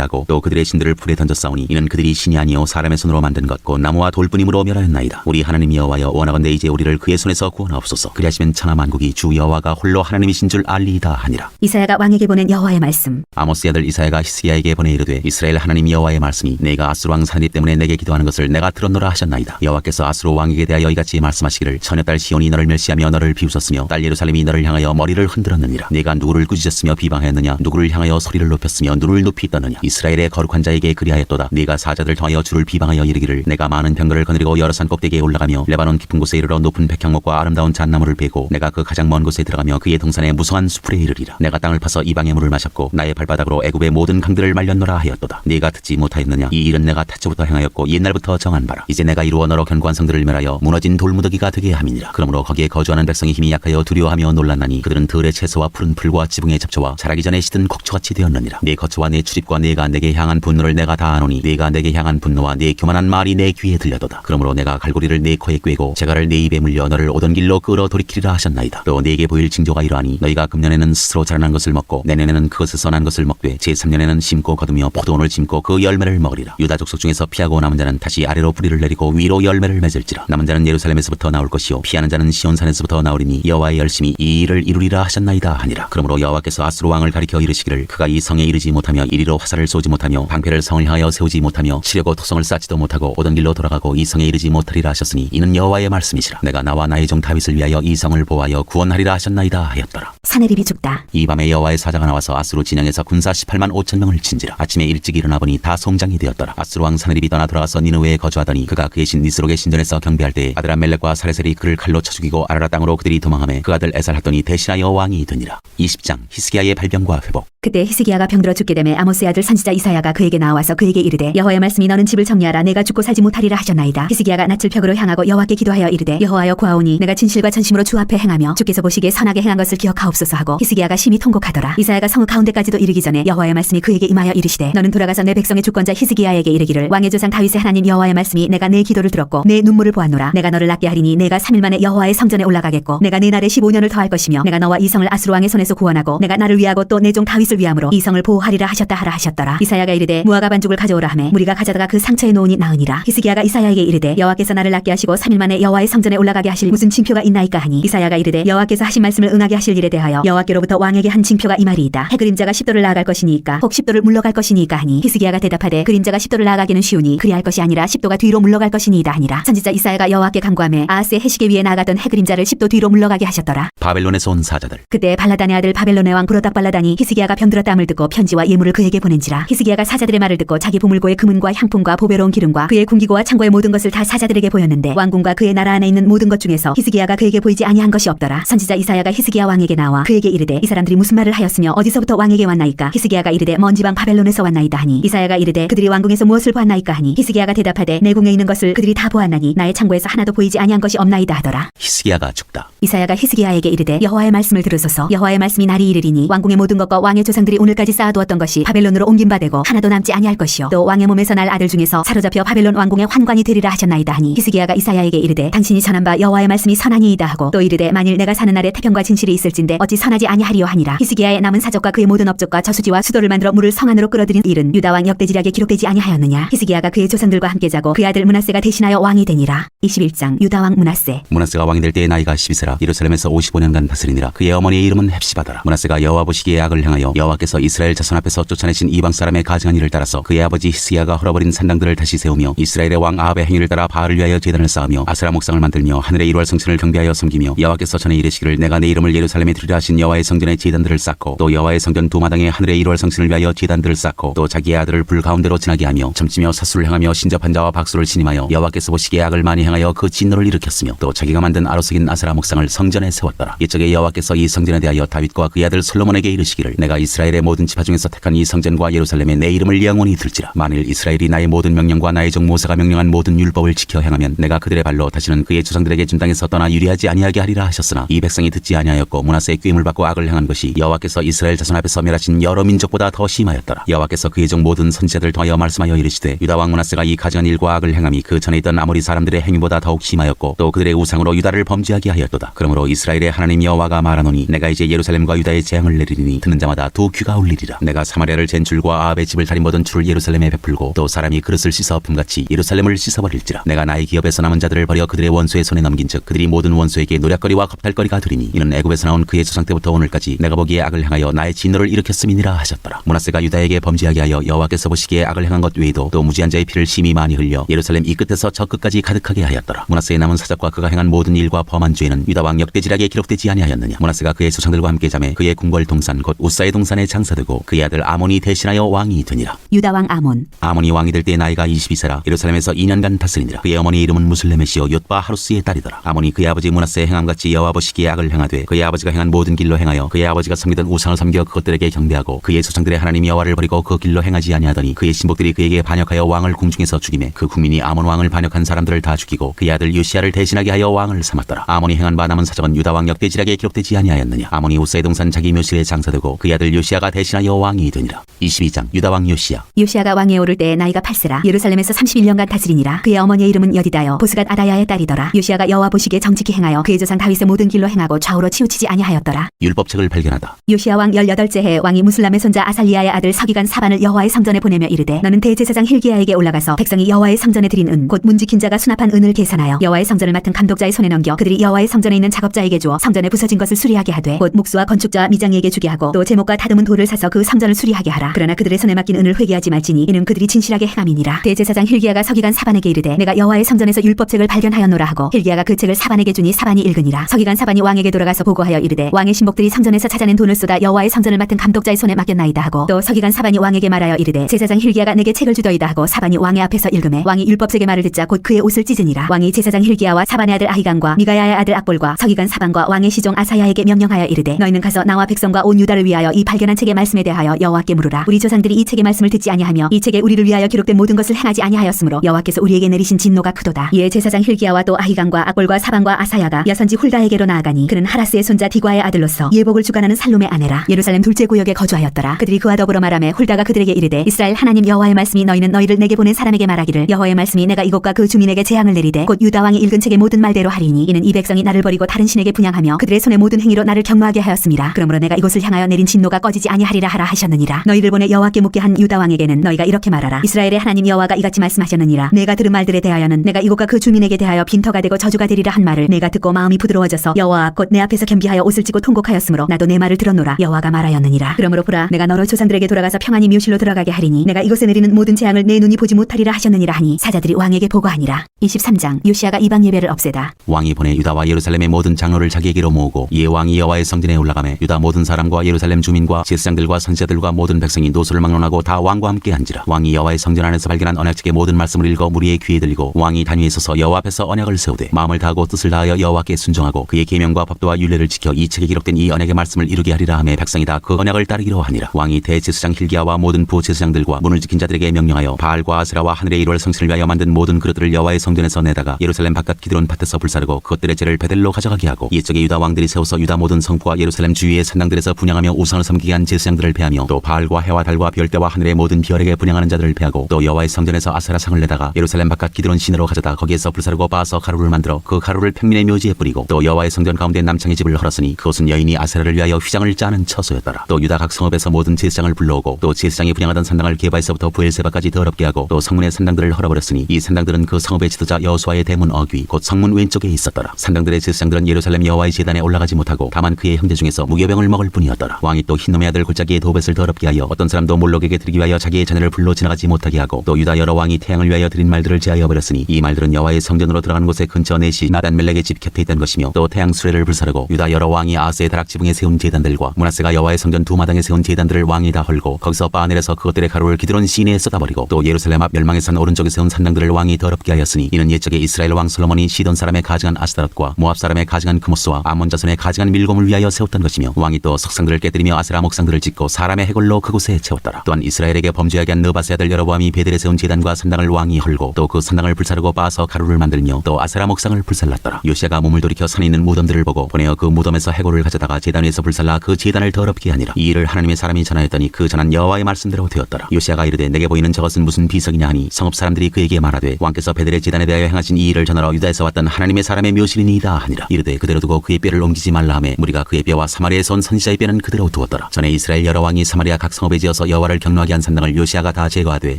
하고 또 그들의 신들을 불에 던졌사오니 이는 그들이 신이 아니요 사람의 손으로 만든 것 곧 나무와 돌뿐임으로 멸하였나이다. 우리 하나님 여호와여 원하건대 이제 우리를 그의 손에서 구원하옵소서. 그리하시면 천하만국이 주 여호와가 홀로 하나님이신 줄 알리이다 하니라. 이사야가 왕에게 보낸 여호와의 말씀. 아모스의 아들 이사야가 히스기야에게 보내 이르되 이스라엘 하나님 여호와의 말씀이 내가 아수르 왕 사느립 때문에 내게 기도하는 것을 내가 들었노라 하셨나이다. 여호와께서 아수르 왕에게 대하여 이같이 말씀하시기를 처녀딸 시온이 너를 멸시하며 너를 비웃었으며 딸 예루살렘이 너를 향하여 머리를 흔들었느니라. 내가 누구를 꾸짖었으며 비방하였느냐. 누구를 향하여 소리를 높였으며 눈을 높이 떠느냐. 이스라엘의 거룩한 자에게 그리하였도다. 네가 사자들 통하여 주를 비방하여 이르기를 내가 많은 병거를 거느리고 여러 산 꼭대기에 올라가며 레바논 깊은 곳에 이르러 높은 백향목과 아름다운 잣나무를 베고 내가 그 가장 먼 곳에 들어가며 그의 동산에 무성한 수풀에 이르리라. 내가 땅을 파서 이방의 물을 마셨고 나의 발바닥으로 애굽의 모든 강들을 말렸노라 하였도다. 네가 듣지 못하였느냐. 이 일은 내가 타초부터 행하였고 옛날부터 정한 바라. 이제 내가 이루어 너로 견고한 성들을 멸하여 무너진 돌무더기가 되게 함이니라. 그러므로 거기에 거주하는 백성의 힘이 약하여 두려워하며 놀랐나니 그들은 들의 채소와 푸른 풀과 지붕의 잡초와 자라기 전에 시든 곡초같이 되었느니라. 네 거처와 네 출입과 네가 내게 향한 분노를 내가 다 아노니 네가 내게 향한 분노와 네 교만한 말이 내 귀에 들려도다. 그러므로 내가 갈고리를 네 코에 꿰고 재갈을 네 입에 물려 너를 오던 길로 끌어 돌이키리라 하셨나이다. 또 네게 보일 징조가 이러하니 너희가 금년에는 스스로 자라난 것을 먹고 내년에는 그것에서 난 것을 먹되 제3년에는 심고 거두며 포도원을 심고 그 열매를 먹으리라. 유다 족속 중에서 피하고 남은 자는 다시 아래로 뿌리를 내리고 위로 열매를 맺을지라. 남은 자는 예루살렘에서부터 나올 것이요 피하는 자는 시온산에서부터 나오리니 여호와의 열심히 이 일을 이루리라 하셨나이다. 하셨나이다 하니라. 그러므로 여호와께서 아수르 왕을 가리켜 이르시기를 그가 이 성에 이르지 못하며 이리로 화살을 쏘지 못하며 방패를 성을 향하여 세우지 못하며 치려고 토성을 쌓지도 못하고 오던 길로 돌아가고 이 성에 이르지 못하리라 하셨으니 이는 여호와의 말씀이시라. 내가 나와 나의 종 다윗을 위하여 이 성을 보호하여 구원하리라 하셨나이다 하였더라. 사내립이 죽다. 이 밤에 여호와의 사자가 나와서 아수르 진영에서 군사 18만 5천 명을 친지라. 아침에 일찍 일어나 보니 다 송장이 되었더라. 아수르 왕 사내립이 떠나 돌아가서 니느웨에 거주하더니 그가 그의 신 니스록의 신전에서 경배할 때에 아드람멜렉과 사레셀이 그를 칼로 쳐 죽이고 아라라 땅으로 그들이 도망하며 그 아들 에살핫돈이 대신하여 왕이 되니라. 20장 히스기야의 발병과 회복. 그때 히스기야가 병들어 죽게 되매 아모스의 아들 선지자 이사야가 그에게 나와서 그에게 이르되 여호와의 말씀이 너는 집을 정리하라 내가 죽고 살지 못하리라 하셨나이다. 히스기야가 낯을 벽으로 향하고 여호와께 기도하여 이르되 여호와여 구하오니 내가 진실과 전심으로 주 앞에 행하며 주께서 보시기에 선하게 행한 것을 기억하옵소서 하고 히스기야가 심히 통곡하더라. 이사야가 성읍 가운데까지도 이르기 전에 여호와의 말씀이 그에게 임하여 이르시되 너는 돌아가서 내 백성의 주권자 히스기야에게 이르기를 왕의 조상 다윗의 하나님 여호와의 말씀이 내가 내 기도를 들었고 내 눈물을 보았노라. 내가 너를 낫게 하리니 내가 3일 만에 여호와의 성전에 올라가겠고 내가 네 날에 15년을 더할 것이며 내가 너와 이 성을 아수르 왕의 손에서 구원하고 내가 나를 위하고 또 내 종 다윗을 위함으로 이 성을 보호하리라 하셨다 하라 하셨더라. 이사야가 이르되 무화과 반죽을 가져오라 하매 무리가 가져다가 그 상처에 놓으니 나으니라. 히스기야가 이사야에게 이르되 여호와께서 나를 낫게 하시고 3일 만에 여호와의 성전에 올라가게 하실 무슨 징표가 있나이까 하니 이사야가 이르되 여호와께서 하신 말씀을 응하게 하실 일에 대하여 여호와께로부터 왕에게 한 징표가 이 말이이다. 해 그림자가 10도를 나아갈 것이니까 혹 10도를 물러갈 것이니까 하니 히스기야가 대답하되 그림자가 10도를 나아가기는 쉬우니 그리할 것이 아니라 10도가 뒤로 물러갈 것이니이다 하니라. 선지자 이사야가 여호와께 간구하매 아하스의 해시계 위에 나아가던 해 그림자를 10도 뒤로 물러가게 하셨더라. 바벨론에서 온 사자들. 그때 발라단의 아들 바벨론의 왕 브로닥 발라단이 히스기야가 병들었다함을 듣고 편지와 예물을 그에게 보낸지라. 히스기야가 사자들의 말을 듣고 자기 보물고의 금은과 향품과 보배로운 기름과 그의 궁기고와 창고의 모든 것을 다 사자들에게 보였는데 왕궁과 그의 나라 안에 있는 모든 것 중에서 히스기야가 그에게 보이지 아니한 것이 없더라. 선지자 이사야가 히스기야 왕에게 나와 그에게 이르되 이 사람들이 무슨 말을 하였으며 어디서부터 왕에게 왔나이까. 히스기야가 이르되 먼 지방 바벨론에서 왔나이다 하니 이사야가 이르되 그들이 왕궁에서 무엇을 보았나이까 하니 히스기야가 대답하되 내 궁에 있는 것을 그들이 다 보았나니 나의 창고에서 하나도 보이지 아니한 것이 없나이다 하더라. 히스기야가 죽다. 이사야가 히스기야에게 이르되 여호와의 말씀을 들으소서. 여호와의 말씀이 날이 이르리니 왕궁의 모든 것과 왕의 조상들이 오늘까지 쌓아두었던 것이 바벨론으로 옮긴 바 되고 하나도 남지 아니할 것이요 또 왕의 몸에서 날 아들 중에서 사로잡혀 바벨론 왕궁의 환관이 되리라 하셨나이다 하니 히스기야가 이사야에게 이르되 당신이 전한 바 여호와의 말씀이 선하니이다 하고 또 이르되 만일 내가 사는 날에 태평과 진실이 있을진데 어찌 선하지 아니하리요 하니라. 히스기야의 남은 사적과 그의 모든 업적과 저수지와 수도를 만들어 물을 성 안으로 끌어들인 일은 유다 왕 역대지략에 기록되지 아니하였느냐. 히스기야가 그의 조상들과 함께 자고 그의 아들 므낫세가 대신하여 왕이 되니라. 21장 유다 왕 므낫세. 므낫세가 왕이 될 때의 나이가 12세라 예루살렘에서 55년간 다스리니라. 그의 어머니의 이름은 헵시바더라. 므낫세가 여호와 보시기에 악을 행하여 여호와께서 이스라엘 자손 앞에서 쫓아내신 이방 사람의 가증한 일을 따라서 그의 아버지 히스기야가 헐어버린 산당들을 다시 세우며 이스라엘의 왕 아합의 행위를 따라 바알을 위하여 제단을 쌓으며 아세라 목상을 만들며 하늘의 일월 성천을 경배하여 섬기며 여호와께서 전에 이르시기를 내가 내 이름을 예루살렘에 두리라 하신 여호와의 성전에 제단들을 쌓고 또 여호와의 성전 두 마당에 하늘의 일월 성천을 위하여 제단들을 쌓고 또 자기의 아들을 불 가운데로 지나게 하며 점치며 사수를 행하며 신접한 자와 박수를 신임하여 여호와께서 보시기에 악을 많이 행하여 그 진노를 일으켰으며 또 자기가 만든 아로색인 아세라 목상을 성전에 세웠더라. 이쪽에 여호와께서 이 성전에 대하여 다윗과 그의 아들 솔로몬에게 이르시기를 내가 이스라엘의 모든 지파 중에서 택한 이 성전과 예루살렘에 내 이름을 영원히 둘지라. 만일 이스라엘이 나의 모든 명령과 나의 종 모세가 명령한 모든 율법을 지켜 행하면 내가 그들의 발로 다시는 그의 조상들에게 준 땅에서 떠나 유리하지 아니하게 하리라 하셨으나 이 백성이 듣지 아니하였고 므낫세의 꾀임을 받고 악을 행한 것이 여호와께서 이스라엘 자손 앞에서 멸하신 여러 민족보다 더 심하였더라. 여호와께서 그의 종 모든 선지자들 통하여 말씀하여 이르시되 유다 왕 므낫세가 이 가증한 일과 악을 행함이 그 전에 있던 아모리 사람들의 행위보다 더욱 심하였고 또 그들의 우상으로 유다를 범죄하게 하였도다. 그러므로 이스라엘의 하나님 여호와가 말하노니 내가 이제 예루살렘과 유다의 재앙을 내리리니 듣는 자마다 두 귀가 울리리라. 내가 사마리아를 잰 줄과 아합의 집을 다린 모든 줄을 예루살렘에 베풀고 또 사람이 그릇을 씻어 품같이 예루살렘을 씻어버릴지라. 내가 나의 기업에서 남은 자들을 버려 그들의 원수의 손에 넘긴즉 그들이 모든 원수에게 노략거리와 겁탈거리가 되리니 이는 애굽에서 나온 그의 조상 때부터 오늘까지 내가 보기에 악을 행하여 나의 진노를 일으켰음이니라 하셨더라. 므낫세가 유다에게 범죄하게 하여 여호와께서 보시기에 악을 행한 것 외에도 또 무지한 자의 피를 심히 많이 흘려 예루살렘 이 끝에서 저 끝까지 가득하게 하였더라. 므낫세의 남은 사적과 그가 행한 모든 일과 범한 죄는 유다 왕 역대지략에 기록되지 아니하였느냐. 므낫세가 그의 조상들과 함께 자매 그의 궁궐 동산 곧 우사의 동산에 장사되고 그의 아들 아몬이 대신하여 왕이 되니라. 유다 왕 아몬. 아몬이 왕이 될 때 나이가 22세라 예루살렘에서 2년간 다스리니라. 그의 어머니 이름은 무슬레메시오 옅바 하루스의 딸이더라. 아몬이 그의 아버지 므낫세의 행함같이 여호와 보시기에 악을 행하되 그의 아버지가 행한 모든 길로 행하여 그의 아버지가 섬기던 우상을 섬겨 그것들에게 경배하고 그의 조상들의 하나님 여호와를 버리고 그 길로 행하지 아니하더니 그의 신복들이 그에게 반역하여 왕을 궁중에서 죽이매 그 국민이 아몬 왕을 반역한 사람들을 다 죽이고 그의 아들 요시야를 대신하게 하여 왕을 삼았더라. 아몬이 행한 바 남은 사적은 유다 왕 역대지략에 기록되지 아니하였느냐. 아몬이 우사의 동산 자기 묘실에 장사되고 그의 아들 요시야가 대신하여 왕이 되니라. 22장 유다 왕 요시야. 요시야가 왕에 오를 때 나이가 8세라. 예루살렘에서 31년간 다스리니라. 그의 어머니의 이름은 여디다요 보스갓 아다야의 딸이더라. 요시야가 여호와 보시기에 정직히 행하여 그의 조상 다윗의 모든 길로 행하고 좌우로 치우치지 아니하였더라. 율법책을 발견하다. 요시야 왕 18째 해 왕이 무슬람의 손자 아살리야의 아들 서기관 사반을 여호와의 성전에 보내며 이르되 너는 대제사장 힐기야에게 올라가서 백성이 여호와의 성전에 드린 은 곧 문지킨 자가 수납한 은을 계산하여 여호와의 성전을 맡은 감독자의 손에 넘겨 그들이 여호와의 성전에 있는 작업자에게 주어 성전에 부서진 것을 수리하게 하되 곧 목수와 건축자와 미장이에게 주게 하고 또 제목과 다듬은 돌을 사서 그 성전을 수리하게 하라. 그러나 그들의 손에 맡긴 은을 회개하지 말지니 이는 그들이 진실하게 행함이니라. 대제사장 힐기야가 서기관 사반에게 이르되 내가 여호와의 성전에서 율법책을 발견하였노라 하고 힐기야가 그 책을 사반에게 주니 사반이 읽으니라. 서기관 사반이 왕에게 돌아가서 보고하여 이르되 왕의 신복들이 성전에서 찾아낸 돈을 쏟아 여호와의 성전을 맡은 감독자의 손에 맡겼나이다 하고 또 서기관 사반이 왕에게 말하여 이르되 제사장 힐기야가 내게 책을 주더이다 하고 사반이 왕의 앞에서 읽음에 왕이 율법책의 말을 듣자 곧 그의 옷을 찢으니라. 왕이 제사장 힐기야와 사반의 아들 아히간과 미가야의 아들 악볼과 서기관 사반과 왕의 시종 아사야에게 명령하여 이르되 너희는 가서 나와 백성과 온 유다를 위하여 이 발견한 책의 말씀에 대하여 여호와께 물으라. 우리 조상들이 이 책의 말씀을 듣지 아니하며 이 책에 우리를 위하여 기록된 모든 것을 행하지 아니하였으므로 여호와께서 우리에게 내리신 진노가 크도다. 이에 제사장 힐기야와 또 아히간과 악볼과 사반과 아사야가 여선지 훌다에게로 나아가니 그는 하라스의 손자 디과의 아들로서 예복을 주관하는 살룸의 아내라. 예루살렘 둘째 구역에 거주하였더라. 그들이 그와 더불어 말하며 훌다가 그들에게 이르되 이스라엘 하나님 여호와의 말씀이 너희는 너희를 내게 보낸 사람에게 말하기를 여호와의 말씀이 내가 이곳과 그 주민에게 재앙을 내리되 곧 유다 왕이 읽은 책의 모든 말대로 하리니 이는 이 백성이 나를 버리고 다른 신에게 분향하며 그들의 손의 모든 행위로 나를 경노하게 하였습니다. 그러므로 내가 이곳을 향하여 내린 진노가 꺼지지 아니하리라 하라 하셨느니라. 너희를 보내 여호와께 묻게 한 유다 왕에게는 너희가 이렇게 말하라. 이스라엘의 하나님 여호와가 이같이 말씀하셨느니라. 내가 들은 말들에 대하여는 내가 이곳과 그 주민에게 대하여 빈터가 되고 저주가 되리라 한 말을 내가 듣고 마음이 부드러워져서 여호와 곧 내 앞에서 겸비하여 옷을 찢고 통곡하였으므로 나도 내 말을 들었노라. 여호와가 말하였느니라. 그러므로 보라 내가 너로 조상들에게 돌아가서 평안히 묘실로 들어가게 하리니 내가 이곳에 내리는 모든 재앙을 내 눈이 보지 못하리라 하셨느니라 하니 사자들이 왕에게 보고하니라. 23장 요시야가 이방 예배를 없애다. 왕이 보내 유다와 예루살렘의 모든 장로를 자기에게로 모으고 이에 왕이 여호와의 성전에 올라가매 유다 모든 사람과 예루살렘 주민과 제사장들과 선지자들과 모든 백성이 노소를 막론하고 다 왕과 함께 앉으라. 왕이 여호와의 성전 안에서 발견한 언약책의 모든 말씀을 읽어 무리의 귀에 들리고 왕이 단위에 서서 여호와 앞에서 언약을 세우되 마음을 다하고 뜻을 다하여 여호와께 순종하고 그의 계명과 법도와 율례를 지켜 이 책에 기록된 이 언약의 말씀을 이루게 하리라 하며 백성이 다 그 언약을 따르기로 하니라. 왕이 대제사장 힐기야와 모든 부제사장들과 문을 지킨 자들에게 명령하여 바알과 아세라와 하늘의 일월 성신을 위하여 만든 모든 그릇들을 여호와의 성전에서 내다가 예루살렘 바깥 기드론 밭에서 불사르고 그것들의 죄를 베델로 가져가게 하고 옛적에 유다 왕들이 세워서 유다 모든 성부와 예루살렘 주위의 산당들에서 분향하며 우상을 섬기게 한 제사장들을 패하며 또 바알과 해와 달과 별대와 하늘의 모든 별에게 분향하는 자들을 패하고 또 여호와의 성전에서 아세라상을 내다가 예루살렘 바깥 기드론 시내로 가져다 거기에서 불사르고 빻아서 가루를 만들어 그 가루를 평민의 묘지에 뿌리고 또 여호와의 성전 가운데 남창의 집을 헐었으니 그것은 여인이 아세라를 위하여 휘장을 짜는 처소였더라. 또 유다 각 성읍에서 모든 제사장을 불러오고 또 제사장이 분향하던 산당을 게바에서부터 부엘세바까지 더럽게 하고 또 성문의 산당들을 헐어버렸으니 이 산당들은 그 성읍의 지도자 여호수아의 대문 어귀 곧 성문 왼쪽에 있었더라. 산당들의 제사장들은 예루살렘 여호와의 제단에 올라가지 못하고 다만 그의 형제 중에서 무교병을 먹을 뿐이었더라. 왕이 또 흰놈의 아들 골짜기의 도벳을 더럽게 하여 어떤 사람도 몰록에게 드리기 위하여 자기의 자녀를 불러 지나가지 못하게 하고 또 유다 여러 왕이 태양을 위하여 드린 말들을 제하여 버렸으니 이 말들은 여호와의 성전으로 들어가는 곳에 근처 넷이 나단멜렉의 집 곁에 있던 것이며 또 태양 수레를 불사르고 유다 여러 왕이 아하스의 다락 지붕에 세운 제단들과 므낫세가 여호와의 성전 두 마당에 세운 제단들을 왕이 다 헐고 거기서 바하넬에서 그것들의 가루를 기드론 시내에 쏟아버리고 또 예루살렘 앞 멸망의 산 오른쪽에 세운 산당들을 왕이 더럽게 하였으니 이는 옛적에 이스라엘 왕 솔로몬이 시돈 사람의 가증한 아스타롯과 모압 사람의 가증한 크모스와 아몬 자손의 가증한 밀곰을 위하여 세웠던 것이며 왕이 또 석상들을 깨뜨리며 아세라 목상들을 짓고 사람의 해골로 그곳에 채웠더라. 또한 이스라엘에게 범죄하게 한 느바스의 아들 여로보암이 베델에 세운 제단과 산당을 왕이 헐고 또 그 산당을 불사르고 빻아서 가루를 만들며 또 아세라 목상을 불살랐더라. 요시야가 몸을 돌이켜 산에 있는 무덤들을 보고 보내어 그 무덤에서 해골을 가져다가 제단 위에서 불살라 그 제단을 더럽게 하니라. 이 일을 하나님의 사람이 전하였더니 그 전한 여호와의 말씀대로 되었더라. 요시야가 이르되 내게 보이는 저것은 무슨 비석이냐 하니 성읍 사람들이 그에게 말하되 왕께서 베델의 제단에 대하여 행하신 이 일을 전하러 유다에서 왔던 하나님의 사람의 묘실이니이다 하니라. 이르되 그대로 두고 그의 뼈를 옮기지 말라 하매 무리가 그의 뼈와 사마리아에서 온 선지자의 뼈는 그대로 두었더라. 전에 이스라엘 여러 왕이 사마리아 각 성읍에 지어서 여호와를 경노하게 한 산당을 요시야가 다 제거하되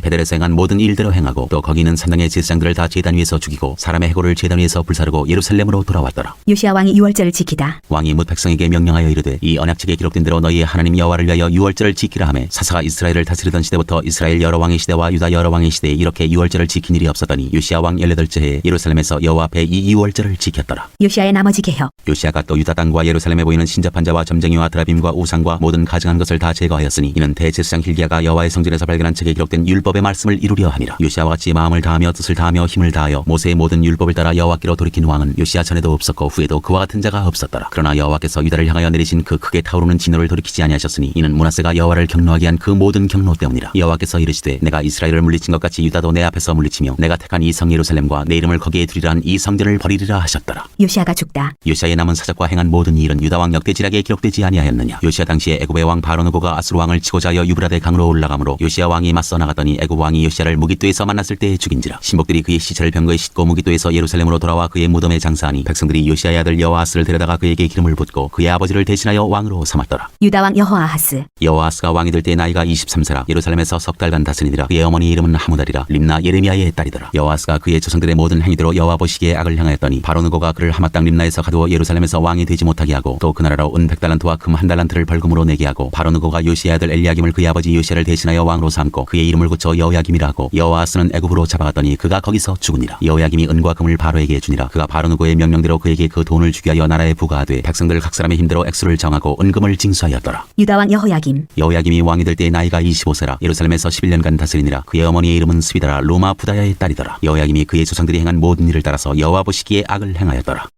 베델에서 행한 모든 일대로 행하고 또 거기 있는 산당의 제사장들을 다 제단 위에서 죽이고 사람의 해골을 제단 위에서 불사르고 예루살렘으로 돌아왔더라. 요시야 왕이 유월절을 지키다. 왕이 뭇 백성에게 명령하여 이르되 이 언약책에 기록된 대로 너희의 하나님 여호와를 위하여 유월절을 지키라 하매 사사가 이스라엘을 다스리던 시대부터 이스라엘 여러 왕의 시대와 유다 여러 왕의 시대에 이렇게 유월절을 지킨 일이 없었더니 요시야 왕 18째 해에 예루살렘에서 여호와 앞에 이 유월절을 지켰더라. 요시야의 나머지 개혁. 요시야가 또 유다 땅과 예루살렘에 보이는 신접한 자와 점쟁이와 드라빔과 우상과 모든 가증한 것을 다 제거하였으니 이는 대제사장 힐기야가 여호와의 성전에서 발견한 책에 기록된 율법의 말씀을 이루려 함이라. 요시야와 같이 마음을 다하며 뜻을 다하며 힘을 다하여 모세의 모든 율법을 따라 여호와께로 돌이킨 왕은 요시야 전에도 없었고 후에도 그와 같은 자가 없었더라. 그러나 여호와께서 유다를 향하여 내리신 그 크게 타오르는 진노를 돌이키지 아니하셨으니 이는 므낫세가 여호와를 경노하게 한 그 모든 경노 때문이라. 여호와께서 이르시되 내가 이스라엘을 물리친 것 같이 유다도 내 앞에서 물리치며 내가 택한 이 성 예루살렘과 내 이름을 거기에 두리라 한 이 성전을 버리리라 하셨더라. 요시야가 죽다. 요시야의 남은 사적과 행한 모든 일은 유다 왕 역대 지략에 기록되지 아니하였느냐. 요시야 당시에 애굽의 왕 바로누고가 아수르 왕을 치고자 하여 유브라데 강으로 올라가므로 요시야 왕이 맞서 나갔더니 애굽 왕이 요시야를 무깃도에서 만났을 때에 죽인지라. 신복들이 그의 시체를 병거에 싣고 무깃도에서 예루살렘으로 돌아와 그의 무덤에 장사하니 백성들이 요시야의 아들 여호아스를 데려다가 그에게 기름을 붓고 그의 아버지를 대신하여 왕으로 삼았더라. 유다 왕 여호아하스. 여호아스가 왕이 될 때 나이가 23세라. 예루살렘에서 석 달간 다스리니라. 그의 어머니 이름은 하무달이라. 림나 예레미야의 딸이더라. 여호아스가 그의 조상들의 모든 행위대로 여호와 보시기에 악을 행하였더니 바로누고가 그를 하마 땅 림나에서 가두어 예루살렘에서 왕이 되지 못하게 하고 또 그 나라로 은 100달란트와 금 1달란트를 벌금으로 내게 하고 바로누고가 요시야 아들 엘리야김을 그의 아버지 요시야를 대신하여 왕으로 삼고 그의 이름을 고쳐 여호야김이라 하고 여호아스는 애굽으로 잡아갔더니 그가 거기서 죽으니라. 여호야김이 은과 금을 바로에게 주니라. 그가 바로누고의 명령대로 그에게 그 돈을 주게 하여 나라에 부과하되 백성들 각 사람의 힘대로 액수를 정하고 은금을 징수하였더라. 유다 왕 여호야김. 여호야김이 왕이 될 때 나이가 25세라. 예루살렘에서 11년간 다스리니라. 그의 어머니의 이름은 스비다라. 로마 부다야의 딸이더라. 여호야김이 그의 조상들이 행한 모든 일을 따라서 여호와 보시기에 악을 행하였더라.